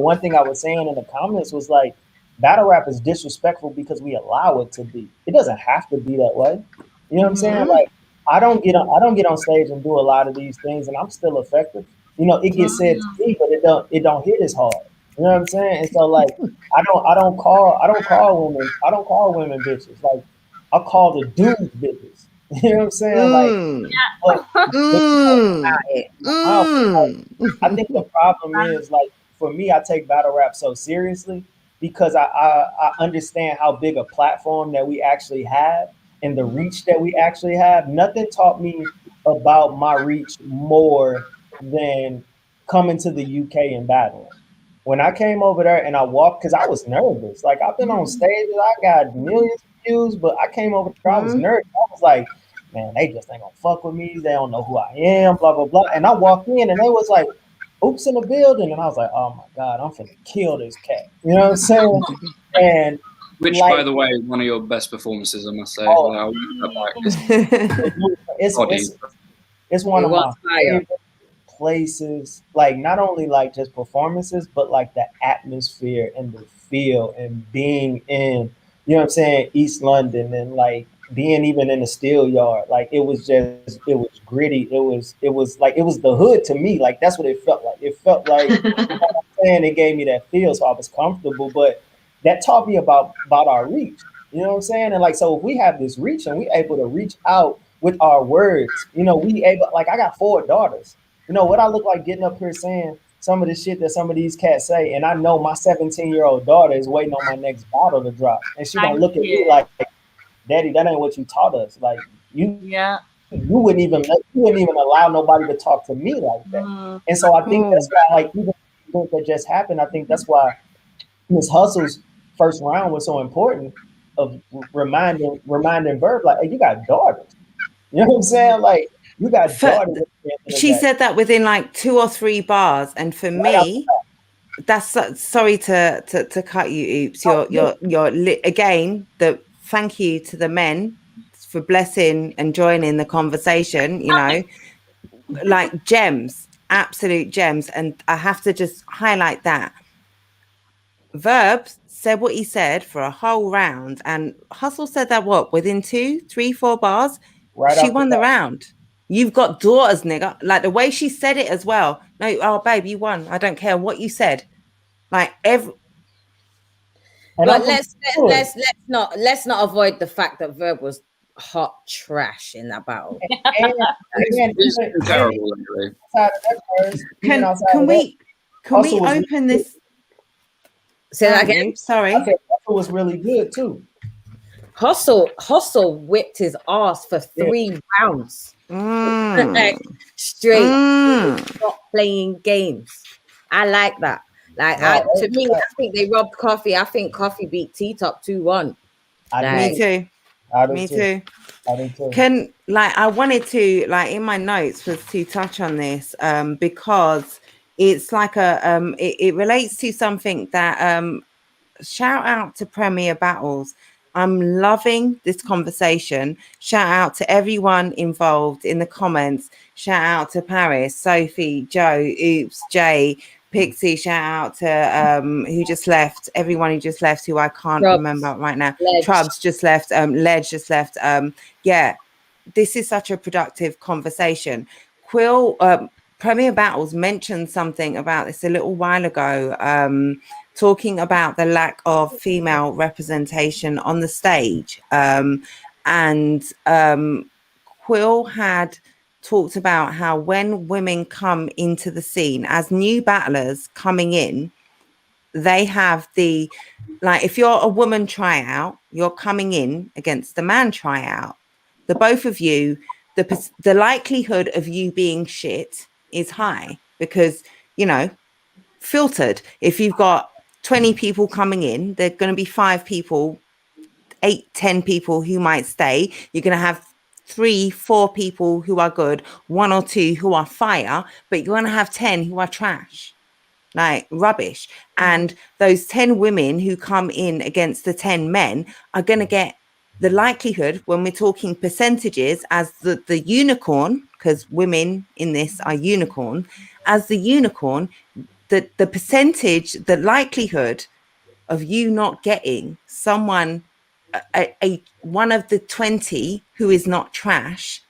one thing I was saying in the comments was like, battle rap is disrespectful because we allow it to be. It doesn't have to be that way. You know what I'm saying? Like, I don't get on stage and do a lot of these things, and I'm still effective. You know, it gets said to me, but it don't hit as hard. You know what I'm saying? And so, like, I don't call women bitches. Like, I call the dudes bitches. You know what I'm saying? I think the problem is, like, for me, I take battle rap so seriously because I understand how big a platform that we actually have and the reach that we actually have. Nothing taught me about my reach more than coming to the UK and battling. When I came over there and I walked, because I was nervous. Like, I've been on stages, I got millions of views, but I came over there, I was nervous. I was like, man, they just ain't gonna fuck with me. They don't know who I am, blah, blah, blah. And I walked in and they was like, oops, in the building. And I was like, oh my God, I'm finna kill this cat. You know what I'm saying? And which, like, by the way, one of your best performances, I must say. It's one of my favorite places. Like, not only like just performances, but like the atmosphere and the feel and being in, you know what I'm saying, East London, and like being even in the Steel Yard. Like, it was gritty. It was like, it was the hood to me. Like, that's what it felt like. It felt like, you know what I'm saying, it gave me that feel, so I was comfortable. But that taught me about our reach. You know what I'm saying? And like, so if we have this reach and we able to reach out with our words, you know, like, I got 4 daughters. You know what I look like getting up here saying some of the shit that some of these cats say, and I know my 17-year-old daughter is waiting on my next bottle to drop, and she gonna look at me like, Daddy, that ain't what you taught us. Like, you wouldn't even allow nobody to talk to me like that. And so I think that's why, like, even that just happened, I think that's why Miss Hustle's first round was so important, of reminding Verb, like, hey, you got daughters. You know what I'm saying? Like, you got daughters. She said that within like 2 or 3 bars, and for me, that's sorry to cut you, Oops. You're again. Thank you to the men for blessing and joining the conversation. You know, like gems, absolute gems, and I have to just highlight that. Verb said what he said for a whole round, and Hustle said that within 2, 3, 4 bars, she won the round. You've got daughters, nigga. Like the way she said it as well. No, oh babe, you won. I don't care what you said. Like But let's not avoid the fact that Verb was hot trash in that battle. Can we open this? Say that again. Sorry. I said Hustle was really good too. Hustle whipped his ass for 3 rounds. Like, straight. Not playing games. I like that. Like to me, I think they robbed Coffee. I think Coffee beat T-Top 2-1. Me too. Me too. I wanted to, like, in my notes was to touch on this because it's like it relates to something that shout out to Premier Battles. I'm loving this conversation. Shout out to everyone involved in the comments. Shout out to Paris, Sophie, Joe, Oops, Jay, Pixie. Shout out to who just left, everyone who just left, who I can't remember right now. Trubs just left, Ledge just left. Yeah, this is such a productive conversation. Quill, Premier Battles mentioned something about this a little while ago, talking about the lack of female representation on the stage. And Quill had talked about how when women come into the scene as new battlers coming in, they have the, like, if you're a woman tryout, you're coming in against the man tryout. The both of you, the likelihood of you being shit is high because, you know, filtered. If you've got 20 people coming in, there are going to be 5 people, 8, 10 people who might stay. You're going to have 3, 4 people who are good, 1 or 2 who are fire, but you're going to have 10 who are trash, like rubbish. And those 10 women who come in against the 10 men are going to get the likelihood, when we're talking percentages, as the unicorn, because women in this are unicorn, as the unicorn, the percentage, the likelihood of you not getting someone, a one of the 20 who is not trash,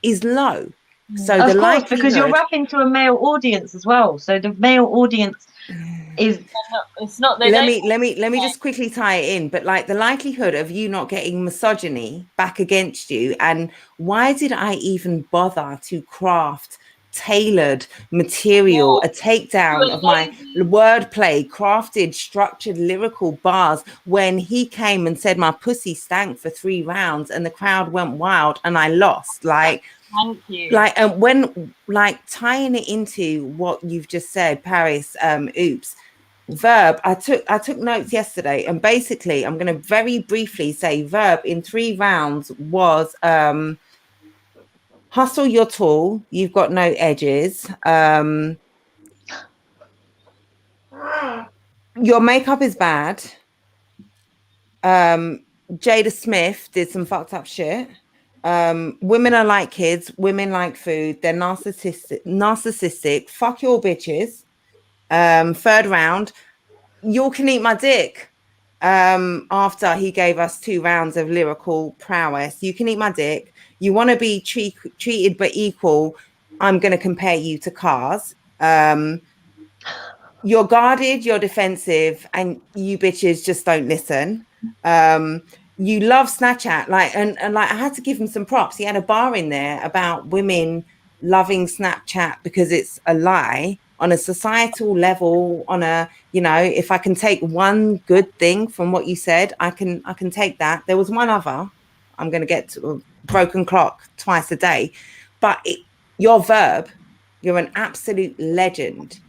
is low. So of course, because you're rapping to a male audience as well. So the male audience is it's not. Let me just quickly tie it in. But like the likelihood of you not getting misogyny back against you, and why did I even bother to craft tailored material, a takedown of my wordplay, crafted, structured, lyrical bars when he came and said my pussy stank for 3 rounds and the crowd went wild and I lost? Like, thank you. Like, and when, like, tying it into what you've just said, Paris, Oops, Verb, I took notes yesterday, and basically I'm going to very briefly say Verb in 3 rounds was hustle, you're tall, you've got no edges, your makeup is bad, Jada Smith did some fucked up shit, women are like kids, women like food, they're narcissistic, fuck your bitches. 3rd round, you can eat my dick. After he gave us 2 rounds of lyrical prowess, you can eat my dick. You want to be treated but equal, I'm going to compare you to cars. You're guarded, you're defensive, and you bitches just don't listen. You love Snapchat, like, and like I had to give him some props. He had a bar in there about women loving Snapchat because it's a lie on a societal level, on a, you know, if I can take one good thing from what you said, I can take that. There was one other, I'm going to get to a broken clock twice a day, but your Verb, you're an absolute legend.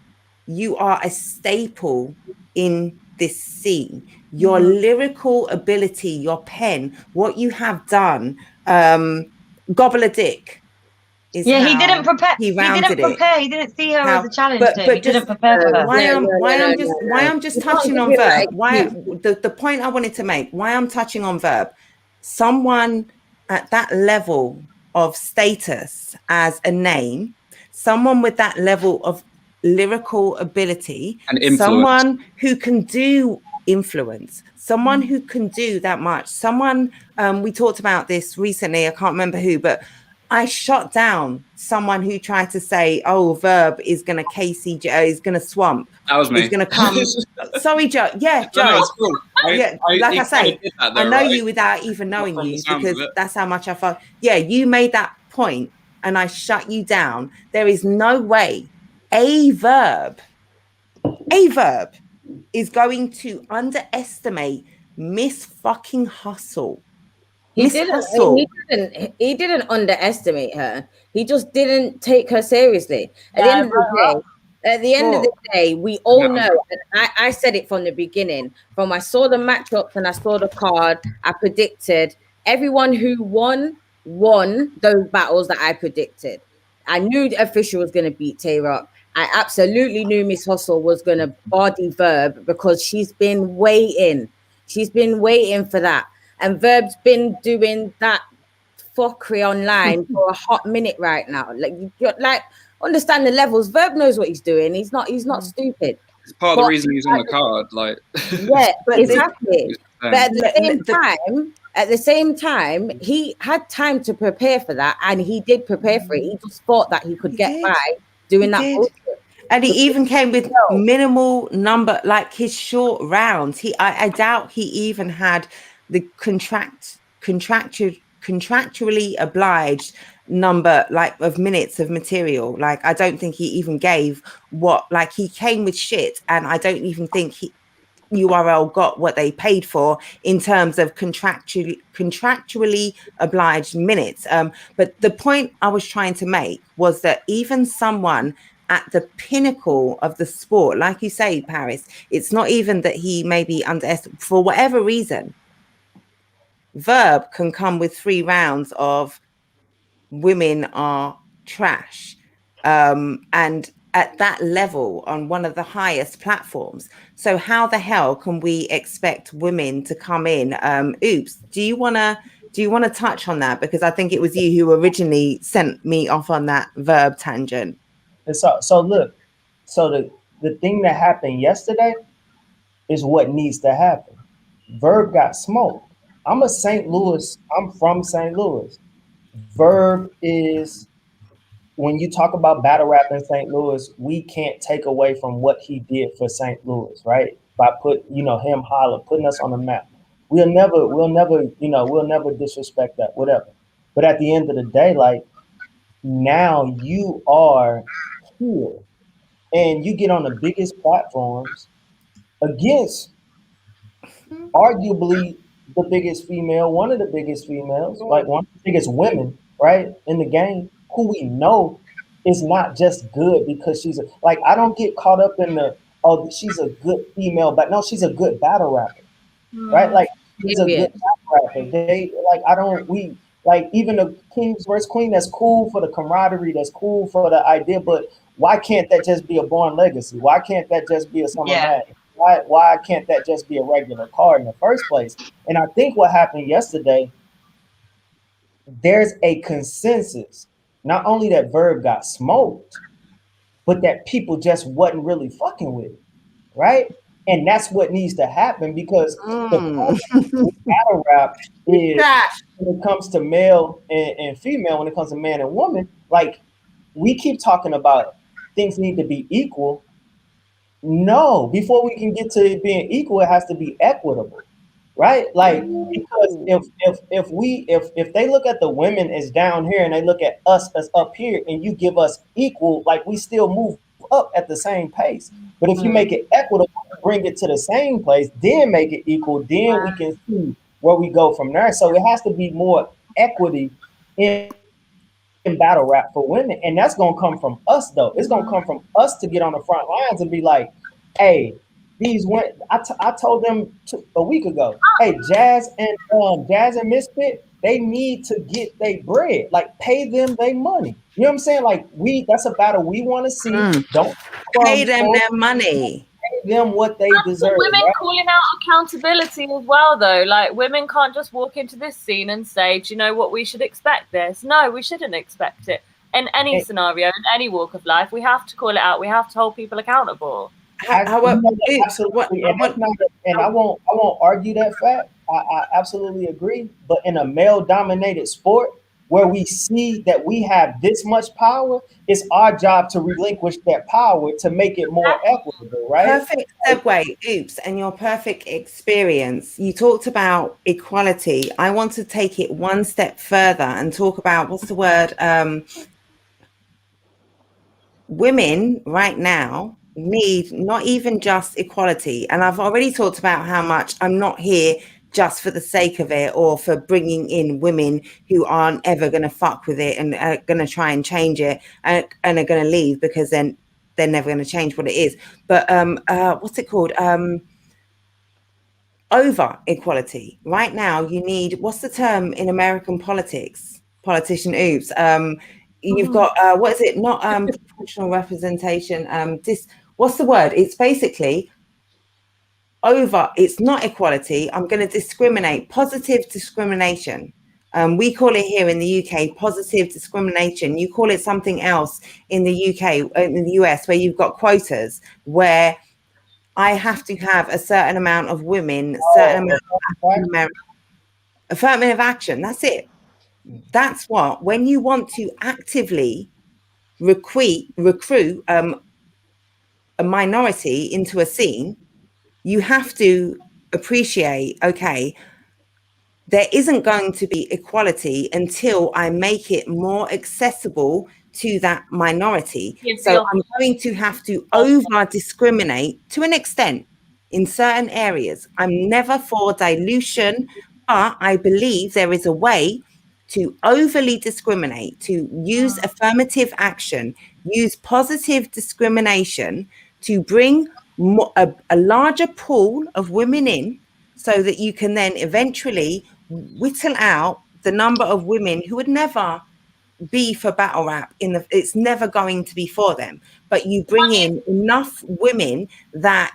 You are a staple in this scene. Your lyrical ability, your pen, what you have done, gobble a dick. He didn't prepare. He didn't see her as a challenge. But he didn't prepare for her. Why I'm just touching on Verb. Why the point I wanted to make. Why I'm touching on Verb. Someone at that level of status as a name, someone with that level of lyrical ability, and influence. someone who can do influence, someone who can do that much. Someone, we talked about this recently, I can't remember who, but I shot down someone who tried to say, oh, Verb is going to is going to swamp. That was me. It's going to come. Sorry, Joe. Yeah, Joe. No, it's cool. Like I say, though, I know right? you without even knowing you, because that's how much I felt. Yeah, you made that point and I shut you down. There is no way a verb is going to underestimate Miss fucking Hustle. He didn't underestimate her. He just didn't take her seriously. At the end of the day, we all know, and I said it from the beginning. From I saw the matchups and I saw the card, I predicted everyone who won those battles that I predicted. I knew the official was going to beat Tay-Rock. I absolutely knew Miss Hustle was going to body Verb, because she's been waiting. She's been waiting for that. And Verb's been doing that fuckery online for a hot minute right now. Like, understand the levels. Verb knows what he's doing. He's not stupid. It's part of the reason he's on the card. Like, yeah, exactly. But at the same time, he had time to prepare for that, and he did prepare for it. He just thought that he could get by doing that bullshit. And he even came with minimal number, like his short rounds. I doubt he even had the contractually obliged number, like, of minutes of material. Like, I don't think he even gave he came with shit, and I don't even think URL got what they paid for in terms of contractually obliged minutes. But the point I was trying to make was that even someone at the pinnacle of the sport, like you say, Paris, it's not even that he maybe underestimated, for whatever reason, Verb can come with 3 rounds of women are trash. And at that level, on one of the highest platforms. So how the hell can we expect women to come in? Oops, do you want to touch on that? Because I think it was you who originally sent me off on that Verb tangent. So look, the thing that happened yesterday is what needs to happen. Verb got smoked. I'm from St. Louis. Verb is, when you talk about battle rap in St. Louis, we can't take away from what he did for St. Louis, right? By him putting us on the map. We'll never disrespect that, whatever. But at the end of the day, like, now you are here and you get on the biggest platforms against arguably the biggest female, one of the biggest females, like one of the biggest women, right, in the game, who we know is not just good because she's I don't get caught up in she's a good female, but no, she's a good battle rapper, right? Like, she's a good battle rapper. Even the Kings vs. Queen, that's cool for the camaraderie, that's cool for the idea, but why can't that just be a Born Legacy? Why can't that just be a Summer Madness? Why can't that just be a regular card in the first place? And I think what happened yesterday, there's a consensus, not only that Verb got smoked, but that people just wasn't really fucking with it, right? And that's what needs to happen, because the battle rap is, when it comes to male and female, when it comes to man and woman, like, we keep talking about things need to be equal. No, before we can get to it being equal, it has to be equitable, right? Like, because if they look at the women as down here and they look at us as up here, and you give us equal, like, we still move up at the same pace. But if you make it equitable, bring it to the same place, then make it equal, then we can see where we go from there. So it has to be more equity in battle rap for women, and that's gonna come from us, though. It's gonna come from us to get on the front lines and be like, hey, these women, I told them a week ago, hey, Jazz and Misfit, they need to get their bread, like, pay them their money. You know what I'm saying? Like, that's a battle we want to see. Don't pay them their money. Pay them what they deserve. Women calling out accountability as well, though. Like, women can't just walk into this scene and say, do you know what, we should expect this. No, we shouldn't expect it. in any scenario, in any walk of life, we have to call it out. We have to hold people accountable. Absolutely, and I won't argue that fact. I absolutely agree. But in a male-dominated sport where we see that we have this much power, it's our job to relinquish that power to make it more equitable, right? Perfect segue, Oops, and your perfect experience. You talked about equality. I want to take it one step further and talk about, what's the word? Women right now need not even just equality. And I've already talked about how much I'm not here just for the sake of it or for bringing in women who aren't ever going to fuck with it and are going to try and change it and are going to leave because then they're never going to change what it is. But what's it called? Over equality. Right now, you need, what's the term in American politics? Politician Oops. You've got what is it? Not proportional representation. What's the word? It's basically over. It's not equality. I'm going to discriminate. Positive discrimination. We call it here in the UK positive discrimination. You call it something else in the UK, in the US, where you've got quotas, where I have to have a certain amount of women, certain amount of affirmative action. That's it. That's what, when you want to actively recruit a minority into a scene, you have to appreciate, okay, there isn't going to be equality until I make it more accessible to that minority. So I'm going to have to over discriminate to an extent in certain areas. I'm never for dilution, but I believe there is a way to overly discriminate, to use affirmative action, use positive discrimination to bring a larger pool of women in, so that you can then eventually whittle out the number of women who would never be for battle rap. It's never going to be for them, but you bring in enough women that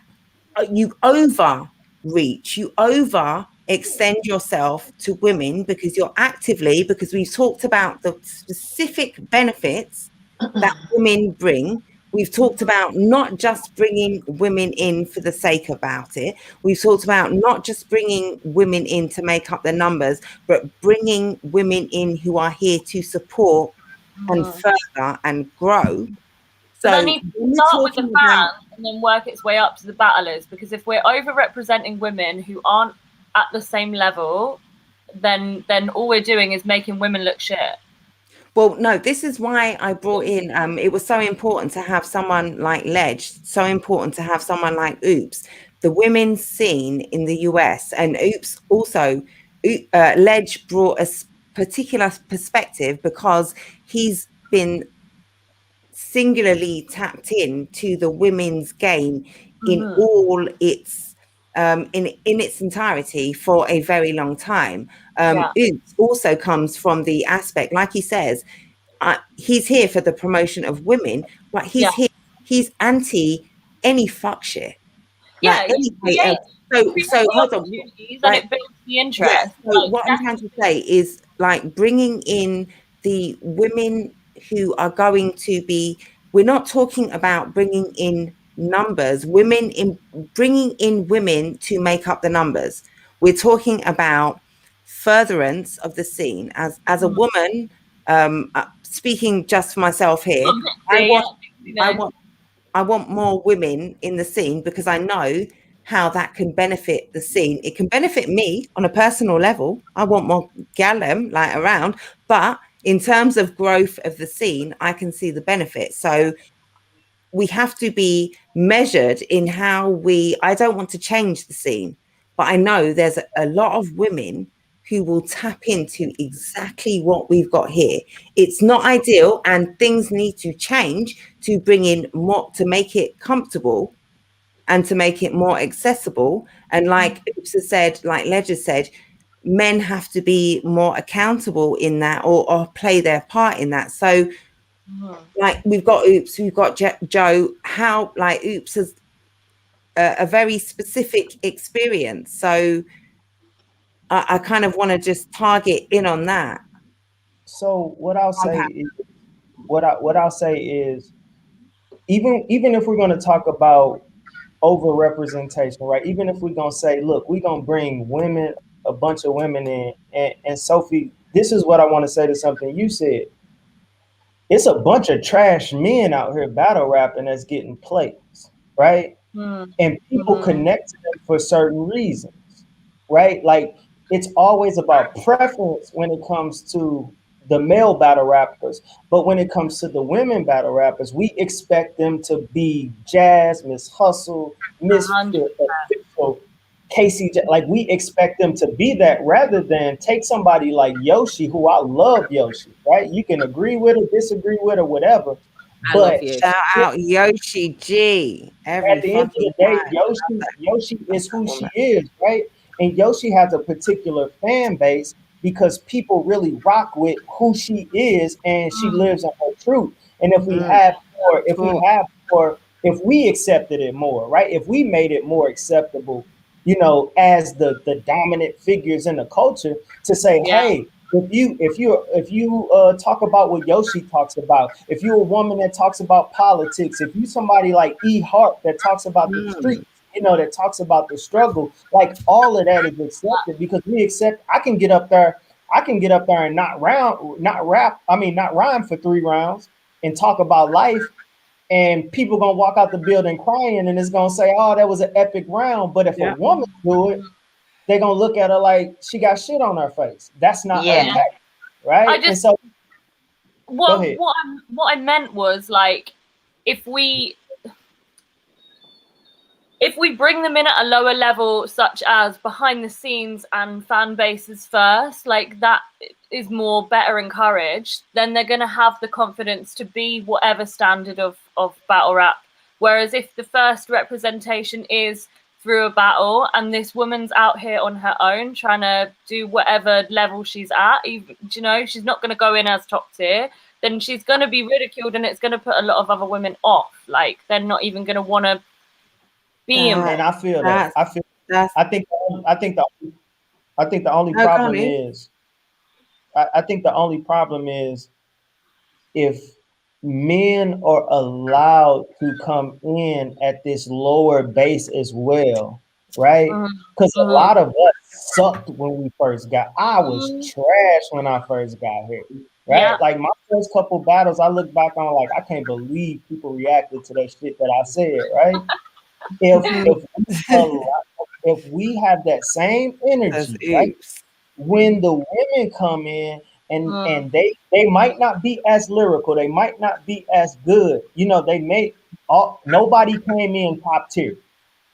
you overreach, you over extend yourself to women because we've talked about the specific benefits that women bring. We've talked about not just bringing women in for the sake about it. We've talked about not just bringing women in to make up the numbers, but bringing women in who are here to support and further and grow. So that needs to start with the fans and then work its way up to the battlers, because if we're over-representing women who aren't at the same level, then all we're doing is making women look shit. Well, no, this is why I brought in, it was so important to have someone like Ledge, so important to have someone like Oops, the women's scene in the US. And Oops also, Ledge brought a particular perspective because he's been singularly tapped in to the women's game in all its in its entirety for a very long time. Oops also comes from the aspect, like he says, he's here for the promotion of women, but he's anti any fuck shit. Yeah, so hold on. And it builds the interest. Yeah, so what I'm trying to say is, like, bringing in the women who are going to be, we're not talking about bringing in numbers, bringing in women to make up the numbers. We're talking about furtherance of the scene. As a woman, speaking just for myself here, I want more women in the scene because I know how that can benefit the scene. It can benefit me on a personal level. I want more gallem like around, but in terms of growth of the scene, I can see the benefit. So we have to be measured in how I don't want to change the scene, but I know there's a lot of women who will tap into exactly what we've got here. It's not ideal and things need to change to bring in more, to make it comfortable and to make it more accessible. And like Oops has said, like Ledger said, men have to be more accountable in that or play their part in that. So like we've got Oops, we've got Joe, how like Oops has a very specific experience. So I kind of want to just target in on that. So what I'll say is what I'll say is, even if we're going to talk about overrepresentation, right? Even if we're going to say, look, we're going to bring women, a bunch of women in, and Sophie, this is what I want to say to something you said. It's a bunch of trash men out here battle rapping that's getting plays, right? And people connect to them for certain reasons, right? Like, it's always about preference when it comes to the male battle rappers, but when it comes to the women battle rappers, we expect them to be Jazz, Miss Hustle, Miss Official, Casey. Like, we expect them to be that, rather than take somebody like Yoshi, who I love Yoshi, right? You can agree with her, disagree with her, whatever. But shout out Yoshi G. At the end of the day, Yoshi is who she is, right? And Yoshi has a particular fan base because people really rock with who she is, and she lives in her truth. And if we have more, if we accepted it more, right? If we made it more acceptable, you know, as the dominant figures in the culture, to say, hey, if you talk about what Yoshi talks about, if you're a woman that talks about politics, if you somebody like E Hart that talks about the streets, you know, that talks about the struggle, like, all of that is accepted, because we accept. I can get up there and not rhyme for 3 rounds and talk about life, and people gonna walk out the building crying, and it's gonna say, oh, that was an epic round. But if a woman do it, they're gonna look at her like she got shit on her face. That's not okay, right? And so what I meant was, like, if we bring them in at a lower level, such as behind the scenes and fan bases first, like, that is more better encouraged, then they're going to have the confidence to be whatever standard of battle rap. Whereas if the first representation is through a battle, and this woman's out here on her own trying to do whatever level she's at, even, you know, she's not going to go in as top tier, then she's going to be ridiculed, and it's going to put a lot of other women off. Like, they're not even going to want to be in. And I feel that. I think the only problem is, I think the only problem is if men are allowed to come in at this lower base as well, right? Because a lot of us sucked when we first got. I was trash when I first got here, right? Like, my first couple battles, I look back on like, I can't believe people reacted to that shit that I said, right? If we have that same energy, right, when the women come in, and they might not be as lyrical, they might not be as good, you know, nobody came in top tier,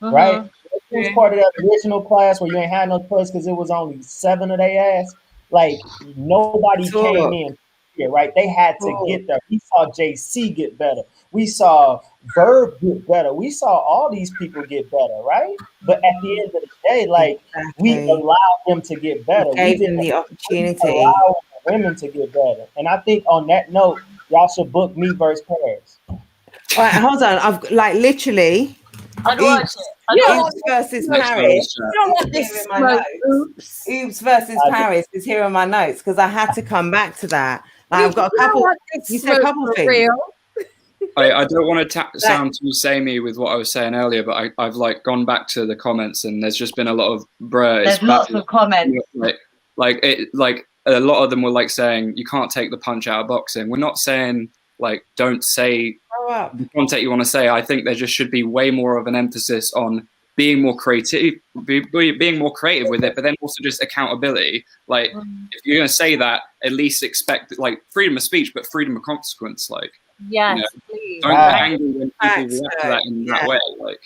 right? It was part of that original class where you ain't had no choice because it was only 7 of their ass. Like, nobody came in here, right? They had to get there. We saw JC get better. We saw Verb get better. We saw all these people get better, right? But at the end of the day, like, we allowed them to get better. We gave them the opportunity. We allowed women to get better. And I think on that note, y'all should book me versus Paris. All right, hold on. I've like literally. I'd watch it. Oops versus Paris. Oops versus Paris is here on my notes because I had to come back to that. Like, I've got a couple. You said a couple of things. I don't want to sound too samey with what I was saying earlier, but I've like gone back to the comments, and there's just been a lot of There's lots of comments. Like a lot of them were like saying you can't take the punch out of boxing. We're not saying like don't say the content you want to say. I think there just should be way more of an emphasis on being more creative, being more creative with it, but then also just accountability. Like if you're going to say that, at least expect like freedom of speech, but freedom of consequence. Like, yes, you know, please. Don't get angry when people react to that in that way. Like,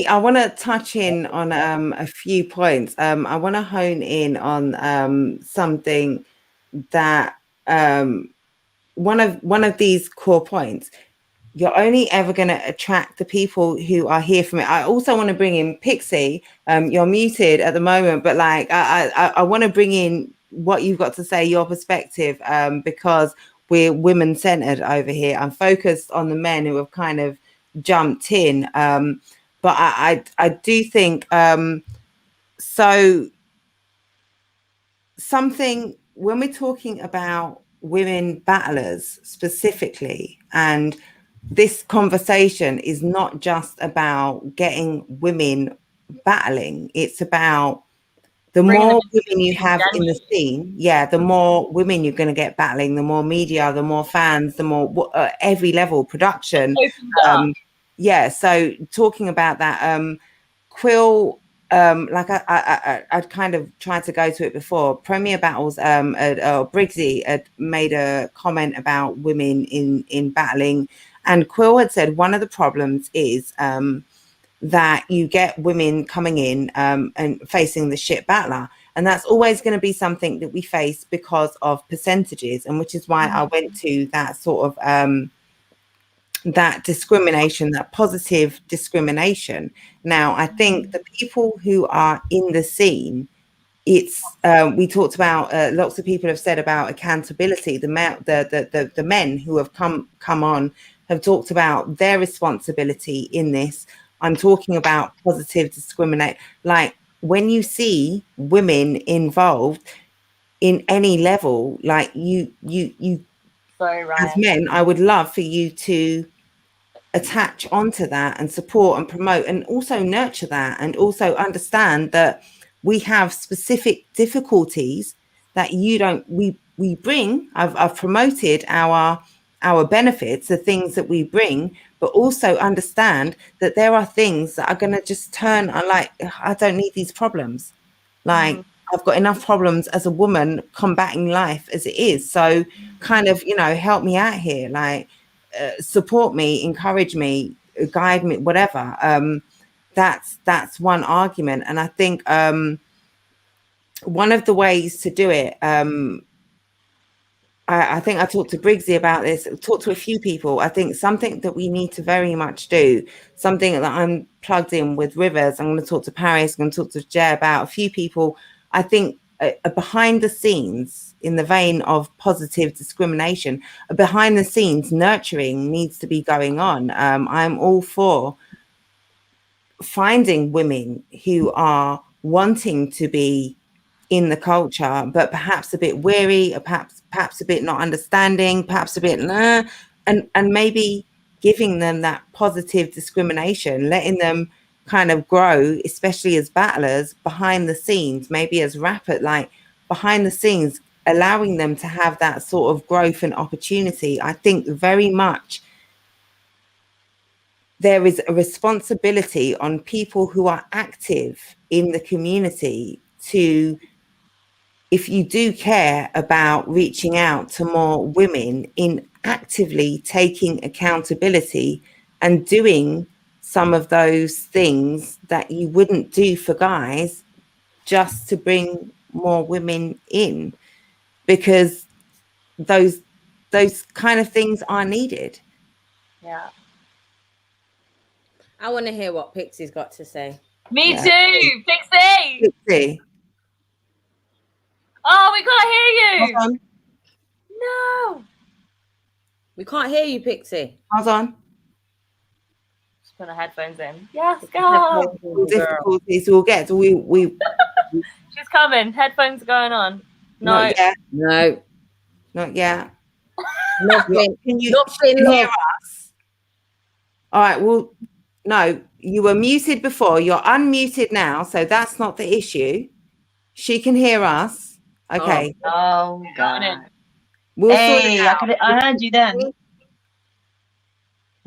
I want to touch in on a few points. I want to hone in on something that one of these core points. You're only ever going to attract the people who are here from it. I also want to bring in Pixie. You're muted at the moment, but like I want to bring in what you've got to say, your perspective, because we're women centered over here. I'm focused on the men who have kind of jumped in, but I do think so. Something when we're talking about women battlers specifically, and this conversation is not just about getting women battling. It's about the more women you have in the scene, the more women you're going to get battling, the more media, the more fans, the more every level production. So talking about that, Quill, like I'd kind of tried to go to it before. Premier Battles, Briggsy had made a comment about women in battling, and Quill had said one of the problems is that you get women coming in and facing the shit battler. And that's always going to be something that we face because of percentages, and which is why I went to that sort of that discrimination, that positive discrimination. Now, I think the people who are in the scene, it's we talked about lots of people have said about accountability. The men who have come on have talked about their responsibility in this. I'm talking about positive discriminate. Like when you see women involved in any level, like you as men, I would love for you to attach onto that and support and promote and also nurture that, and also understand that we have specific difficulties that you don't, we bring. I've promoted our benefits, the things that we bring, but also understand that there are things that are going to just turn, like, I don't need these problems. Like, I've got enough problems as a woman combating life as it is. So kind of, help me out here. Like, support me, encourage me, guide me, whatever. That's one argument. And I think one of the ways to do it, I think I talked to Briggsy about this, talked to a few people. I think something that we need to very much do, something that I'm plugged in with Rivers, I'm going to talk to Paris, I'm going to talk to Jay about, a few people. I think behind the scenes, in the vein of positive discrimination, behind the scenes nurturing needs to be going on. I'm all for finding women who are wanting to be in the culture, but perhaps a bit weary, or perhaps a bit not understanding, perhaps a bit and maybe giving them that positive discrimination, letting them kind of grow, especially as battlers behind the scenes, maybe as rappers, like behind the scenes, allowing them to have that sort of growth and opportunity. I think very much there is a responsibility on people who are active in the community to, if you do care about reaching out to more women, in actively taking accountability and doing some of those things that you wouldn't do for guys, just to bring more women in, because those kind of things are needed. Yeah. I want to hear what Pixie's got to say. Me too, Pixie. Oh, we can't hear you. Hold on. No. We can't hear you, Pixie. Hold on. Just put the headphones in. Yes, go. Difficulties we'll get. We She's coming. Headphones are going on. No. Not yet. No. Not yet. Can you hear us? All right. Well, no, you were muted before. You're unmuted now, so that's not the issue. She can hear us. Okay. Oh God. We'll hey, I heard you then.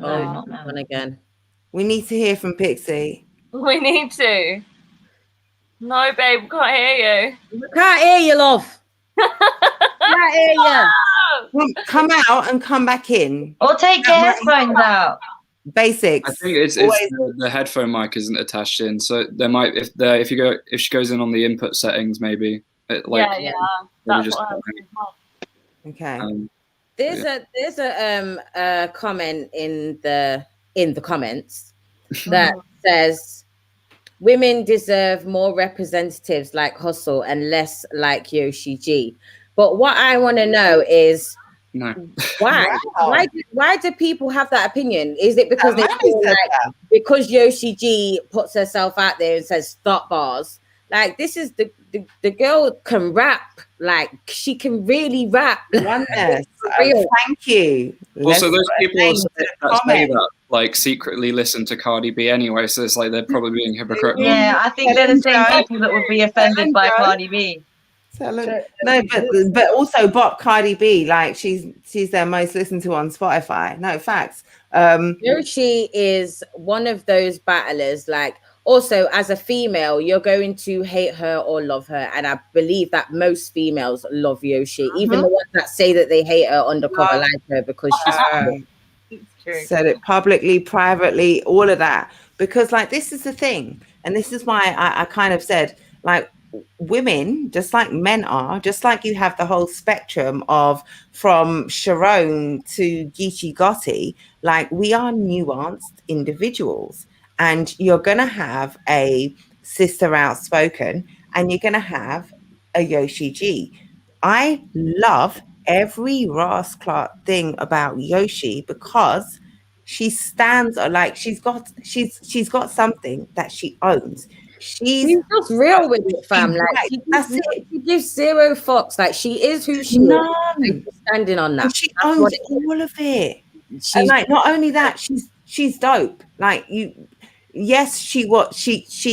No, not now. Again. We need to hear from Pixie. We need to. No, babe, we can't hear you. We can't hear you, love. Can't hear you. Come out and come back in. Or take your headphones out. Basics. I think it's the headphone mic isn't attached in, so there might if she goes in on the input settings, maybe that's what okay. There's a comment in the comments that says women deserve more representatives like Hustle and less like Yoshi G. But what I want to know is why? Wow. Why do people have that opinion? Is it because they feel because Yoshi G puts herself out there and says stop bars? Like this is the girl can rap. Like, she can really rap. Oneness. Thank you. Also, those people that say that, like, secretly listen to Cardi B anyway, so it's like they're probably being hypocritical. Yeah, I think they're the same people that would be offended by Cardi B. No, but also Bop Cardi B, like she's their most listened to on Spotify. No, facts. Yoshi is one of those battlers. Like, also as a female, you're going to hate her or love her, and I believe that most females love Yoshi, even the ones that say that they hate her undercover like her because she's said it publicly, privately, all of that. Because like this is the thing, and this is why I kind of said, like, women, just like men are, just like you have the whole spectrum of from Sharon to Geechee Gotti, like we are nuanced individuals, and you're gonna have a Sister Outspoken and you're gonna have a Yoshi G. I love every Ross Clark thing about Yoshi because she stands like she's got something that she owns. She's just real with it, fam. Like, that's it. She gives zero fucks. Like, she is who she is. She's standing on that. And she owns all of it. And like, not only that, she's dope. Like, yes, she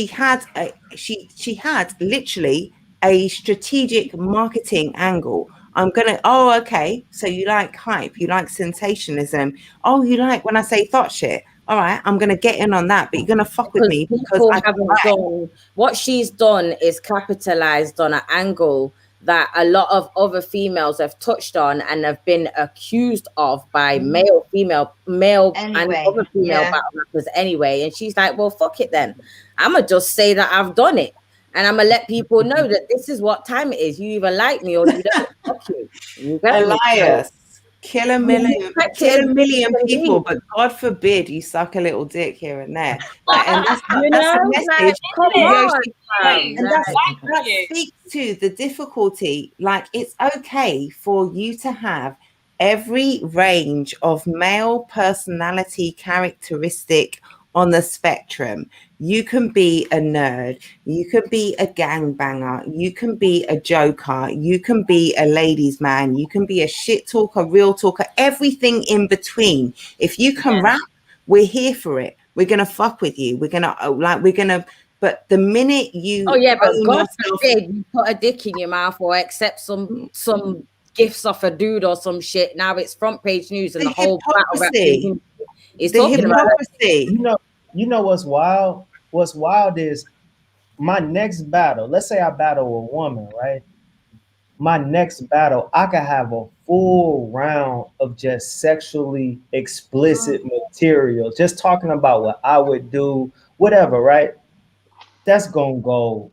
had literally a strategic marketing angle. Okay, so you like hype, you like sensationalism. Oh, you like when I say thought shit. All right, I'm gonna get in on that, but you're gonna fuck with me because I haven't done what she's done is capitalized on an angle that a lot of other females have touched on and have been accused of by male anyway, and other female battle rappers anyway. And she's like, well, fuck it then. I'ma just say that I've done it. And I'm gonna let people know that this is what time it is. You either like me or you don't. Fuck you. Elias. Kill a million people, but God forbid you suck a little dick here and there. Like, and that's the message. And that speaks to the difficulty. Like, it's okay for you to have every range of male personality characteristic on the spectrum. You can be a nerd, you can be a gangbanger, you can be a joker, you can be a ladies' man, you can be a shit talker, real talker, everything in between. If you can rap, we're here for it. We're gonna fuck with you. But the minute you but God forbid you put a dick in your mouth or accept some gifts off a dude or some shit, now it's front page news and the whole battle rap is talking hypocrisy. About you know what's wild? What's wild is my next battle. Let's say I battle a woman, right? My next battle, I could have a full round of just sexually explicit material, just talking about what I would do, whatever, right? That's gonna go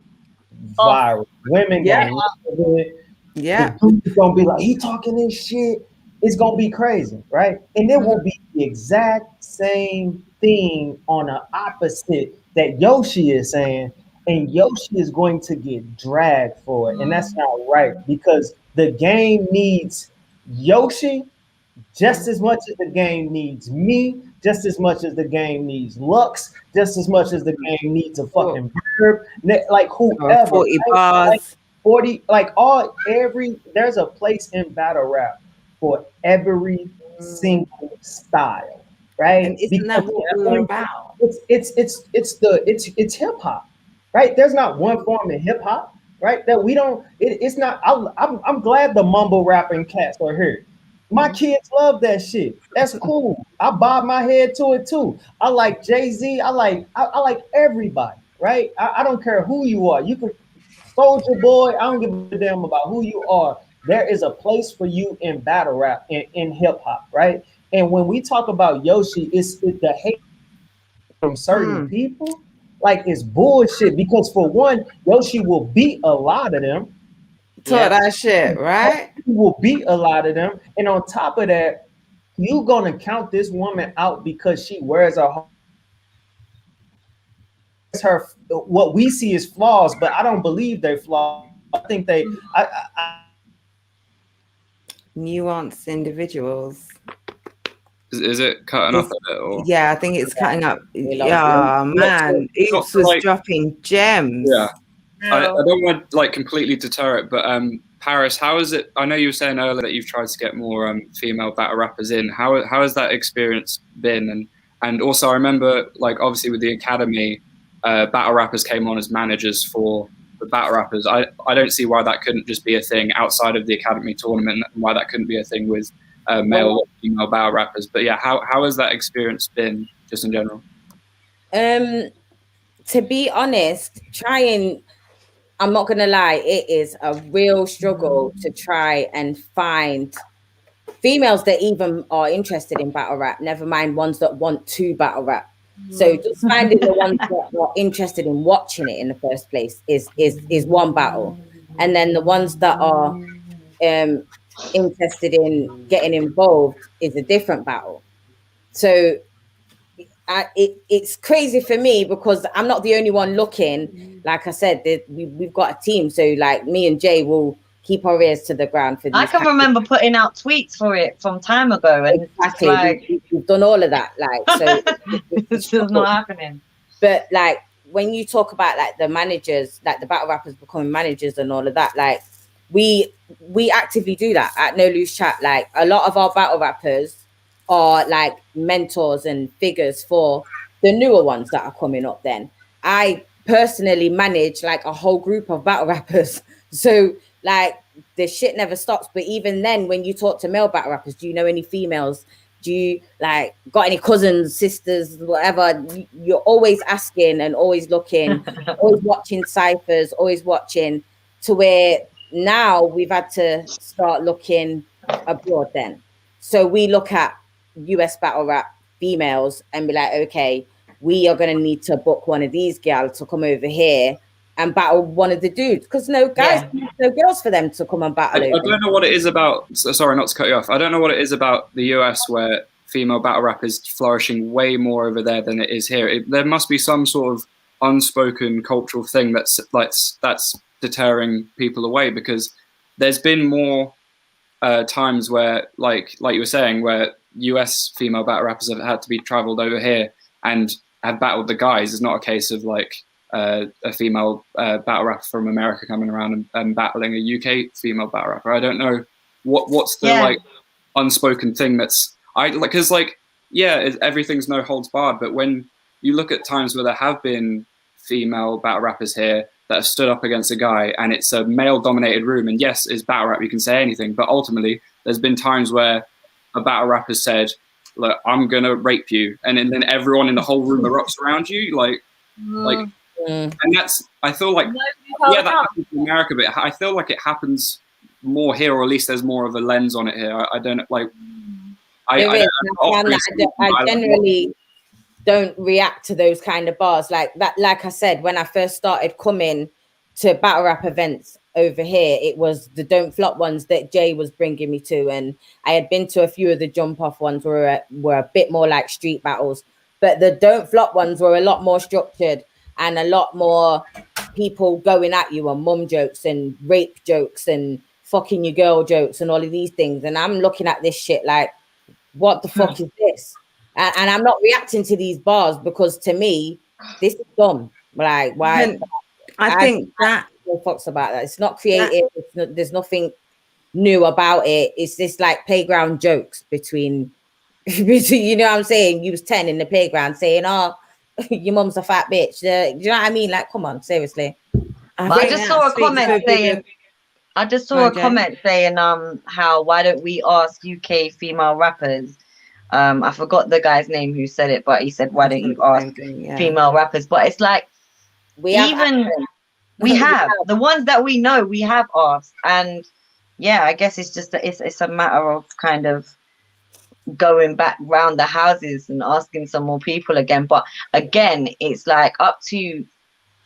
viral. Women gonna love it. The dude's gonna be like, he talking this shit. It's gonna be crazy, right? And it will be the exact same thing on the opposite that Yoshi is saying, and Yoshi is going to get dragged for it, and that's not right because the game needs Yoshi just as much as the game needs me, just as much as the game needs Lux, just as much as the game needs a fucking Verb, like whoever. 40 bars. Like 40, like there's a place in battle rap for every single style, right? And isn't that what we're about? It's hip hop, right? There's not one form of hip hop, right? That we don't. It's not. I'm glad the mumble rapping cats are here. My kids love that shit. That's cool. I bob my head to it too. I like Jay-Z. I like everybody, right? I don't care who you are. You can Soldier Boy. I don't give a damn about who you are. There is a place for you in battle rap and in hip hop, right? And when we talk about Yoshi, it's the hate from certain people, like it's bullshit. Because for one, Yoshi will beat a lot of them. That shit, right? He will beat a lot of them, and on top of that, you gonna count this woman out because she wears her what we see is flaws, but I don't believe they're flaws. I think they nuanced individuals. Is it cutting off a bit? Or? Yeah, I think it's cutting up. Yeah, man. Oops was dropping gems. Yeah. I don't want to like completely deter it, but Paris, how is it? I know you were saying earlier that you've tried to get more female battle rappers in. How has that experience been? And also, I remember, like, obviously with the academy, battle rappers came on as managers for the battle rappers. I don't see why that couldn't just be a thing outside of the academy tournament, and why that couldn't be a thing with male or female battle rappers. But yeah, how has that experience been, just in general? To be honest, I'm not gonna lie, it is a real struggle to try and find females that even are interested in battle rap, never mind ones that want to battle rap. So just finding the ones that are interested in watching it in the first place is one battle. And then the ones that are interested in getting involved is a different battle. So it's crazy for me because I'm not the only one looking. Like I said, we've got a team. So like me and Jay will keep our ears to the ground for these. I can remember putting out tweets for it from time ago, and exactly, like, we've done all of that. Like, so it's just not happening. But like when you talk about like the managers, like the battle rappers becoming managers and all of that, like we actively do that at No Loose Chat. Like a lot of our battle rappers are like mentors and figures for the newer ones that are coming up. Then I personally manage like a whole group of battle rappers, so like the shit never stops. But even then, when you talk to male battle rappers, do you know any females? Do you like got any cousins, sisters, whatever? You're always asking and always looking, always watching ciphers, always watching, to where now we've had to start looking abroad then. So we look at US battle rap females and be like, okay, we are going to need to book one of these gals to come over here and battle one of the dudes, because no guys, no girls for them to come and battle. I don't know what it is about, sorry not to cut you off, I don't know what it is about the US where female battle rap is flourishing way more over there than it is here. There must be some sort of unspoken cultural thing that's deterring people away, because there's been more times where, like you were saying, where US female battle rappers have had to be traveled over here and have battled the guys. It's not a case of like a female battle rapper from America coming around and battling a UK female battle rapper. I don't know what's the like unspoken thing that's because everything's no holds barred, but when you look at times where there have been female battle rappers here that have stood up against a guy and it's a male dominated room, and yes, it's battle rap, you can say anything, but ultimately there's been times where a battle rapper said, look, I'm gonna rape you, and then everyone in the whole room erupts around you, and that's, I feel like, that happens in America, but I feel like it happens more here, or at least there's more of a lens on it here. I don't like. I generally don't react to those kind of bars like that. Like I said, when I first started coming to battle rap events over here, it was the Don't Flop ones that Jay was bringing me to, and I had been to a few of the jump off ones were a bit more like street battles, but the Don't Flop ones were a lot more structured and a lot more people going at you on mum jokes and rape jokes and fucking your girl jokes and all of these things. And I'm looking at this shit like, what the fuck is this? And I'm not reacting to these bars because to me, this is dumb. Like, why? I think that no fucks about that. It's not creative. There's nothing new about it. It's just like playground jokes between you know what I'm saying? You was 10 in the playground saying, "Oh, your mum's a fat bitch." Do you know what I mean? Like, come on, seriously. I just saw a comment saying, how why don't we ask UK female rappers? I forgot the guy's name who said it, but he said, why don't you ask female rappers? But it's like, we have the ones that we know, we have asked. And yeah, I guess it's just it's a matter of kind of going back round the houses and asking some more people again. But again, it's like up to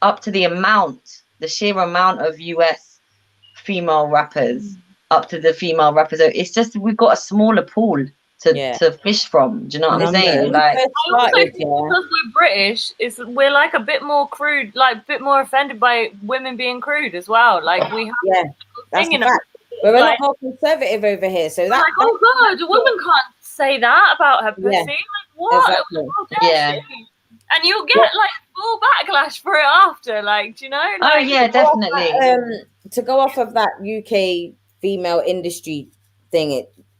the sheer amount of US female rappers, up to the female rappers. It's just we've got a smaller pool to fish from. Do you know what I'm saying? Like, because we're British, we're like a bit more crude, like a bit more offended by women being crude as well. Like we have that's the fact. We're a lot more conservative over here. So that's like, oh god, a woman can't say that about her pussy. Like what? Exactly. And you'll get like full backlash for it after. Like, do you know? Like, oh yeah, definitely. To go off of that UK female industry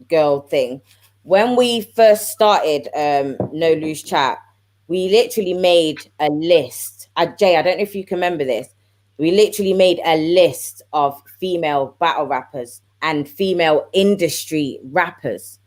girl thing, when we first started No Loose Chat, we literally made a list. Jay, I don't know if you can remember this. We literally made a list of female battle rappers and female industry rappers.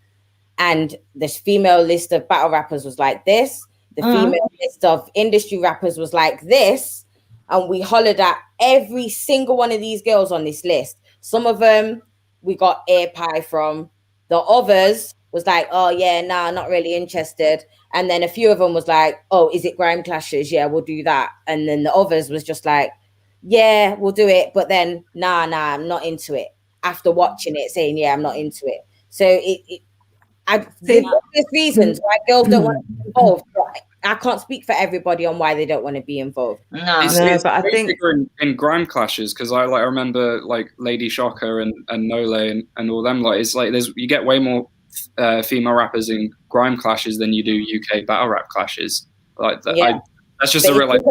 And this female list of battle rappers was like this. The female list of industry rappers was like this. And we hollered at every single one of these girls on this list. Some of them we got ear pie from. The others was like, oh yeah, nah, not really interested. And then a few of them was like, oh, is it grime clashes? Yeah, we'll do that. And then the others was just like, yeah, we'll do it. But then, nah, I'm not into it. After watching it, saying, yeah, I'm not into it. So there's reasons why girls don't want to be involved. I can't speak for everybody on why they don't want to be involved. It's but I think in grime clashes, because I remember like Lady Shocker and Nole and all them, like it's like you get way more female rappers in grime clashes than you do UK battle rap clashes. Like that, yeah. That's just a realization.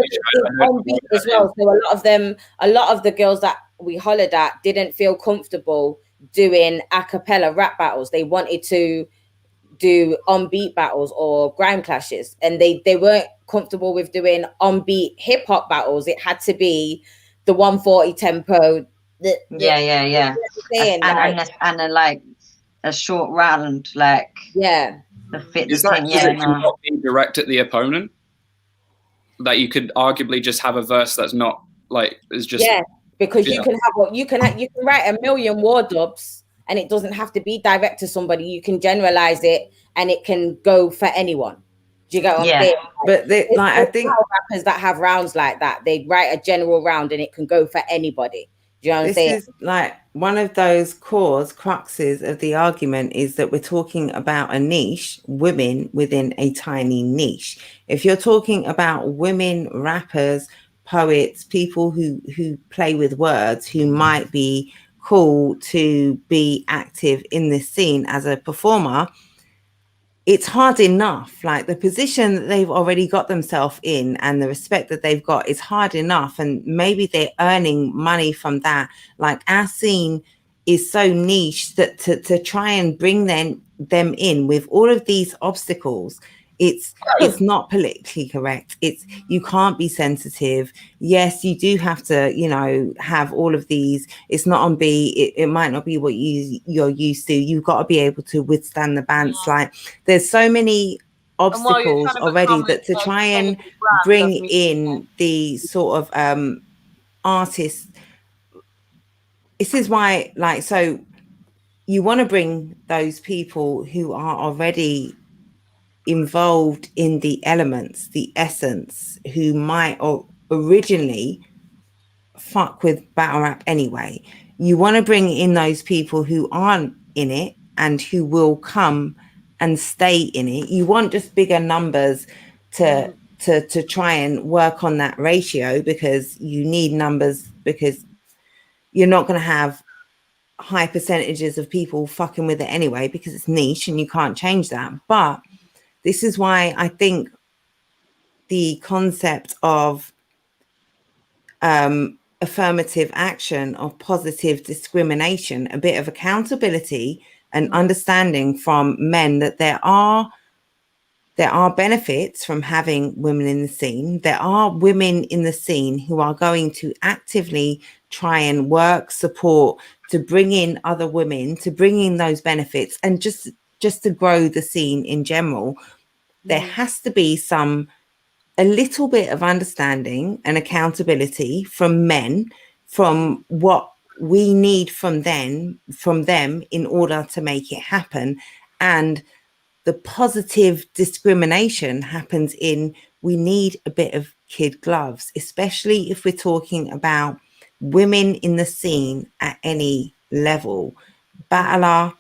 On beat as well. So a lot of the girls that we hollered at didn't feel comfortable doing a cappella rap battles. They wanted to do on beat battles or grime clashes, and they weren't comfortable with doing on beat hip hop battles. It had to be the 140 tempo. Yeah. And like a short round, like the fit. Is that not being direct at the opponent? That you could arguably just have a verse that's not like is just because you can write a million war dubs. And it doesn't have to be direct to somebody. You can generalize it, and it can go for anyone. Do you get what I'm saying? But I think rappers that have rounds like that, they write a general round, and it can go for anybody. Do you know what I'm saying? This is like one of those cruxes of the argument is that we're talking about a niche, women within a tiny niche. If you're talking about women rappers, poets, people who play with words, who might be cool to be active in this scene as a performer, it's hard enough. Like the position that they've already got themselves in and the respect that they've got is hard enough, and maybe they're earning money from that. Like our scene is so niche that to try and bring them in with all of these obstacles, it's not politically correct. You can't be sensitive. Yes, you do have to, have all of these. It's not on B. It might not be what you're used to. You've got to be able to withstand the bounce. Like there's so many obstacles already that to try and bring in the sort of artists. This is why, so you want to bring those people who are already involved in the elements, the essence, who might originally fuck with battle rap anyway. You want to bring in those people who aren't in it and who will come and stay in it. You want just bigger numbers to try and work on that ratio, because you need numbers, because you're not going to have high percentages of people fucking with it anyway, because it's niche and you can't change that. But this is why I think the concept of affirmative action, of positive discrimination, a bit of accountability and understanding from men that there are benefits from having women in the scene. There are women in the scene who are going to actively try and work, support, to bring in other women, to bring in those benefits, and just to grow the scene in general. There has to be a little bit of understanding and accountability from men, from what we need from them in order to make it happen. And the positive discrimination happens we need a bit of kid gloves, especially if we're talking about women in the scene at any level, battler,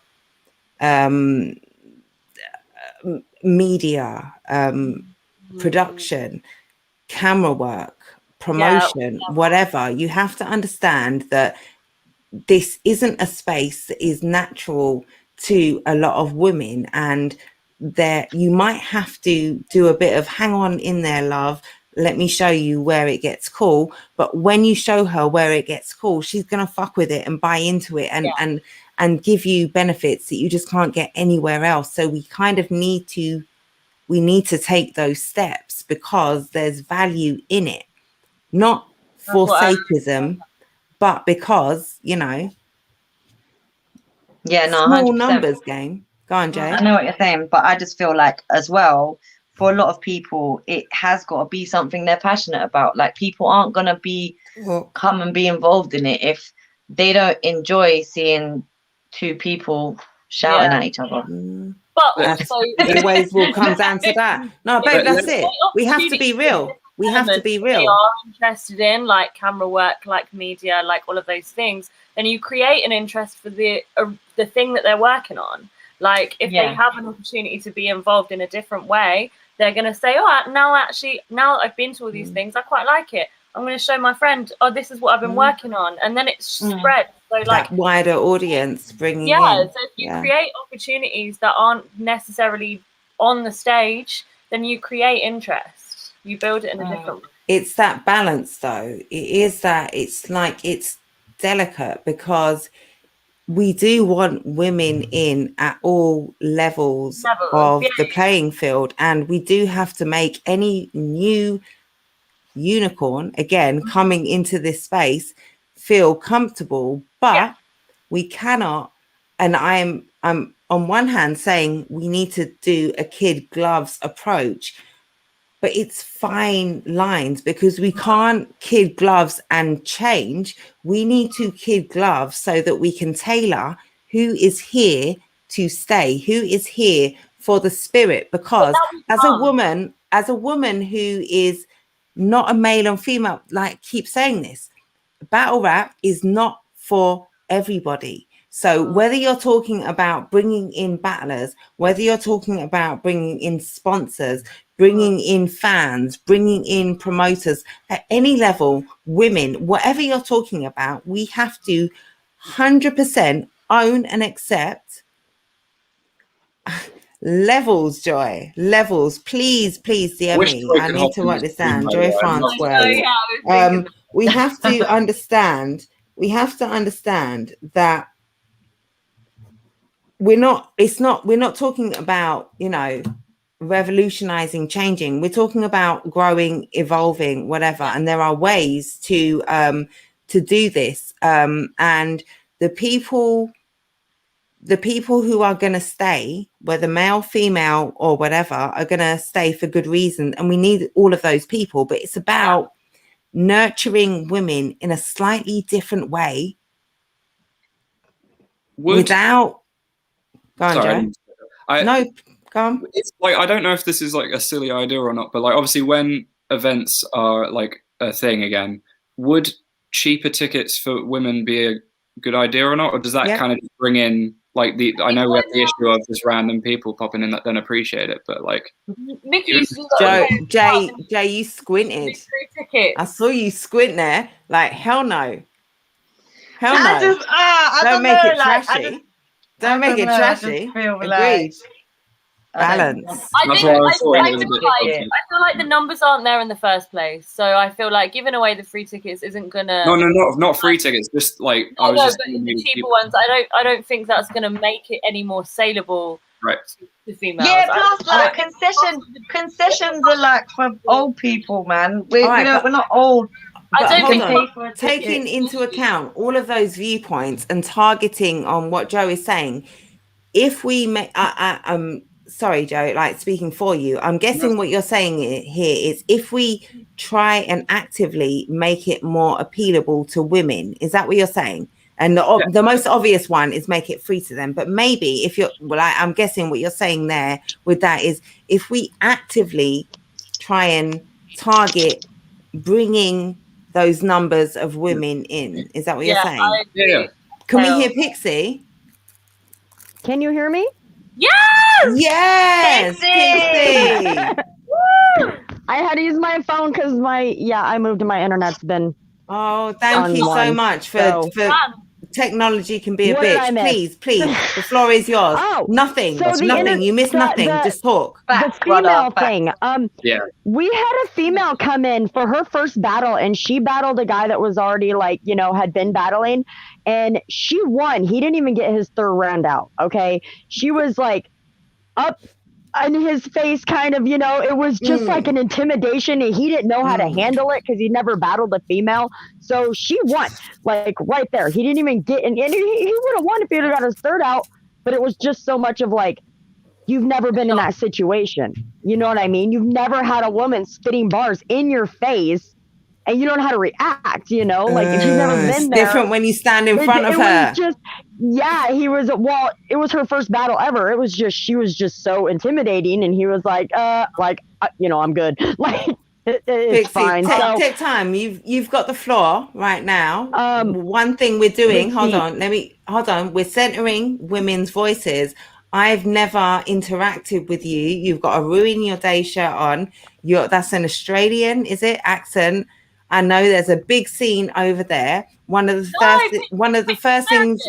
media, production, camera work, promotion, whatever. You have to understand that this isn't a space that is natural to a lot of women, and that you might have to do a bit of hang on in there, love. let me show you where it gets cool. But when you show her where it gets cool, she's gonna fuck with it and buy into it and give you benefits that you just can't get anywhere else. So we kind of need to take those steps because there's value in it, not for sakeism, but because, you know, small 100%. numbers game. Go on, Jay. I know what you're saying, but I just feel like as well, for a lot of people, it has got to be something they're passionate about. Like, people aren't going to come and be involved in it if they don't enjoy seeing two people shouting at each other. But also, it always will come down to that. No, babe, that's it. We have to be real. We have to be real. They are interested in, like, camera work, like media, like all of those things. Then you create an interest for the thing that they're working on. Like, if they have an opportunity to be involved in a different way, they're going to say, oh, now that I've been to all these things, I quite like it. I'm going to show my friend, oh, this is what I've been working on. And then it's spread. So, like, that wider audience bringing in. So if you create opportunities that aren't necessarily on the stage, then you create interest. You build it in a different way. It's that balance, though. It is that. It's like, it's delicate because we do want women in at all levels of the playing field, and we do have to make any new unicorn again coming into this space feel comfortable, but we cannot. And I'm on one hand saying we need to do a kid gloves approach, but it's fine lines because we can't kid gloves and change. We need to kid gloves so that we can tailor who is here to stay, who is here for the spirit. Because as a woman who is not a male and female, like, keep saying this, battle rap is not for everybody. So whether you're talking about bringing in battlers, whether you're talking about bringing in sponsors, bringing in fans, bringing in promoters, at any level, women, whatever you're talking about, we have to 100% own and accept levels, Joy. Levels. Please DM me. I need to write this down. Joy Farnsworth. We have to understand that we're not talking about, you know, revolutionizing, changing. We're talking about growing, evolving, whatever. And there are ways to do this. And the people who are going to stay, whether male, female, or whatever, are going to stay for good reason. And we need all of those people. But it's about nurturing women in a slightly different way. Without... Go on, Joe. No, go on. It's like, I don't know if this is like a silly idea or not, but like, obviously when events are like a thing again, would cheaper tickets for women be a good idea or not? Or does that kind of bring in like I know we have the issue of just random people popping in that don't appreciate it, but like Jay, you squinted. I saw you squint there. Like, hell no. Don't make it trashy. Don't make it trashy. Agreed. Balance. I feel like the numbers aren't there in the first place, so I feel like giving away the free tickets isn't gonna. No, not free tickets. Just like but the cheaper ones. I don't think that's gonna make it any more saleable. Right. To females. Yeah, plus like concessions are like for old people, man. We're not old. Taking into account all of those viewpoints and targeting on what Joe is saying, if we make, sorry, Joe, like, speaking for you, I'm guessing what you're saying here is if we try and actively make it more appealable to women, is that what you're saying? And the most obvious one is make it free to them. But maybe if you're, I'm guessing what you're saying there with that is if we actively try and target bringing those numbers of women in, is that what you're saying? Yeah. Can we hear Pixie? Can you hear me? Yes, Pixie. I had to use my phone because I moved and my internet's been. Oh, thank you so much for technology can be a What did I bitch. miss? Please, the floor is yours. Oh, nothing. so the Nothing. You missed nothing. Just talk. The female thing. Yeah. We had a female come in for her first battle, and she battled a guy that was already like, you know, had been battling, and she won. He didn't even get his third round out. Okay. She was like up in his face, kind of, you know, it was just like an intimidation, and he didn't know how to handle it because he never battled a female. So she won, like right there. He didn't even get, and he would have won if he would have got his third out, but it was just so much of like, you've never been in that situation. You know what I mean? You've never had a woman spitting bars in your face and you don't know how to react, you know? Like if you've never been it's there. different when you stand in front of it her. Was just, yeah, he was, well, it was her first battle ever. It was just, she was just so intimidating, and he was like, you know, I'm good. Like, it's Pixie, fine. Take time. You've got the floor right now. One thing we're doing, hold on. We're centering women's voices. I've never interacted with you. You've got a Ruin Your Day shirt on. That's an Australian, is it? Accent. I know there's a big scene over there. One of the first things.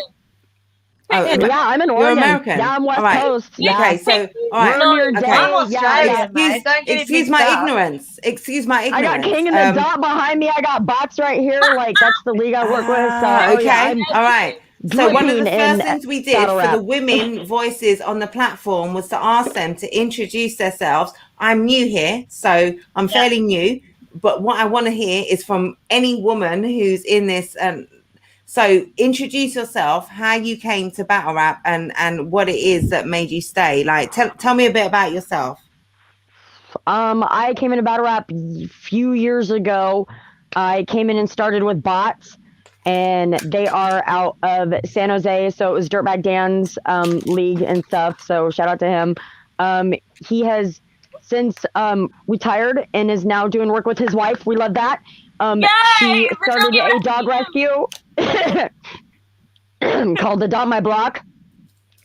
Oh, yeah, I'm an Oregon. You're American. Yeah, I'm West right. Coast. Yeah. Okay, so all right. Ruin Your Day. I'm Australian, mate. Don't get Excuse my ignorance. Excuse my ignorance. I got King in the Dot behind me. I got bots right here. Like that's the league I work with. So okay, all right. So one of the first things we did for rap. the women voices on the platform was to ask them to introduce themselves. I'm new here, so I'm fairly new. But what I want to hear is from any woman who's in this. So introduce yourself, how you came to battle rap, and what it is that made you stay. Like, tell me a bit about yourself. I came into battle rap a few years ago. I came in and started with bots, and they are out of San Jose. So it was Dirtbag Dan's league and stuff. So shout out to him. He has since retired and is now doing work with his wife. We love that. She started a dog rescue called Adopt My Block.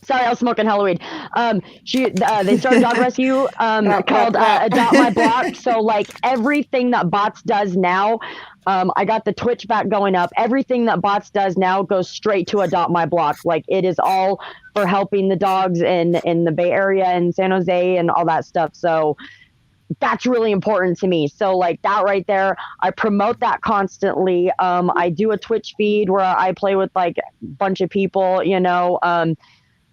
Sorry, I was smoking Halloween. They started a dog rescue called Adopt My Block. So like everything that bots does now, I got the Twitch back going up. Everything that bots does now goes straight to Adopt My Block. Like it is all for helping the dogs in the Bay Area and San Jose and all that stuff. So that's really important to me. So like that right there, I promote that constantly. I do a Twitch feed where I play with like a bunch of people, you know.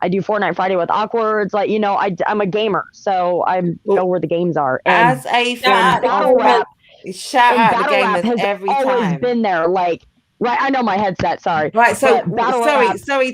I do Fortnite Friday with Awkwards. Like, you know, I'm a gamer, so I know where the games are. And as a fan, battle rap, shout out the gamers has every always time. Been there. Like, right, I know my headset. Sorry. Right. So sorry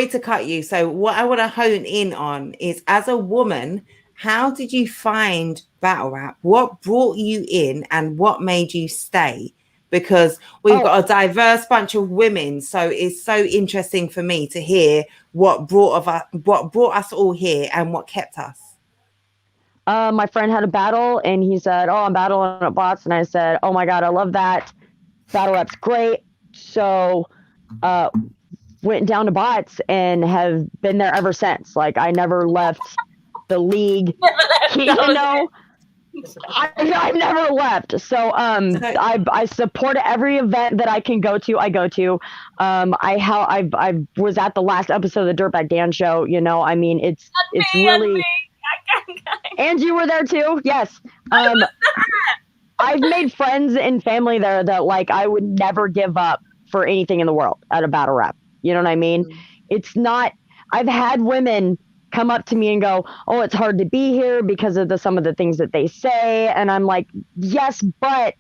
to cut you. So what I want to hone in on is, as a woman, how did you find battle rap? What brought you in and what made you stay? Because we've got a diverse bunch of women. So it's so interesting for me to hear what brought us all here and what kept us. My friend had a battle and he said, I'm battling at bots. And I said, oh my God, I love that. Battle rap's great. So went down to bots and have been there ever since. Like I never left the league, you know. I've never left. So I support every event that I can go to. I go to. I was at the last episode of the Dirtbag Dan show. You know, I mean, it's really. And you were there too. Yes. I've made friends and family there that like I would never give up for anything in the world at a battle rap. You know what I mean? It's not. I've had women come up to me and go, oh, it's hard to be here because of some of the things that they say. And I'm like, yes, but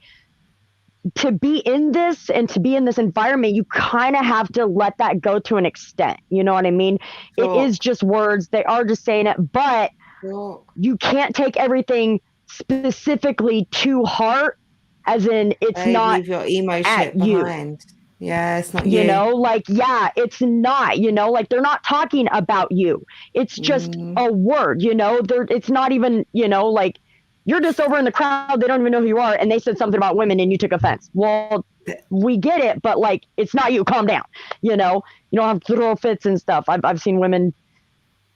to be in this and to be in this environment, you kind of have to let that go to an extent. You know what I mean? It is just words. They are just saying it, but you can't take everything specifically to heart, as in it's not leave your emo shit behind. Yeah, it's not you know, like, yeah, it's not, you know, like they're not talking about you. It's just a word, you know, it's not even, you know, like you're just over in the crowd. They don't even know who you are. And they said something about women and you took offense. Well, we get it, but like, it's not you. Calm down. You know, you don't have to throw fits and stuff. I've seen women,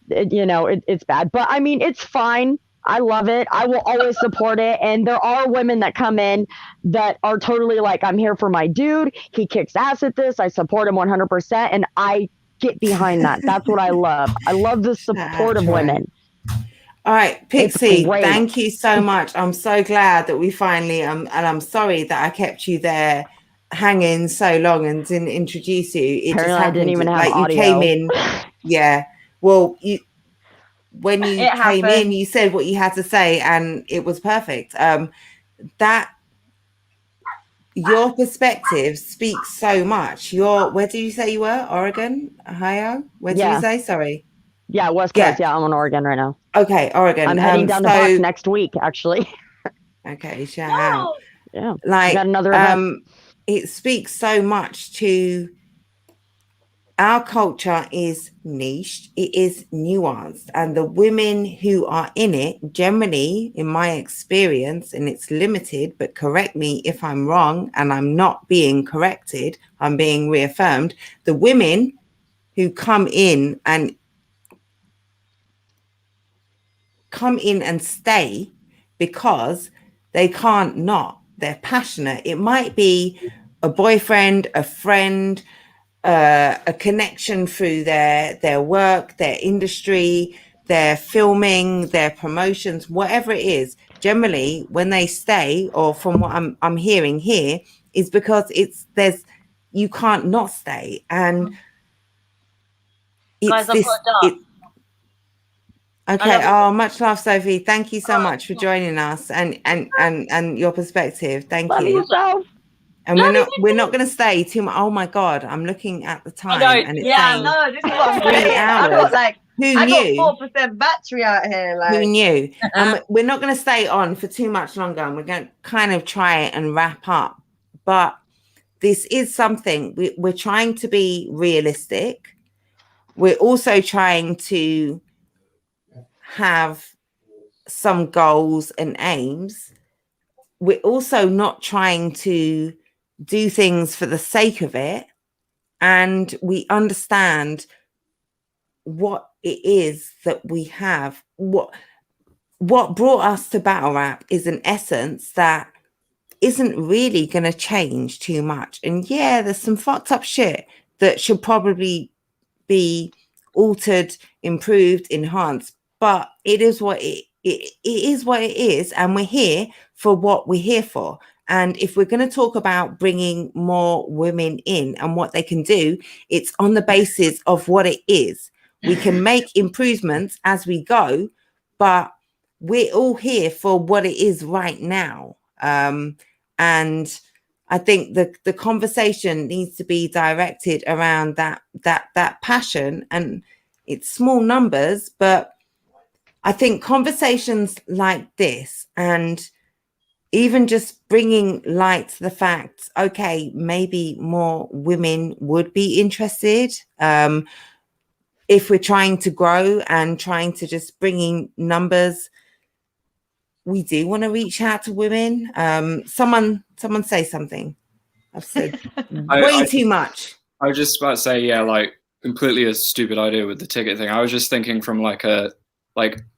you know, it's bad, but I mean, it's fine. I love it. I will always support it. And there are women that come in that are totally like, I'm here for my dude. He kicks ass at this. I support him 100%. And I get behind that. That's what I love. I love the support of women. All right, Pixie, thank you so much. I'm so glad that we finally, and I'm sorry that I kept you there hanging so long and didn't introduce you. It Apparently just happened. I didn't even have audio. You came in. Yeah. Well, when you came in, you said what you had to say and it was perfect. That your perspective speaks so much. Where did you say you were? Oregon? Ohio? Where did you say? Sorry. Yeah, West Coast. Yeah, I'm in Oregon right now. Okay, Oregon. I'm heading down to Box next week, actually. Okay, shout out. Yeah, like got another event. It speaks so much to our culture is niche, it is nuanced, and the women who are in it, generally, in my experience, and it's limited, but correct me if I'm wrong, and I'm not being corrected, I'm being reaffirmed. The women who come in and stay because they can't not. They're passionate. It might be a boyfriend, a friend, a connection through their work, their industry, their filming, their promotions, whatever it is. Generally, when they stay, or from what I'm hearing here, is because you can't not stay, and it's Guys, okay. Oh, much love, Sophie. Thank you so much for joining us and your perspective. Thank Love you. yourself. And we're not going to stay too much. Oh my God, I'm looking at the time and it's saying no, this is what I'm 3 saying. hours. I got 4% battery out here. Who knew? And we're not going to stay on for too much longer, and we're going to kind of try and wrap up. But this is something we're trying to be realistic. We're also trying to have some goals and aims. We're also not trying to do things for the sake of it, and we understand what it is that we have. What brought us to battle rap is an essence that isn't really going to change too much. And yeah, there's some fucked up shit that should probably be altered, improved, enhanced, but it is what it is what it is, and we're here for what we're here for. And if we're going to talk about bringing more women in and what they can do, it's on the basis of what it is. We can make improvements as we go, but we're all here for what it is right now. And I think the conversation needs to be directed around that passion, and it's small numbers, but I think conversations like this, and even just bringing light to the fact, okay, maybe more women would be interested. If we're trying to grow and trying to just bring in numbers, we do want to reach out to women. Someone say something. I've said way too much. I was just about to say, yeah, like completely a stupid idea with the ticket thing. I was just thinking from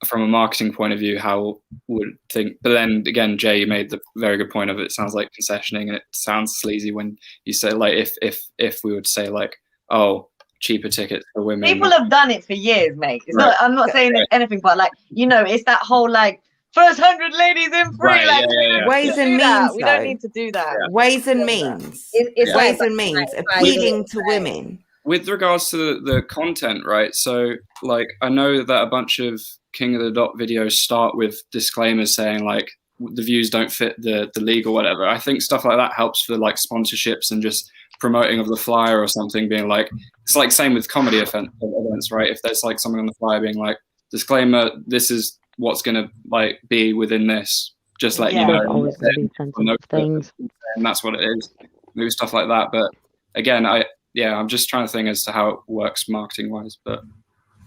from a marketing point of view, how would think. But then again, Jay, you made the very good point of it. Sounds like concessioning, and it sounds sleazy when you say like if we would say like, oh, cheaper tickets for women. People have done it for years, mate. It's not. I'm not saying anything, but like it's that whole like first 100 ladies in free. Right, like ways and means. We don't need to do that. Yeah. Ways and means. It's ways and means. Appealing to women. With regards to the content, right? So like I know that a bunch of King of the Dot videos start with disclaimers saying like the views don't fit the league or whatever. I think stuff like that helps for like sponsorships and just promoting of the flyer or something, being like, it's like same with comedy events, right? If there's like something on the flyer being like, disclaimer, this is what's going to like be within this, just let you know. Always things. And that's what it is. Maybe stuff like that. But again, I'm just trying to think as to how it works marketing wise. But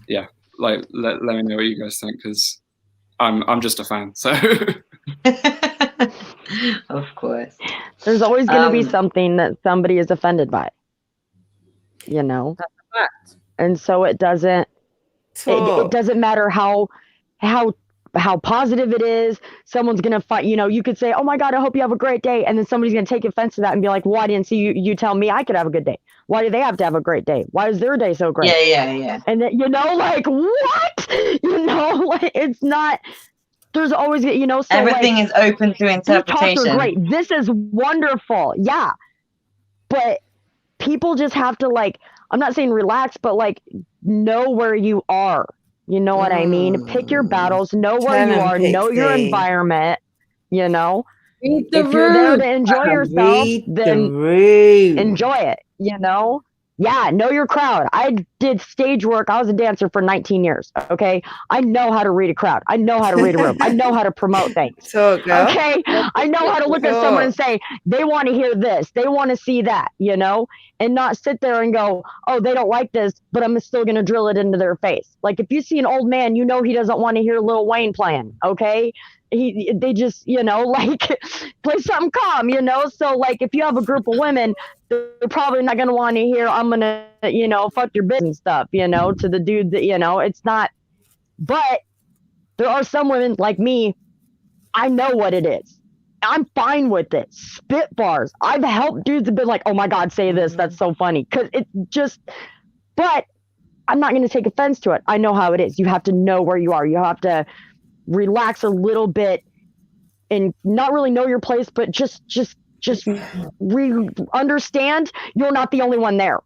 yeah, like let me know what you guys think, because I'm just a fan. So of course, there's always going to be something that somebody is offended by. That's a fact. And so it doesn't. It doesn't matter how how positive it is. Someone's gonna fight, you know, you could say, oh my God, I hope you have a great day. And then somebody's gonna take offense to that and be like, well, I didn't see you tell me I could have a good day. Why do they have to have a great day? Why is their day so great? Yeah. And then, you know, like, what? You know, like, it's not, there's always, you know, so everything like, is open to interpretation. These talks are great. This is wonderful. Yeah. But people just have to, like, I'm not saying relax, but like know where you are. You know what I mean? Pick your battles, know where you are, know your environment, you know. If you're there to enjoy yourself, then enjoy it, you know? Yeah, know your crowd. I did stage work. I was a dancer for 19 years, okay? I know how to read a crowd. I know how to read a room. I know how to promote things, okay? I know how to look at someone and say, they want to hear this. They want to see that, you know? And not sit there and go, oh, they don't like this, but I'm still going to drill it into their face. Like, if you see an old man, you know he doesn't want to hear Lil Wayne playing, okay? They just, you know, like, play something calm, you know? So, like, if you have a group of women, they're probably not going to want to hear, I'm going to, you know, fuck your bitch and stuff, you know, to the dude that, you know, it's not. But there are some women like me, I know what it is. I'm fine with it. Spit bars. I've helped dudes have been like, oh my God, say this. That's so funny. Because it just, but I'm not going to take offense to it. I know how it is. You have to know where you are. You have to relax a little bit and not really know your place, but just understand you're not the only one there.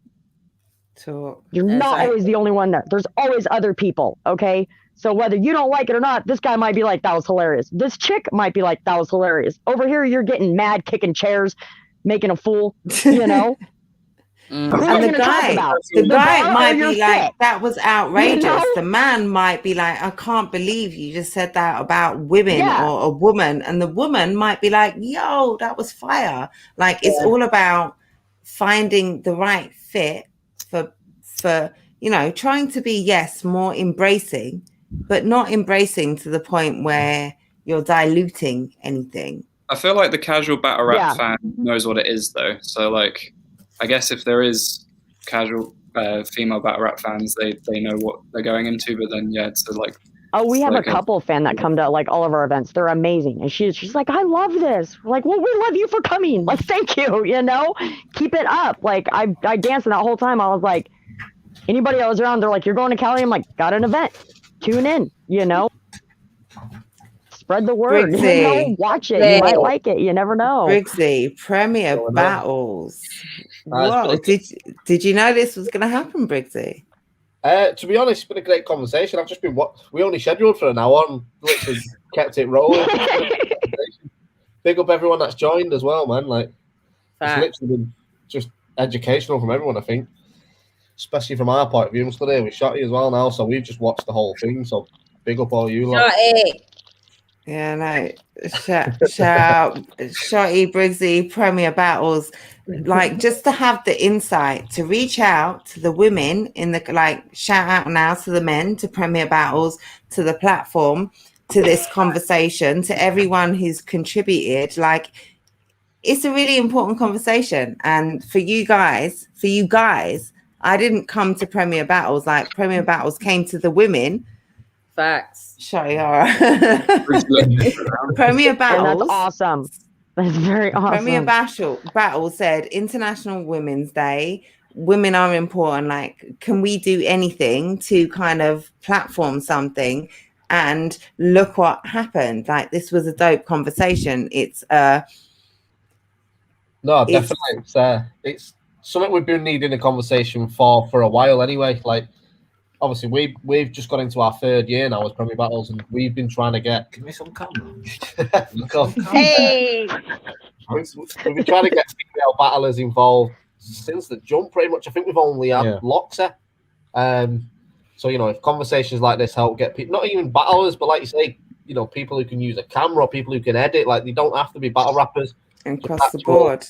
So you're not always the only one there. There's always other people. Okay. So whether you don't like it or not, this guy might be like, that was hilarious. This chick might be like, that was hilarious. Over here, you're getting mad, kicking chairs, making a fool, you know? And the guy might be like, that was outrageous. You know? The man might be like, I can't believe you just said that about women or a woman. And the woman might be like, yo, that was fire. Like, it's all about finding the right fit for, you know, trying to be, yes, more embracing, but not embracing to the point where you're diluting anything. I feel like the casual battle rap fan knows what it is, though. So, like, I guess if there is casual female battle rap fans, they know what they're going into. But then, so like, oh, we have like a couple fan that come to like all of our events. They're amazing, and she's like, I love this. We're like, well, we love you for coming. Like, thank you. You know, keep it up. Like, I danced that whole time. I was like, anybody that was around, they're like, you're going to Cali? I'm like, got an event. Tune in. You know. Spread the word. You know, watch it. You might like it. You never know. Briggsy, Premier Battles. Whoa! Did you know this was going to happen, Briggsy? To be honest, it's been a great conversation. I've just been we only scheduled for an hour and literally kept it rolling. Big up everyone that's joined as well, man. Like, it's literally been just educational from everyone, I think. Especially from our point of view. Today with Shotty as well now, so we've just watched the whole thing. So big up all you lot. Yeah, no. Shout out Shotty, Briggsy, Premier Battles. Like, just to have the insight to reach out to the women in the, like, shout out now to the men, to Premier Battles, to the platform, to this conversation, to everyone who's contributed. Like, it's a really important conversation. And for you guys, I didn't come to Premier Battles. Like, Premier Battles came to the women. Facts. Shayara. Premier Battles. And that's awesome. That's very awesome. Premier Battle said, International Women's Day, women are important. Like, can we do anything to kind of platform something? And look what happened. Like, this was a dope conversation. It's no, definitely. It's something we've been needing a conversation for a while anyway. Like, obviously, we've just got into our third year now as Premier Battles, and we've been trying to get. Give me some camera. Hey, we've been trying to get female battlers involved since the jump, pretty much. I think we've only had Loxa. So, you know, if conversations like this help get people, not even battlers, but like you say, you know, people who can use a camera, people who can edit, like, they don't have to be battle rappers. And across the board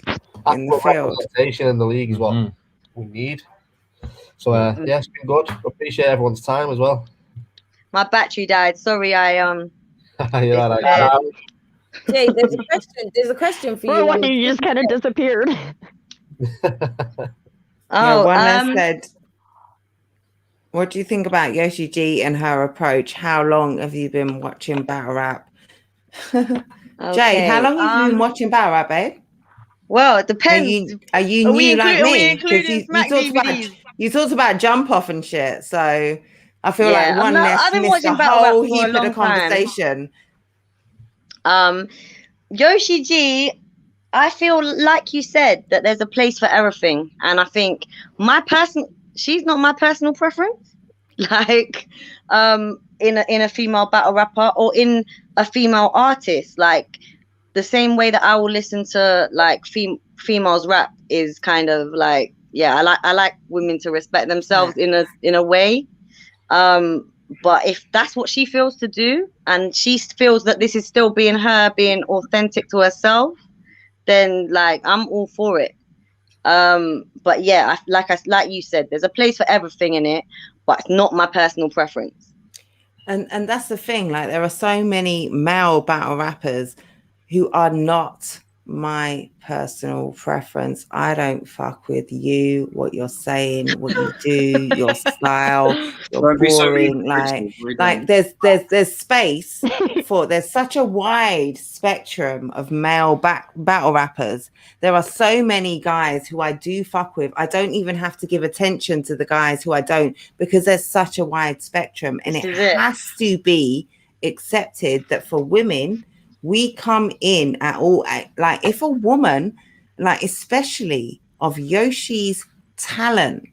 in the field. Representation in the league is what we need. So, it's been good. Appreciate everyone's time as well. My battery died. Sorry, You're right. Jay, there's a question for you. Why you just kind of disappeared? One that said, What do you think about Yoshi G and her approach? How long have you been watching battle rap? Jay, how long have you been watching battle rap, babe? Well, it depends. Are you new like me? Because you talked about jump off and shit. So I feel like I've been missed watching a battle rap whole for a heap of the long time. conversation. Yoshi G, I feel like you said that there's a place for everything, and I think she's not my personal preference. Like, in a female battle rapper or in a female artist, like the same way that I will listen to like females rap is kind of like, yeah, I like women to respect themselves in a way. But if that's what she feels to do, and she feels that this is still being her, being authentic to herself, then like I'm all for it. But yeah, like you said, there's a place for everything in it, but it's not my personal preference. And that's the thing. Like, there are so many male battle rappers who are not my personal preference. I don't fuck with you, what you're saying, what you do, your style. You're boring. Like there's space for. There's such a wide spectrum of male battle rappers. There are so many guys who I do fuck with. I don't even have to give attention to the guys who I don't, because there's such a wide spectrum, and it has to be accepted that for women, we come in at all, like if a woman, like especially of Yoshi's talent,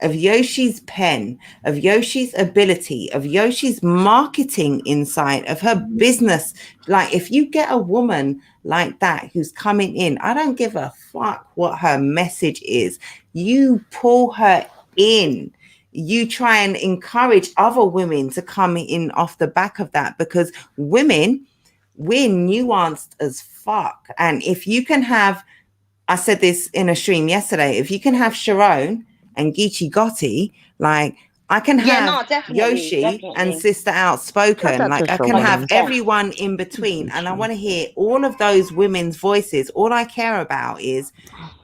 of Yoshi's pen, of Yoshi's ability, of Yoshi's marketing insight, of her business, like if you get a woman like that who's coming in, I don't give a fuck what her message is. You pull her in. You try and encourage other women to come in off the back of that, because women, we're nuanced as fuck. And if you can have, I said this in a stream yesterday, if you can have Sharon and Geechee Gotti, like I can have Yoshi and Sister Outspoken, like I can have everyone in between, and I want to hear all of those women's voices. All I care about is,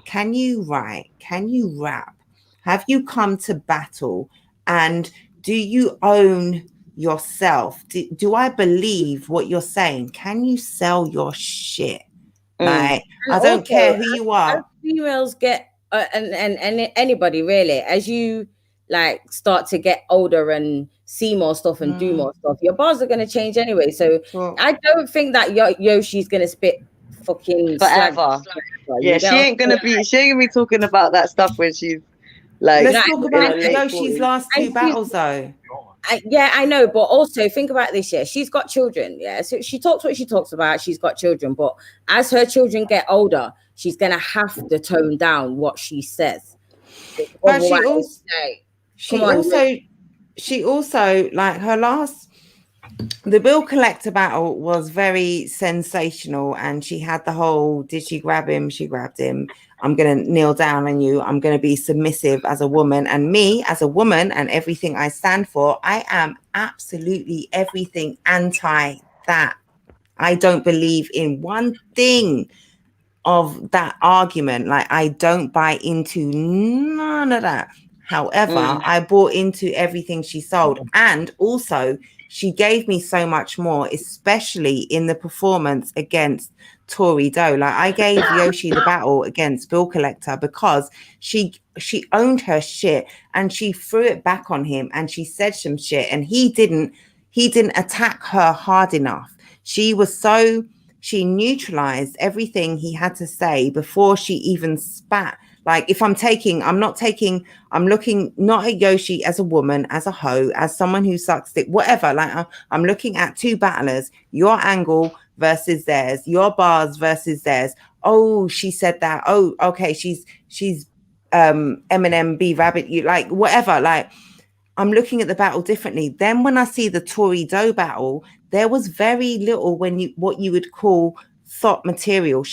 can you write? Can you rap? Have you come to battle? And do you own yourself? Do I believe what you're saying? Can you sell your shit? Like, I don't care who you are. As females get and anybody really, as you like start to get older and see more stuff and do more stuff, your bars are going to change anyway. So I don't think that Yoshi's going to spit fucking forever. Yeah, she ain't gonna be talking about that stuff when she's like. Let's talk about Yoshi's last two battles though. I know, but also think about this. Yeah, she's got children. Yeah, so she talks what she talks about. She's got children, but as her children get older, she's gonna have to tone down what she says. But she also like her last. The bill collector battle was very sensational, and she had the whole, did she grab him? She grabbed him. I'm going to kneel down on you. I'm going to be submissive as a woman. And me as a woman and everything I stand for, I am absolutely everything anti that. I don't believe in one thing of that argument. Like, I don't buy into none of that. However, I bought into everything she sold. And also, she gave me so much more, especially in the performance against Tory Doe. Like, I gave Yoshi the battle against Bill Collector because she owned her shit and she threw it back on him and she said some shit, and he didn't attack her hard enough. She neutralized everything he had to say before she even spat. Like, if I'm looking not at Yoshi as a woman, as a hoe, as someone who sucks dick, whatever. Like, I'm looking at two battlers, your angle versus theirs, your bars versus theirs. Oh, she said that. Oh, okay, she's Eminem B Rabbit, you like whatever. Like, I'm looking at the battle differently. Then when I see the Tory Doe battle, there was very little what you would call thought material.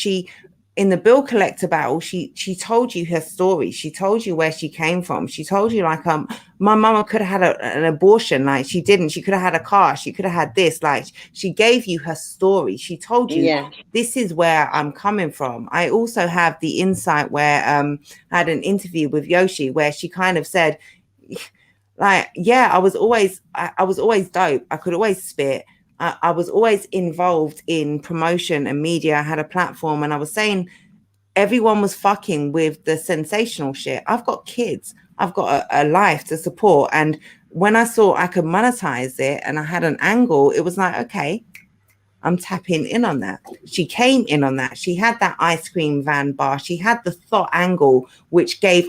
In the bill collector battle, she told you her story. She told you where she came from. She told you, like, my mama could have had an abortion. Like, she didn't. She could have had a car. She could have had this. Like, she gave you her story. She told you, this is where I'm coming from. I also have the insight where I had an interview with Yoshi where she kind of said, Like, yeah, I was always dope. I could always spit. I was always involved in promotion and media. I had a platform, and I was saying everyone was fucking with the sensational shit. I've got kids. I've got a life to support. And when I saw I could monetize it and I had an angle, it was like, okay, I'm tapping in on that. She came in on that. She had that ice cream van bar. She had the thought angle, which gave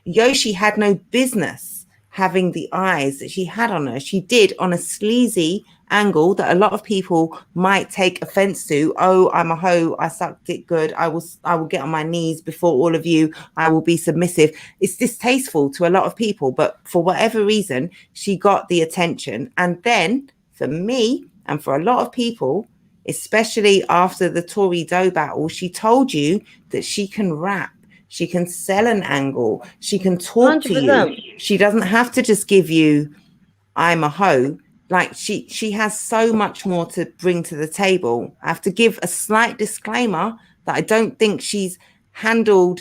Yoshi had no business having the eyes that she had on her. She did on a sleazy angle that a lot of people might take offense to. Oh, I'm a hoe. I sucked it good. I will get on my knees before all of you. I will be submissive. It's distasteful to a lot of people, but for whatever reason, she got the attention. And then for me and for a lot of people, especially after the Tory Doe battle, she told you that she can rap. She can sell an angle. She can talk 100%. To you. She doesn't have to just give you, I'm a hoe. Like she has so much more to bring to the table. I have to give a slight disclaimer that I don't think she's handled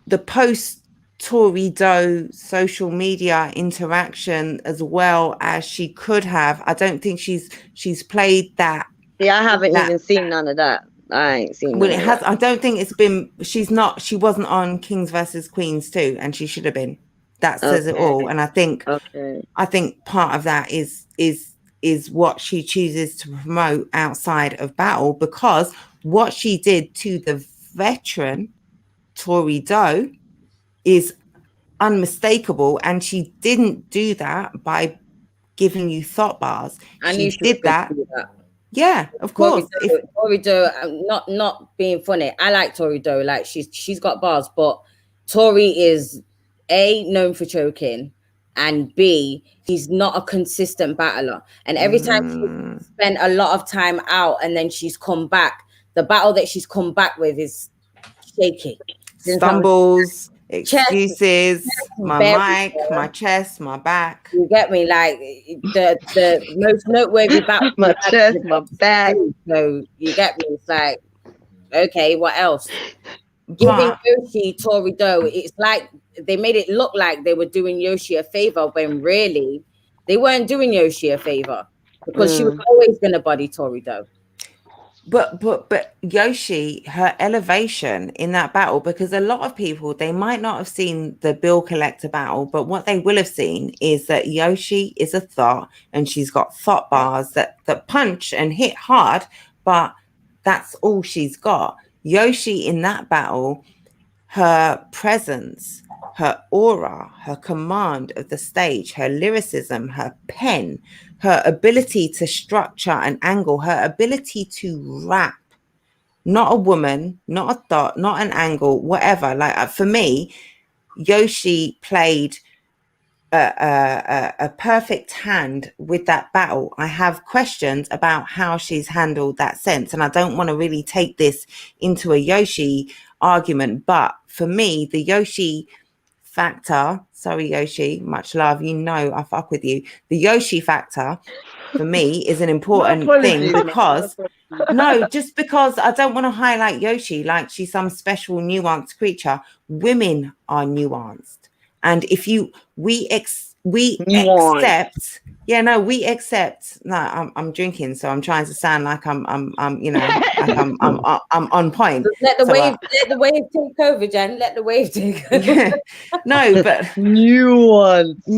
the post-Tory Doe social media interaction as well as she could have. I don't think she's played that. Yeah, I haven't even seen none of that. I ain't seen. Well, it has. I don't think it's been. She wasn't on Kings versus Queens too, and she should have been. That says it all. And I think. I think part of that is what she chooses to promote outside of battle, because what she did to the veteran Tory Doe is unmistakable, and she didn't do that by giving you thought bars. She did that. Yeah, of course. Tory Doe, not being funny. I like Tory Doe. Like she's got bars, but Tory is A, known for choking, and B, he's not a consistent battler. And every time she spent a lot of time out and then she's come back, the battle that she's come back with is shaky. Stumbles, excuses, my mic, my chest, my back. You get me? Like the most noteworthy battle. My chest, my back. So you get me? It's like, okay, what else? Giving Yoshi Tory Doe, it's like they made it look like they were doing Yoshi a favor when really they weren't doing Yoshi a favor, because she was always gonna body Tory Doe. But Yoshi, her elevation in that battle, because a lot of people, they might not have seen the bill collector battle, but what they will have seen is that Yoshi is a thought, and she's got thought bars that punch and hit hard, but that's all she's got. Yoshi in that battle, her presence, her aura, her command of the stage, her lyricism, her pen, her ability to structure an angle, her ability to rap, not a woman, not a thought, not an angle, whatever. Like for me, Yoshi played a perfect hand with that battle. I have questions about how she's handled that sense, and I don't want to really take this into a Yoshi argument, but for me, the Yoshi factor, sorry Yoshi, much love, you know I fuck with you, the Yoshi factor for me is an important thing, because just because I don't want to highlight Yoshi like she's some special nuanced creature. Women are nuanced, and if we accept I'm drinking, so I'm trying to sound like I'm you know, like I'm on point. Let the wave take over, Jen. Let the wave take over. No, but nuanced,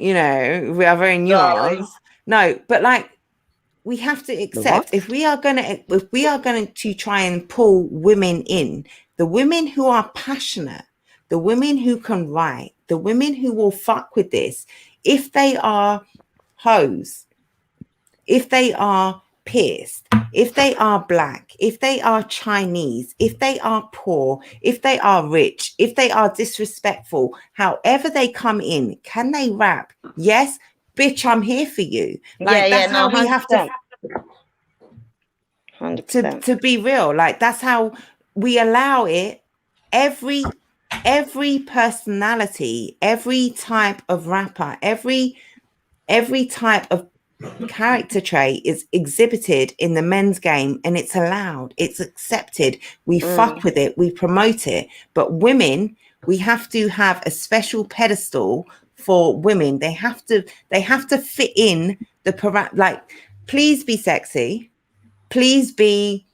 you know, we are very nuanced. No, but like we have to accept if we are going to try and pull women in, the women who are passionate, the women who can write, the women who will fuck with this, if they are hoes, if they are pierced, if they are black, if they are Chinese, if they are poor, if they are rich, if they are disrespectful, however they come in, can they rap? Yes, bitch, I'm here for you. Like that's how we have to 100%. To be real. Like that's how we allow it. Every personality, every type of rapper, every type of character trait is exhibited in the men's game, and it's allowed, it's accepted. We fuck with it, we promote it. But women, We have to have a special pedestal for women. They have to fit in the like, please be sexy, please be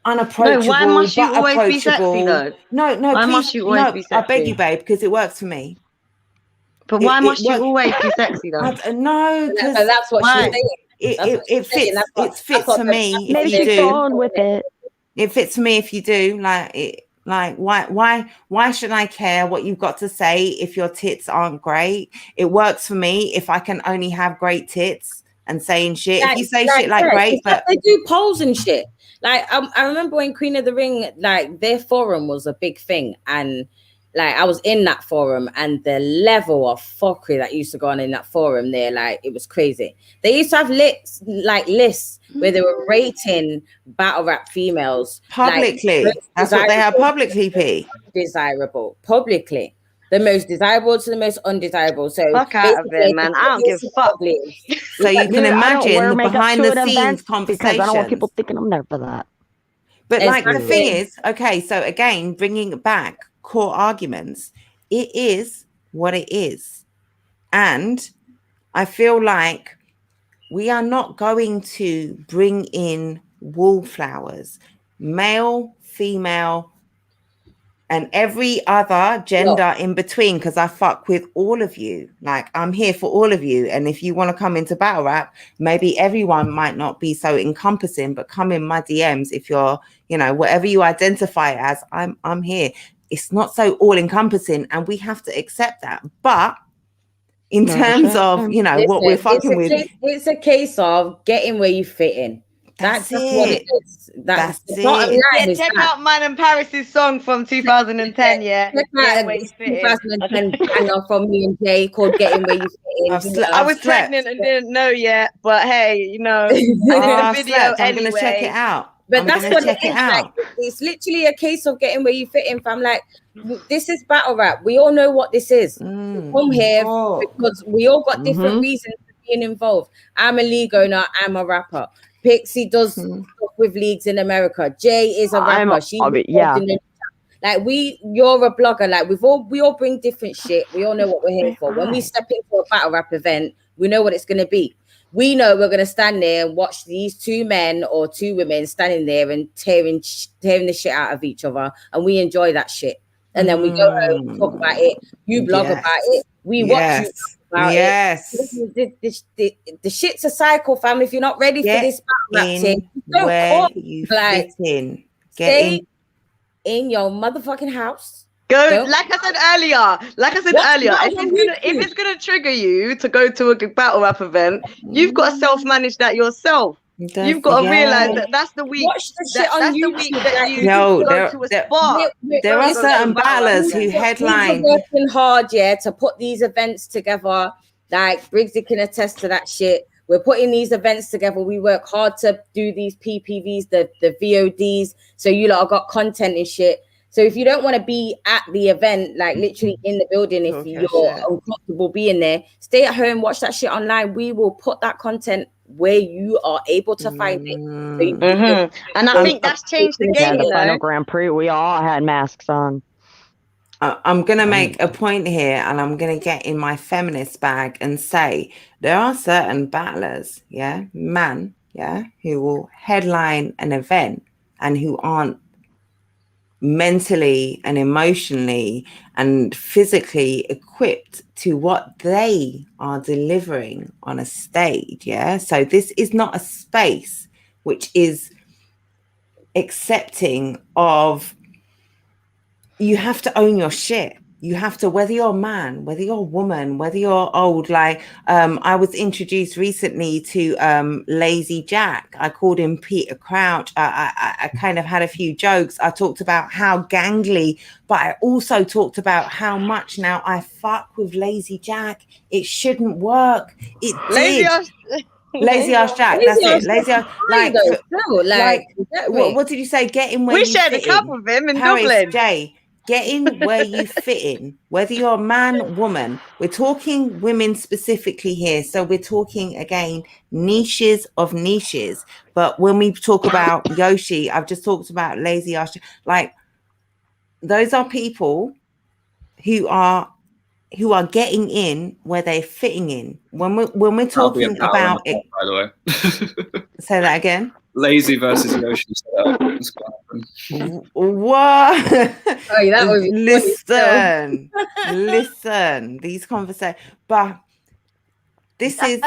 unapproachable. No, why must you but always approachable. be sexy though? No, why please, must you always be sexy? I beg you, babe, because it works for me. But why must you always be sexy though? No, because that's what she's saying. It fits. It fits for me Maybe if you she's do. going with it. It fits for me if you do. Like why should I care what you've got to say if your tits aren't great? It works for me if I can only have great tits and saying shit. If you say shit like great, but they do polls and shit. Like I remember when Queen of the Ring, like their forum was a big thing, and like I was in that forum, and the level of fuckery that used to go on in that forum there, like it was crazy. They used to have lists where they were rating battle rap females publicly. Like, that's what they have publicly, P. Desirable publicly. The most desirable to the most undesirable. So fuck out of it, man. I don't give a fuck. So you can imagine the behind the scenes conversations. Because I don't want people thinking I'm there for that. But like the thing is, okay, so again, bringing it back, core arguments, it is what it is. And I feel like we are not going to bring in wallflowers, male, female, and every other gender in between, because I fuck with all of you. Like, I'm here for all of you. And if you want to come into battle rap, maybe everyone might not be so encompassing, but come in my DMs if you're, you know, whatever you identify as, I'm here. It's not so all encompassing, and we have to accept that. But in terms of, you know, what we're fucking with, it's a case of getting where you fit in. That's what it is. That's it. Check out mine and Paris's song from 2010. Yeah, check out 2010 banger from me and Jay called "Getting Where You Fit In." I was pregnant and didn't know yet, but hey, you know, I did a video anyway. I'm gonna check it out. But that's what it is. Like, it's literally a case of getting where you fit in. Fam, like, this is battle rap. We all know what this is. We come here because we all got different reasons for being involved. I'm a league owner. I'm a rapper. Pixie does stuff with leagues in America. Jay is a rapper. Like you're a blogger. Like we all bring different shit. We all know what we're here for. When we step into a battle rap event, we know what it's gonna be. We know we're gonna stand there and watch these two men or two women standing there and tearing the shit out of each other, and we enjoy that shit. And then we go home, talk about it. You blog about it. We watch you about it. The shit's a cycle, fam. If you're not ready for this battle rap thing, stay in your motherfucking house. Go, like I said earlier, if it's gonna trigger you to go to a battle rap event, you've got to self-manage that yourself. You've got to realize that that's the week. Watch the shit on YouTube. The week that you go to a spot. There are certain battlers who headline. We're working hard, to put these events together. Like Briggsy can attest to that shit. We're putting these events together. We work hard to do these PPVs, the VODs. So you lot have got content and shit. So if you don't want to be at the event, like literally in the building, if you're uncomfortable being there, stay at home, watch that shit online. We will put that content where you are able to find it. And I think that's changed the game. The final Grand Prix, we all had masks on. I'm going to make a point here, and I'm going to get in my feminist bag and say there are certain battlers, who will headline an event and who aren't mentally and emotionally and physically equipped to what they are delivering on a stage. So this is not a space which is accepting of, you have to own your shit. You have to, whether you're a man, whether you're a woman, whether you're old. Like I was introduced recently to Lazy Jack. I called him Peter Crouch. I kind of had a few jokes. I talked about how gangly, but I also talked about how much now I fuck with Lazy Jack. It shouldn't work. It did. Lazy ass Jack. That's it. Lazy ass. What did you say? Getting where we you shared a cup with him in Dublin. Jay. Getting where you fit in, whether you're a man, woman. We're talking women specifically here. So we're talking, again, niches of niches. But when we talk about Yoshi, I've just talked about Lazy Ash. Like, those are people who are getting in where they're fitting in. When we're talking about it, by the way. Say that again. Lazy versus Yoshi. What? that was listen. These conversations, but this is.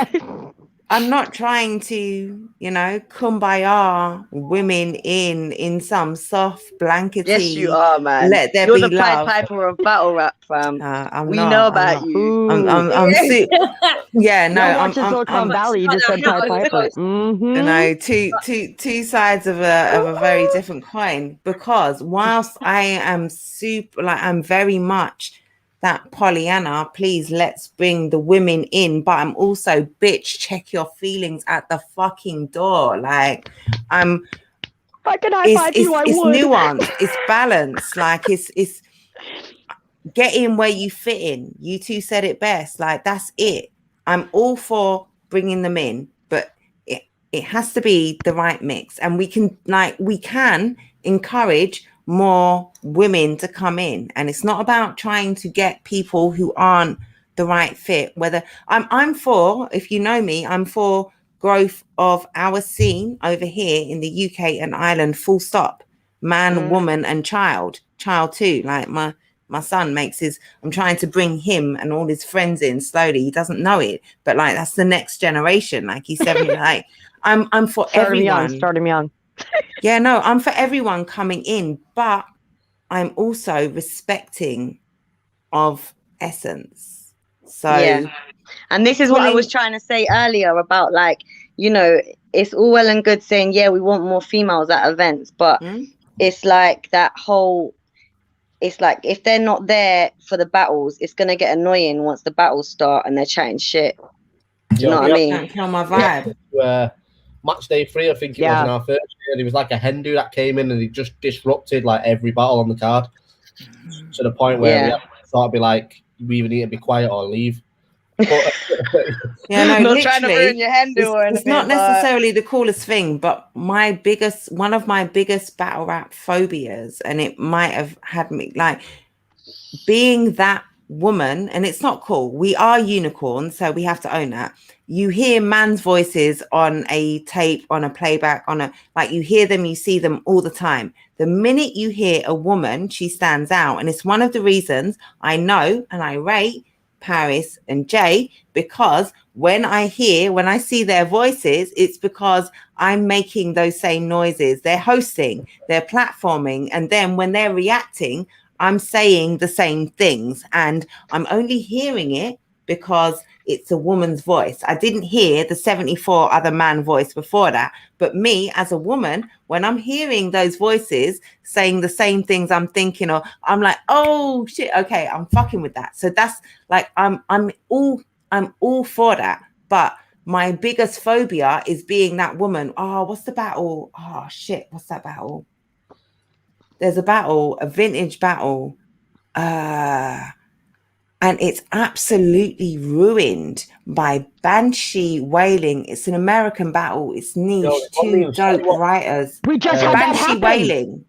I'm not trying to, kumbaya women in some soft blankety. Yes, you are, man. Let there You're be the love. Pied Piper of battle rap, fam. We know about you. I'm yeah, no. Don't watch Silicon Valley. You just said Pied Piper. Two sides of a very different coin. Because whilst I am I'm very much that Pollyanna, please let's bring the women in, but I'm also, bitch, check your feelings at the fucking door. Like I'm if I could high five you, I would. It's nuanced, it's balanced, like it's get in where you fit in. You two said it best. Like that's it. I'm all for bringing them in, but it has to be the right mix, and we can encourage more women to come in, and it's not about trying to get people who aren't the right fit. Whether I'm for, if you know me, I'm for growth of our scene over here in the UK and Ireland, full stop. Man, woman and child too. Like my son I'm trying to bring him and all his friends in slowly. He doesn't know it, but like that's the next generation. Like he's 70. Like I'm for everyone. Start him young. Yeah, no, I'm for everyone coming in, but I'm also respecting of essence. So yeah. And this is what I was trying to say earlier about, like, it's all well and good saying, yeah, we want more females at events, but it's like that whole, it's like if they're not there for the battles, it's going to get annoying once the battles start and they're chatting shit. Do you know what I mean? Can't kill my vibe. Match day 3, I think it was in our first year, and he was like a Hindu that came in and he just disrupted like every battle on the card to the point where we had to sort of be like, we either need to be quiet or leave. But, not trying to ruin your Hindu or anything. It's not necessarily the coolest thing, but one of my biggest battle rap phobias, and it might have had me like being that woman, and it's not cool. We are unicorns, so we have to own that. You hear man's voices on a tape, on a playback, you hear them, you see them all the time. The minute you hear a woman, she stands out. And it's one of the reasons I know and I rate Paris and Jay, because when I see their voices, it's because I'm making those same noises. They're hosting, they're platforming, and then when they're reacting, I'm saying the same things, and I'm only hearing it because it's a woman's voice. I didn't hear the 74 other man voice before that, but me as a woman, when I'm hearing those voices saying the same things I'm thinking, or I'm like, oh shit, okay, I'm fucking with that. So that's like, I'm all for that. But my biggest phobia is being that woman. Oh, what's the battle? Oh shit, what's that battle? There's a battle, a vintage battle, and it's absolutely ruined by Banshee wailing. It's an American battle. It's niche. Two dope writers. We just had Banshee wailing.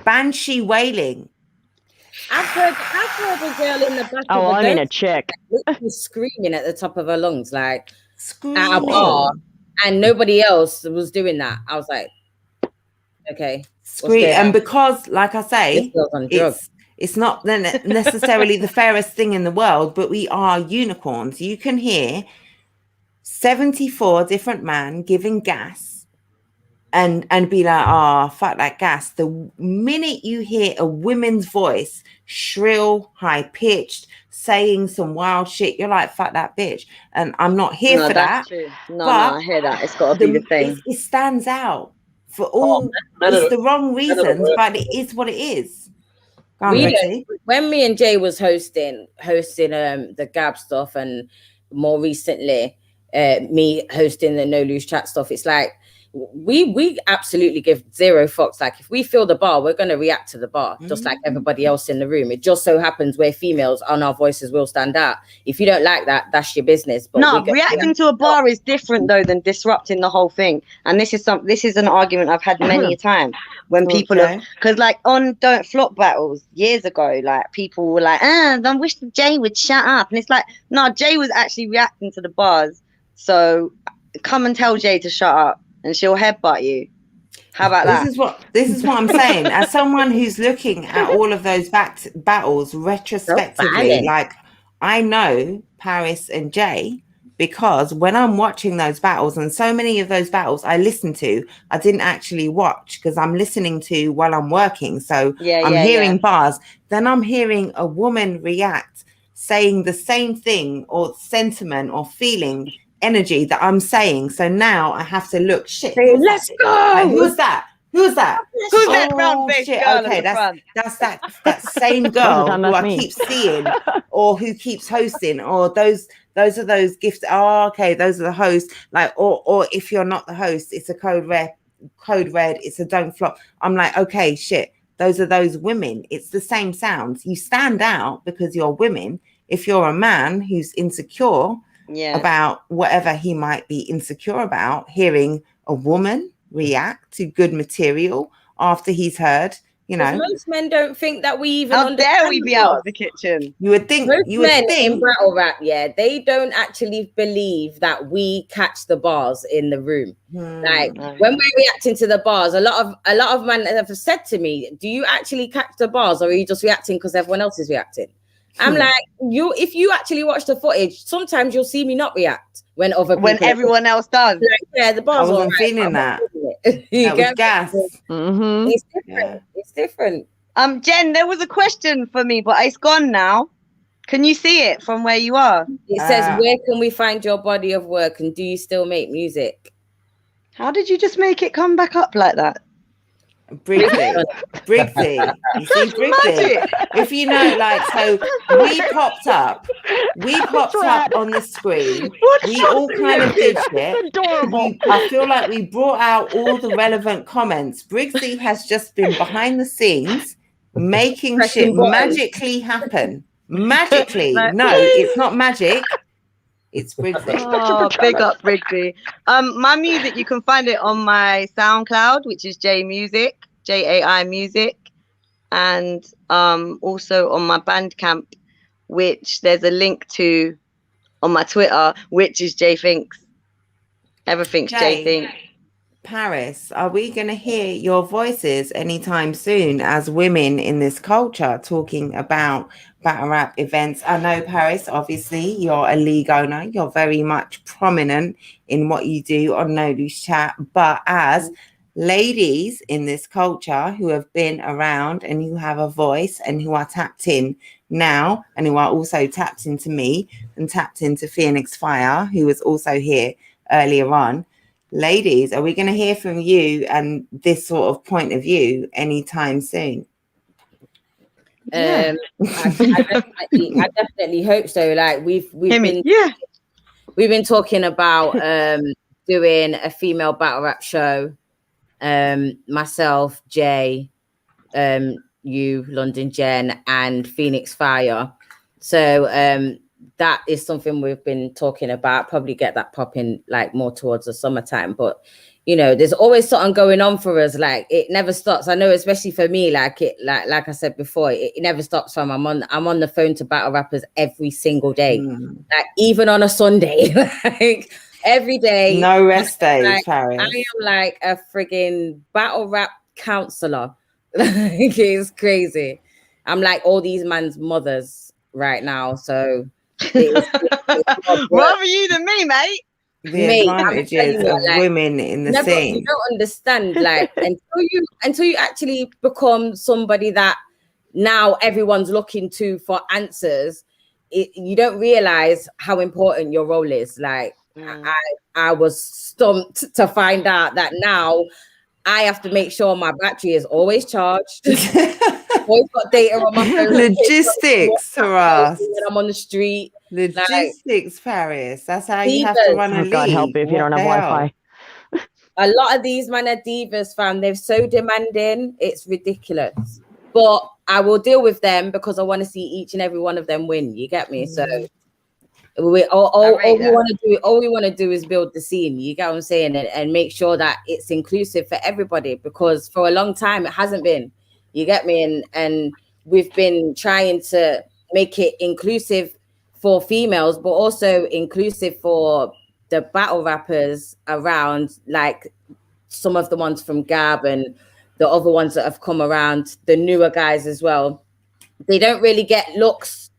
Banshee wailing. I've heard a girl in the back. Oh, I mean a chick screaming at the top of her lungs, like screaming at a bar, and nobody else was doing that. I was like, okay, scream. And because, like I say, it's not necessarily the fairest thing in the world, but we are unicorns. You can hear 74 different men giving gas and be like, oh, fuck that gas. The minute you hear a woman's voice, shrill, high-pitched, saying some wild shit, you're like, fuck that bitch. And I'm not here for that. True. No, I hear that. It's got to be the thing. It stands out for all. It's the wrong reasons, but it is what it is. When me and Jay was hosting the Gab stuff, and more recently me hosting the No Loose Chat stuff, it's like we absolutely give zero fucks. Like if we feel the bar, we're going to react to the bar, just like everybody else in the room. It just so happens we're females and our voices will stand out. If you don't like that, that's your business. But no, reacting to a bar is different though than disrupting the whole thing. And this is an argument I've had many a time when people have, because like on Don't Flop battles years ago, like people were like, I wish Jay would shut up. And it's like, no, Jay was actually reacting to the bars. So come and tell Jay to shut up and she'll headbutt you. How about that? This is what I'm saying. As someone who's looking at all of those battles retrospectively, like I know Paris and Jay because when I'm watching those battles, and so many of those battles I listen to, I didn't actually watch because I'm listening to while I'm working. So I'm hearing bars, then I'm hearing a woman react, saying the same thing or sentiment or feeling energy that I'm saying. So now I have to look, shit, let's go. Like, who's that? Who's that? Who's that brown face girl? Okay, that's that same girl who I keep seeing, or who keeps hosting, or those are those gifts. Oh, okay, those are the hosts. Like, or if you're not the host, it's a code red. It's a Don't Flop. I'm like, okay, shit. Those are those women. It's the same sounds. You stand out because you're women. If you're a man who's insecure about whatever he might be insecure about, hearing a woman react to good material after he's heard, you know, most men don't think that we even how dare we be out of the kitchen. You would think in battle rap, they don't actually believe that we catch the bars in the room. Like when we're reacting to the bars, a lot of men have said to me, do you actually catch the bars, or are you just reacting because everyone else is reacting? I'm like, if you actually watch the footage, sometimes you'll see me not react when everyone else does. Like, the bars. I wasn't feeling that. You was gas. It's different. Yeah. It's different. Jen, there was a question for me, but it's gone now. Can you see it from where you are? It says, where can we find your body of work, and do you still make music? How did you just make it come back up like that? Briggsy. You see, Briggsy. If you know, like, so we popped up on the screen. We all kind of did it. I feel like we brought out all the relevant comments. Briggsy has just been behind the scenes making shit magically happen. Magically. No, it's not magic. It's Briggsy. Oh, big up Briggsy. My music, you can find it on my SoundCloud, which is Jai Music, and also on my Bandcamp, which there's a link to on my Twitter, which is Jay Thinks. Everything's Jay Thinks. Paris, are we going to hear your voices anytime soon as women in this culture talking about battle rap events? I know, Paris, obviously you're a league owner, you're very much prominent in what you do on No Loose Chat, but as ladies in this culture who have been around and who have a voice and who are tapped in now, and who are also tapped into me and tapped into Phoenix Fire, who was also here earlier on. Ladies, are we going to hear from you and this sort of point of view anytime soon? I definitely hope so. Like we've been talking about doing a female battle rap show. Myself, Jay, you, London Jenn, and Phoenix Fire. So that is something we've been talking about. Probably get that popping like more towards the summertime. But you know, there's always something going on for us. Like it never stops. I know, especially for me, like I said before, it never stops. From I'm on the phone to battle rappers every single day, like even on a Sunday, like every day. No rest days, like, Paris. I am like a friggin' battle rap counselor. Like it's crazy. I'm like all these man's mothers right now. So rather you than me, mate. The advantages of like, women in the scene. You don't understand, like until you actually become somebody that now everyone's looking to for answers. You don't realize how important your role is. Like I was stumped to find out that now I have to make sure my battery is always charged. Always got data on my phone. Logistics for us. When I'm on the street. Logistics, Paris. That's how you have to run a league. God help if you don't have Wi-Fi. A lot of these men are divas, fam. They're so demanding, it's ridiculous. But I will deal with them because I want to see each and every one of them win. You get me? So all we want to do is build the scene. You get what I'm saying, and make sure that it's inclusive for everybody. Because for a long time it hasn't been. You get me? And we've been trying to make it inclusive for females, but also inclusive for the battle rappers around, like some of the ones from Gab and the other ones that have come around, the newer guys as well. They don't really get looks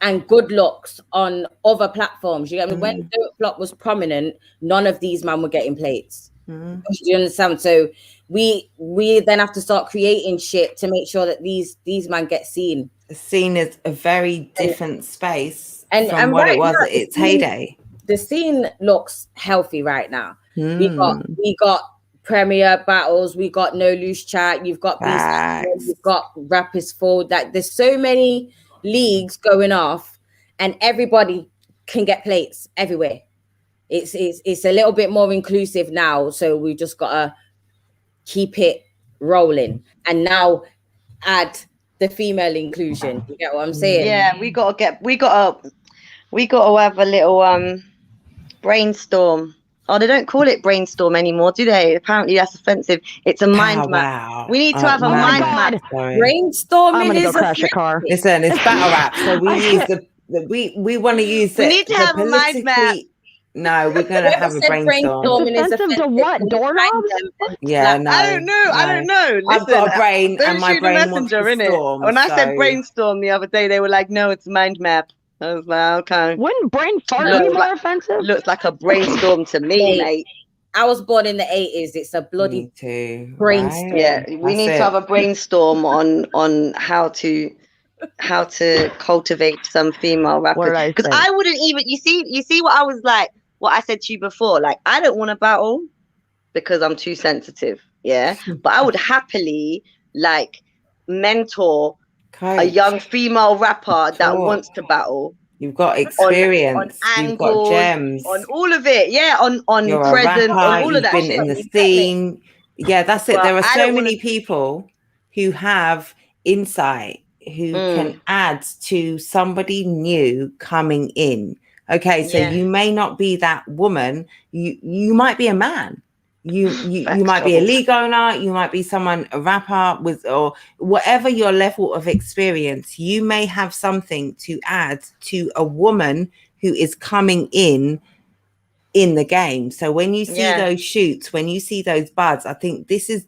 and good looks on other platforms. You get me? When Don't Flop was prominent, none of these men were getting plates. Do you understand? So we then have to start creating shit to make sure that these men get seen. Seen as a very different space and from what it was at its heyday. The scene looks healthy right now. We got Premier battles, we got No Loose Chat, you've got you've got Rappers Fall. That there's so many leagues going off, and everybody can get plates everywhere. It's a little bit more inclusive now, so we just gotta keep it rolling, and now add the female inclusion. You get what I'm saying? Yeah, we gotta have a little brainstorm. Oh, they don't call it brainstorm anymore, do they? Apparently that's offensive. It's a mind map. We need to have a mind map. Brainstorming. I'm gonna go crash a car. Listen, it's battle rap, so we use we want to use we need to have a mind map. No, we're gonna have a brainstorm. Offensive to what? Doorknobs? Yeah, no. I don't know. Listen, I've got a brain, and my brain wants to storm. When I said brainstorm the other day, they were like, "No, it's mind map." I was like, "Okay." Wouldn't brain fart be more offensive? Looks like a brainstorm to me, mate. I was born in the 80s. It's a bloody brainstorm. Right? Yeah, we need to have a brainstorm on how to cultivate some female rappers. Because I wouldn't even. You see what I was like. What I said to you before, like I don't want to battle because I'm too sensitive. Yeah, but I would happily like mentor a young female rapper that wants to battle. You've got experience, on angles, you've got gems, on all of it. Yeah, on you're present, a rapper, on all of that. You've been in the scene. Yeah, that's it. Well, there are so many people who have insight, who can add to somebody new coming in. Okay, so you may not be that woman. You might be a man. You might be a league owner. You might be someone, a rapper with, or whatever your level of experience. You may have something to add to a woman who is coming in the game. So when you see those shoots, when you see those buds, I think this is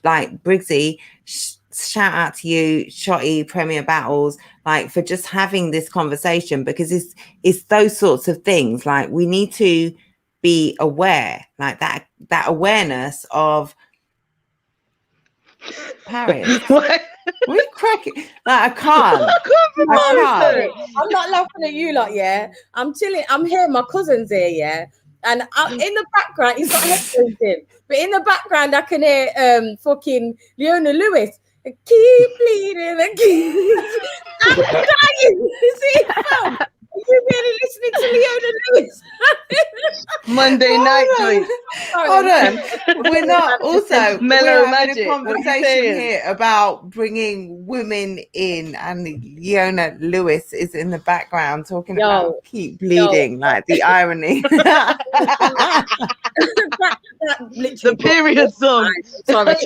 like Briggsy. Shout out to you, Shotty, Premier Battles, like for just having this conversation, because it's those sorts of things. Like we need to be aware, like that awareness of Paris. We cracking. Like I can't. I'm not laughing at you lot, yeah. I'm chilling. I'm hearing my cousins here, yeah. And in the background, he's got headphones in, but in the background, I can hear fucking Leona Lewis. Keep bleeding and keep. I'm dying. See, fam. You really listening to Leona Lewis? Monday night joint. Hold on. We're not also Mellow we're having Magic. a conversation here about bringing women in, and Leona Lewis is in the background talking about keep bleeding, like the irony. The period song. Sorry.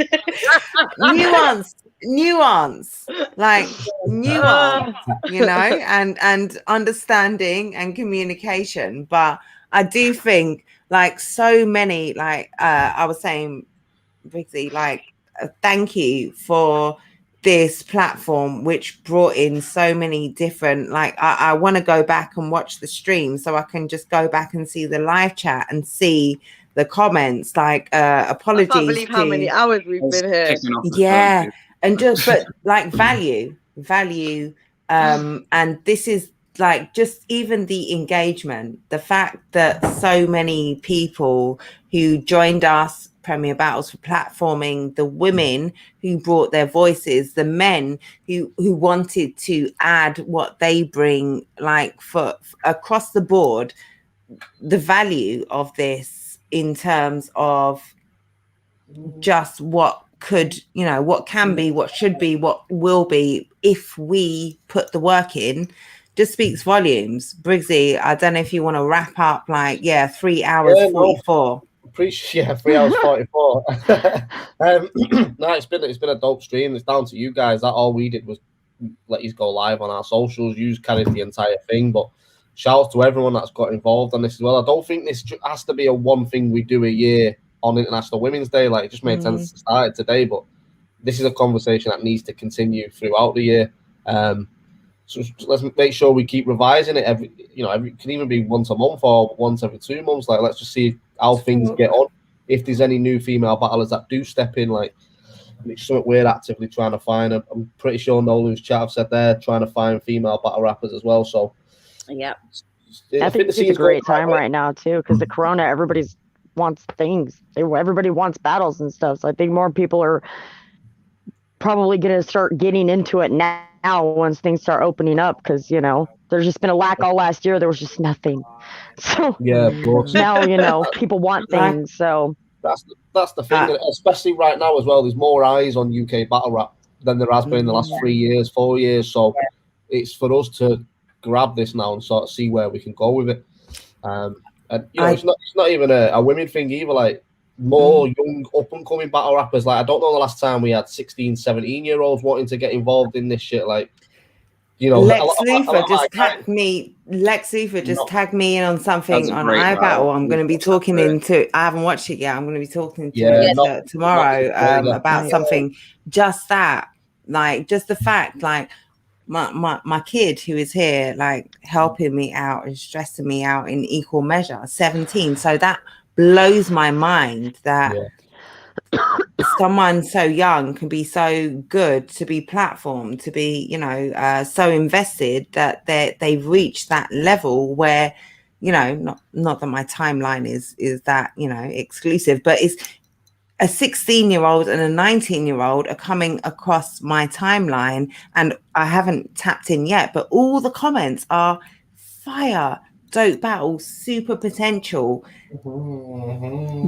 nuance, like nuance, you know, and understanding and communication. But I do think, like so many, like I was saying, Briggsy, like thank you for this platform which brought in so many different, like I want to go back and watch the stream so I can just go back and see the live chat and see the comments. Like apologies, I can't believe how many hours we've been here. Yeah, and just but like value and this is like just even the engagement, the fact that so many people who joined us, Premier Battles, for platforming, the women who brought their voices, the men who wanted to add what they bring, like for across the board, the value of this in terms of just what could, you know, what can be, what should be, what will be if we put the work in, just speaks volumes. Briggsy, I don't know if you want to wrap up, like, 3 hours 44. Appreciate 3 hours 44. No, it's been a dope stream. It's down to you guys. That all we did was let you go live on our socials. You carried the entire thing, but shout out to everyone that's got involved on this as well. I don't think this has to be a one thing we do a year on International Women's Day. Like, it just made sense to start it today, but this is a conversation that needs to continue throughout the year. So let's make sure we keep revising it every it can even be once a month or once every 2 months. Like, let's just see how things get on. If there's any new female battlers that do step in, like, it's something we're actively trying to find. I'm pretty sure Nolan's chat have said they're trying to find female battle rappers as well. So yeah, I think it's a great time right now too, because the corona, everybody wants things. Everybody wants battles and stuff. So I think more people are probably going to start getting into it now once things start opening up, because there's just been a lack all last year. There was just nothing. So yeah, of course. Now people want things. So that's the thing, especially right now as well. There's more eyes on UK battle rap than there has been in the last 3 years, 4 years. So it's for us to grab this now and sort of see where we can go with it. And it's not even a women thing either. Like, more young up and coming battle rappers. Like, I don't know the last time we had 16, 17-year-olds wanting to get involved in this shit. Like, Lex Luthor just tagged me. Lex Luthor just tagged me in on something on iBattle. I'm going to be talking into. I haven't watched it yet. I'm going to be talking to tomorrow about something. Just that, like, just the fact, like, my kid who is here, like, helping me out and stressing me out in equal measure. 17. So that blows my mind that. Someone so young can be so good, to be platformed, to be, so invested that they've reached that level where, not that my timeline is that, exclusive, but it's a 16-year-old and a 19-year-old are coming across my timeline, and I haven't tapped in yet, but all the comments are fire, dope battle, super potential,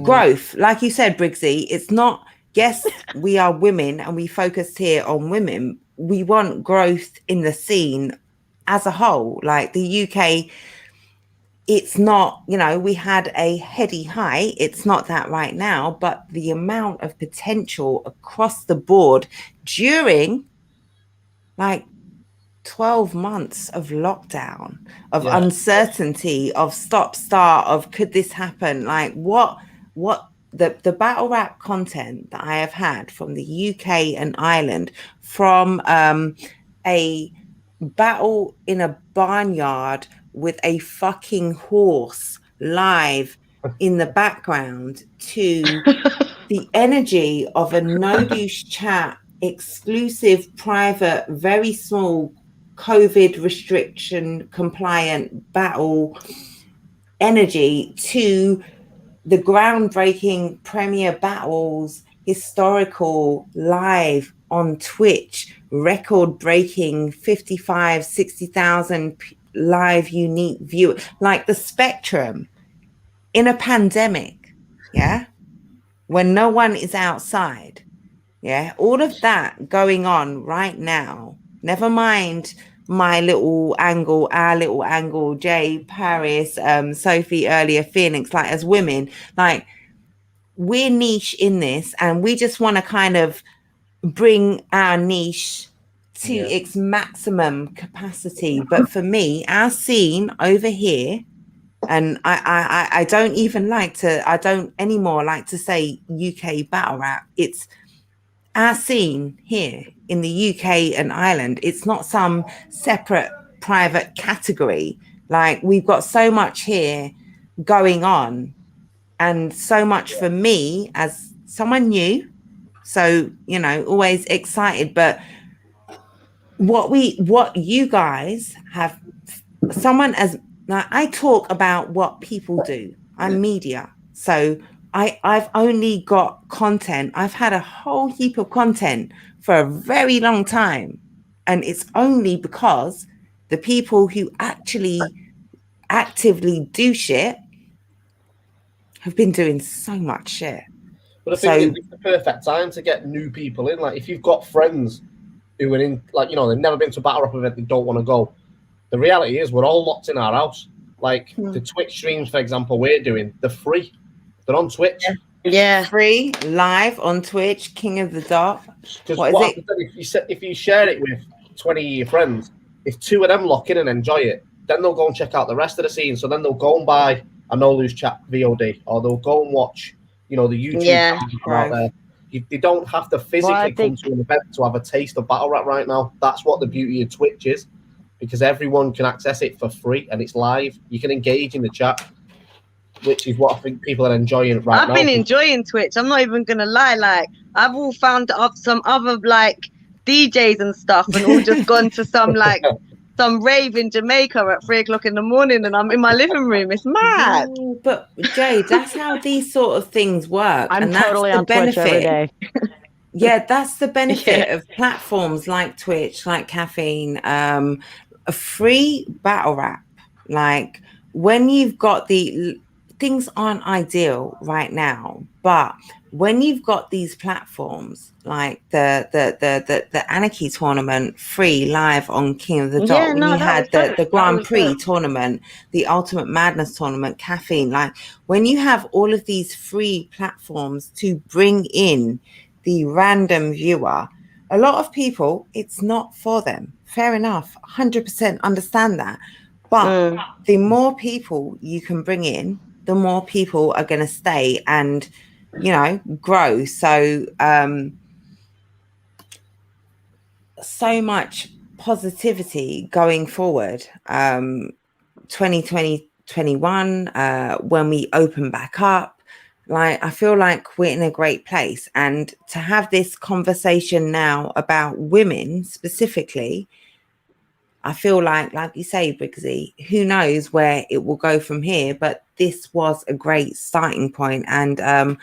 growth. Like you said, Briggsy, it's not, yes, we are women and we focus here on women. We want growth in the scene as a whole. Like, the UK, it's not, we had a heady high. It's not that right now, but the amount of potential across the board during, like, 12 months of lockdown, of uncertainty, of stop-start, of could this happen? Like, what the battle rap content that I have had from the UK and Ireland, from a battle in a barnyard with a fucking horse live in the background, to the energy of a no douche chat, exclusive, private, very small, COVID restriction compliant battle energy, to the groundbreaking premiere battles, historical, live on Twitch, record breaking 55, 60,000 live unique viewers, like the spectrum in a pandemic, when no one is outside, all of that going on right now. Never mind my little angle, our little angle, Jay, Paris, Sophie earlier, Phoenix, like, as women, like, we're niche in this, and we just want to kind of bring our niche to its maximum capacity. But for me, our scene over here, and I don't even like to, I don't anymore like to say UK battle rap. It's our scene here in the UK and Ireland. It's not some separate private category. Like, we've got so much here going on, and so much for me as someone new. So, always excited. But what you guys have, someone as, like, I talk about what people do. I'm media. So I've only got content. I've had a whole heap of content for a very long time. And it's only because the people who actually actively do shit have been doing so much shit. But I think it's the perfect time to get new people in. Like, if you've got friends who are in, like, you know, they've never been to a battle rap event, they don't want to go. The reality is we're all locked in our house. Like, the Twitch streams, for example, we're doing, they're free. They're on Twitch. Yeah. Free, live on Twitch, King of the Dot. Because what happens if you share it with 20 of your friends, if 2 of them lock in and enjoy it, then they'll go and check out the rest of the scene. So then they'll go and buy a No Lose Chat VOD, or they'll go and watch, you know, the YouTube channels out there. They don't have to physically come to an event to have a taste of battle rap right now. That's what the beauty of Twitch is, because everyone can access it for free and it's live. You can engage in the chat, which is what I think people are enjoying right now. I've been enjoying Twitch. I'm not even gonna lie. Like, I've all found up some other like DJs and stuff, and all just gone to some like some rave in Jamaica at 3 o'clock in the morning, and I'm in my living room. It's mad. No, but Jay, that's how these sort of things work. I'm and totally that's on the Twitch every day. Yeah, that's the benefit of platforms like Twitch, like Caffeine, a free battle rap. Like, when you've got things aren't ideal right now, but when you've got these platforms like the Anarchy tournament free live on King of the Dot, when you had the Grand Prix tournament, the Ultimate Madness tournament, Caffeine, like when you have all of these free platforms to bring in the random viewer, a lot of people, it's not for them. Fair enough, 100% understand that. But the more people you can bring in, the more people are going to stay and, you know, grow. So, so much positivity going forward. 2020, 21, when we open back up, like, I feel like we're in a great place. And to have this conversation now about women specifically, I feel like you say, Briggsy, who knows where it will go from here, but this was a great starting point. And I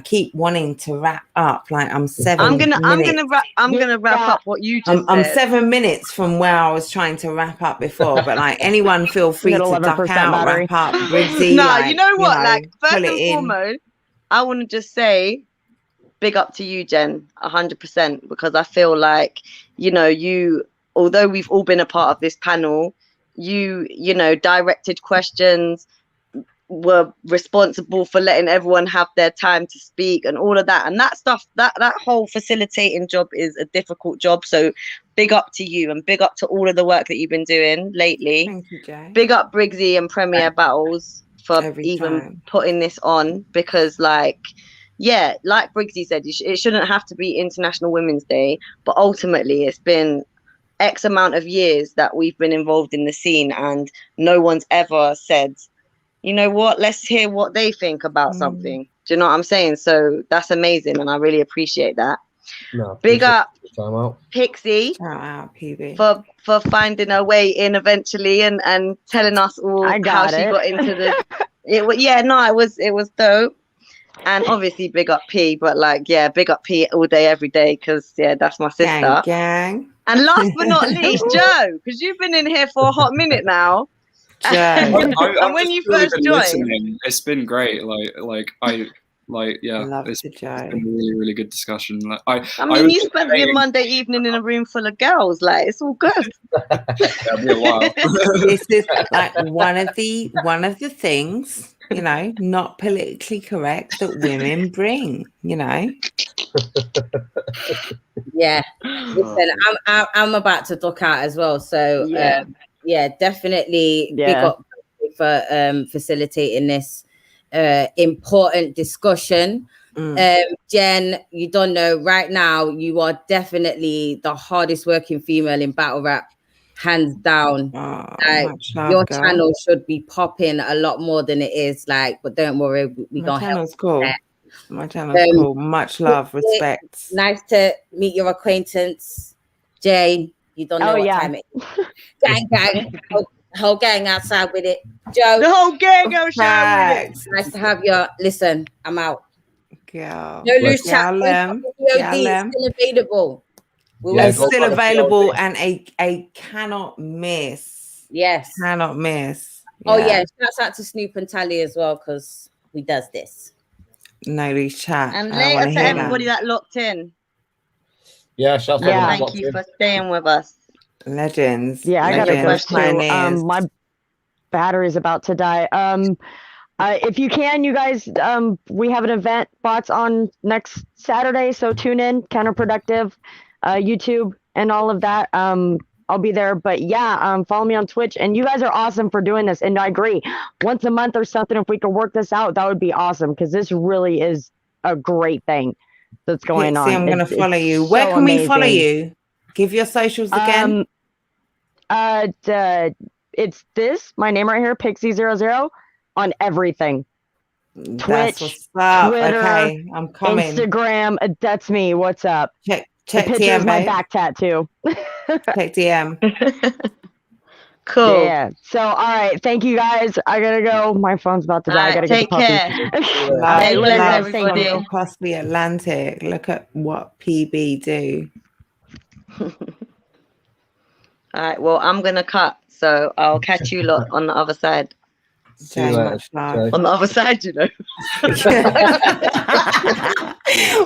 keep wanting to wrap up. Like, I'm gonna wrap up what you just said. I'm 7 minutes from where I was trying to wrap up before, but like, anyone feel free to duck out, battery. wrap up, Briggsy. No, like, you know what? Like, first and in. foremost, I want to just say big up to you, Jen, 100%, because I feel like, you know, although we've all been a part of this panel, you know, directed questions, were responsible for letting everyone have their time to speak and all of that. And that stuff, that whole facilitating job is a difficult job. So big up to you, and big up to all of the work that you've been doing lately. Thank you, Jay. Big up Briggsy and Premier Battles for putting this on, because like, yeah, like Briggsy said, it shouldn't have to be International Women's Day, but ultimately it's been X amount of years that we've been involved in the scene, and no one's ever said, you know what, let's hear what they think about something. Do you know what I'm saying? So that's amazing, and I really appreciate that. Big up Pixie. Shout out, PB. For finding her way in eventually and telling us all how she got into the it was dope. And obviously big up P, but like, yeah, big up P all day, every day, because yeah, that's my sister. Gang. And last but not least, Joe, because you've been in here for a hot minute now. And when you first joined, it's been great. It's been a really, really good discussion. I mean, you spent your Monday evening in a room full of girls. Like, it's all good. That'll be a while. This is like one of the things, you know, not politically correct that women bring, you know. Yeah. Listen, I'm about to duck out as well. So definitely big up for facilitating this important discussion. Jen, you don't know, right now you are definitely the hardest working female in battle rap, hands down. Your channel should be popping a lot more than it is, like, but don't worry, we gonna help. Cool. My channel's cool. Much love, respect. Nice to meet your acquaintance, Jane. You don't know what time it is. Gang. Whole gang outside with it. Joe. The whole gang outside with it. Nice to have you. Listen, I'm out. Girl. No loose chat. It's still available. It's still available, and a cannot miss. Yes. Cannot miss. Oh yeah. Shouts out to Snoop and Tally as well, because he does this. No Loose Chat. And I later to hear everybody that locked in. Yeah, shout out. Thank you for staying with us. Legends. Yeah, I gotta go too. Pioneers. My battery's about to die. If you can, you guys, we have an event, bots on next Saturday, so tune in. Counterproductive, YouTube, and all of that. I'll be there. But yeah, follow me on Twitch. And you guys are awesome for doing this. And I agree. Once a month or something, if we could work this out, that would be awesome, because this really is a great thing that's going on. I'm going to follow you. So Where can we follow amazing. you? Give your socials again. It's this, my name right here, Pixie00, on everything. That's Twitch, what's up. Twitter, Okay, I'm coming. Instagram, that's me. What's up? Check the picture's DM, my babe. back tattoo. Check DM. Cool. Yeah. So, all right. Thank you guys. I gotta go. My phone's about to die. I gotta take get the puppy. care. Love everybody. from across the Atlantic. Look at what PB do. All right. Well, I'm gonna cut, so I'll catch you lot on the other side. So much love. On the other side, you know.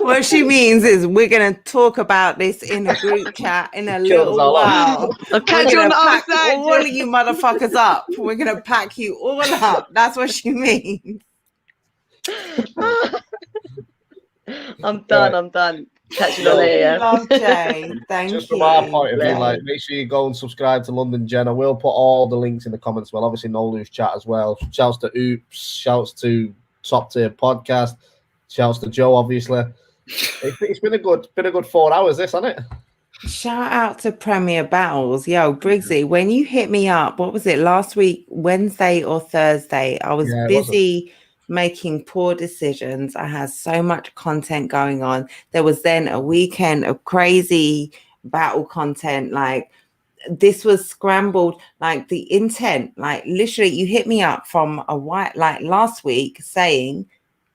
What she means is we're going to talk about this in a group chat in a little while. I'll catch you on the other side. All of you motherfuckers up. We're going to pack you all up. That's what she means. I'm done. I'm done. Catch you later. Love, Jay. Thank Just you. from our point of view, like, make sure you go and subscribe to London Jenn. I will put all the links in the comments. Well, obviously, No Loose Chat as well. Shouts to Oops. Shouts to Top Tier Podcast. Shouts to Joe, obviously. It's been a good 4 hours, this, hasn't it? Shout out to Premier Battles. Yo, Briggsy, when you hit me up, what was it, last week, Wednesday or Thursday? I was busy making poor decisions. I had so much content going on. There was then a weekend of crazy battle content. Like, this was scrambled, like the intent, like literally you hit me up from a white, like last week saying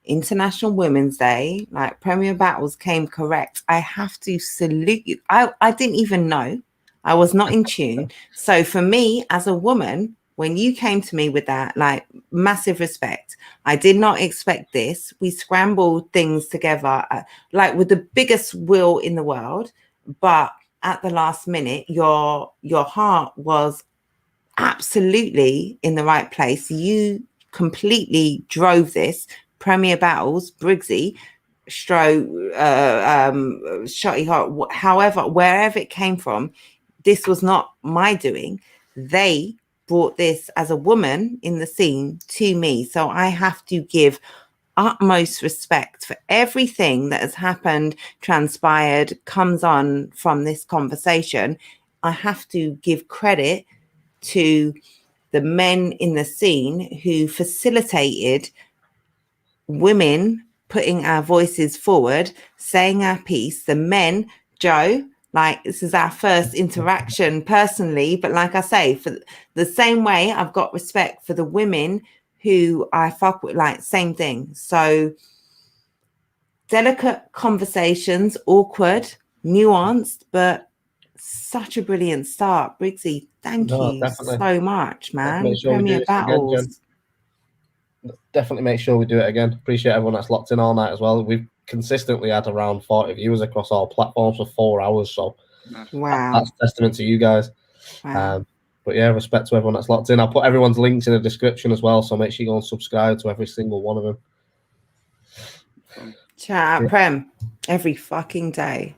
International Women's Day, like Premier Battles came correct. I have to salute you. I didn't even know. I was not in tune. So for me as a woman, when you came to me with that, like, massive respect. I did not expect this. We scrambled things together, like with the biggest will in the world. But at the last minute, your heart was absolutely in the right place. You completely drove this. Premier Battles, Briggsy, Shotty Hot, however, wherever it came from, this was not my doing. They brought this as a woman in the scene to me. So I have to give utmost respect for everything that has happened, transpired, comes on from this conversation. I have to give credit to the men in the scene who facilitated women putting our voices forward, saying our piece. The men, Joe, like, this is our first interaction personally, but like I say, for the same way I've got respect for the women who I fuck with, like, same thing. So delicate conversations, awkward, nuanced, but such a brilliant start. Briggsy, thank you so much, man. Premier Battles. Definitely make sure we do it again. Appreciate everyone that's locked in all night as well. We've consistently had around 40 viewers across all platforms for 4 hours, so wow, that's testament to you guys. Wow. But yeah, respect to everyone that's locked in. I'll put everyone's links in the description as well, so make sure you go and subscribe to every single one of them. Chat out, Prem, every fucking day.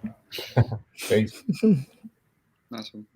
Peace. Nice one.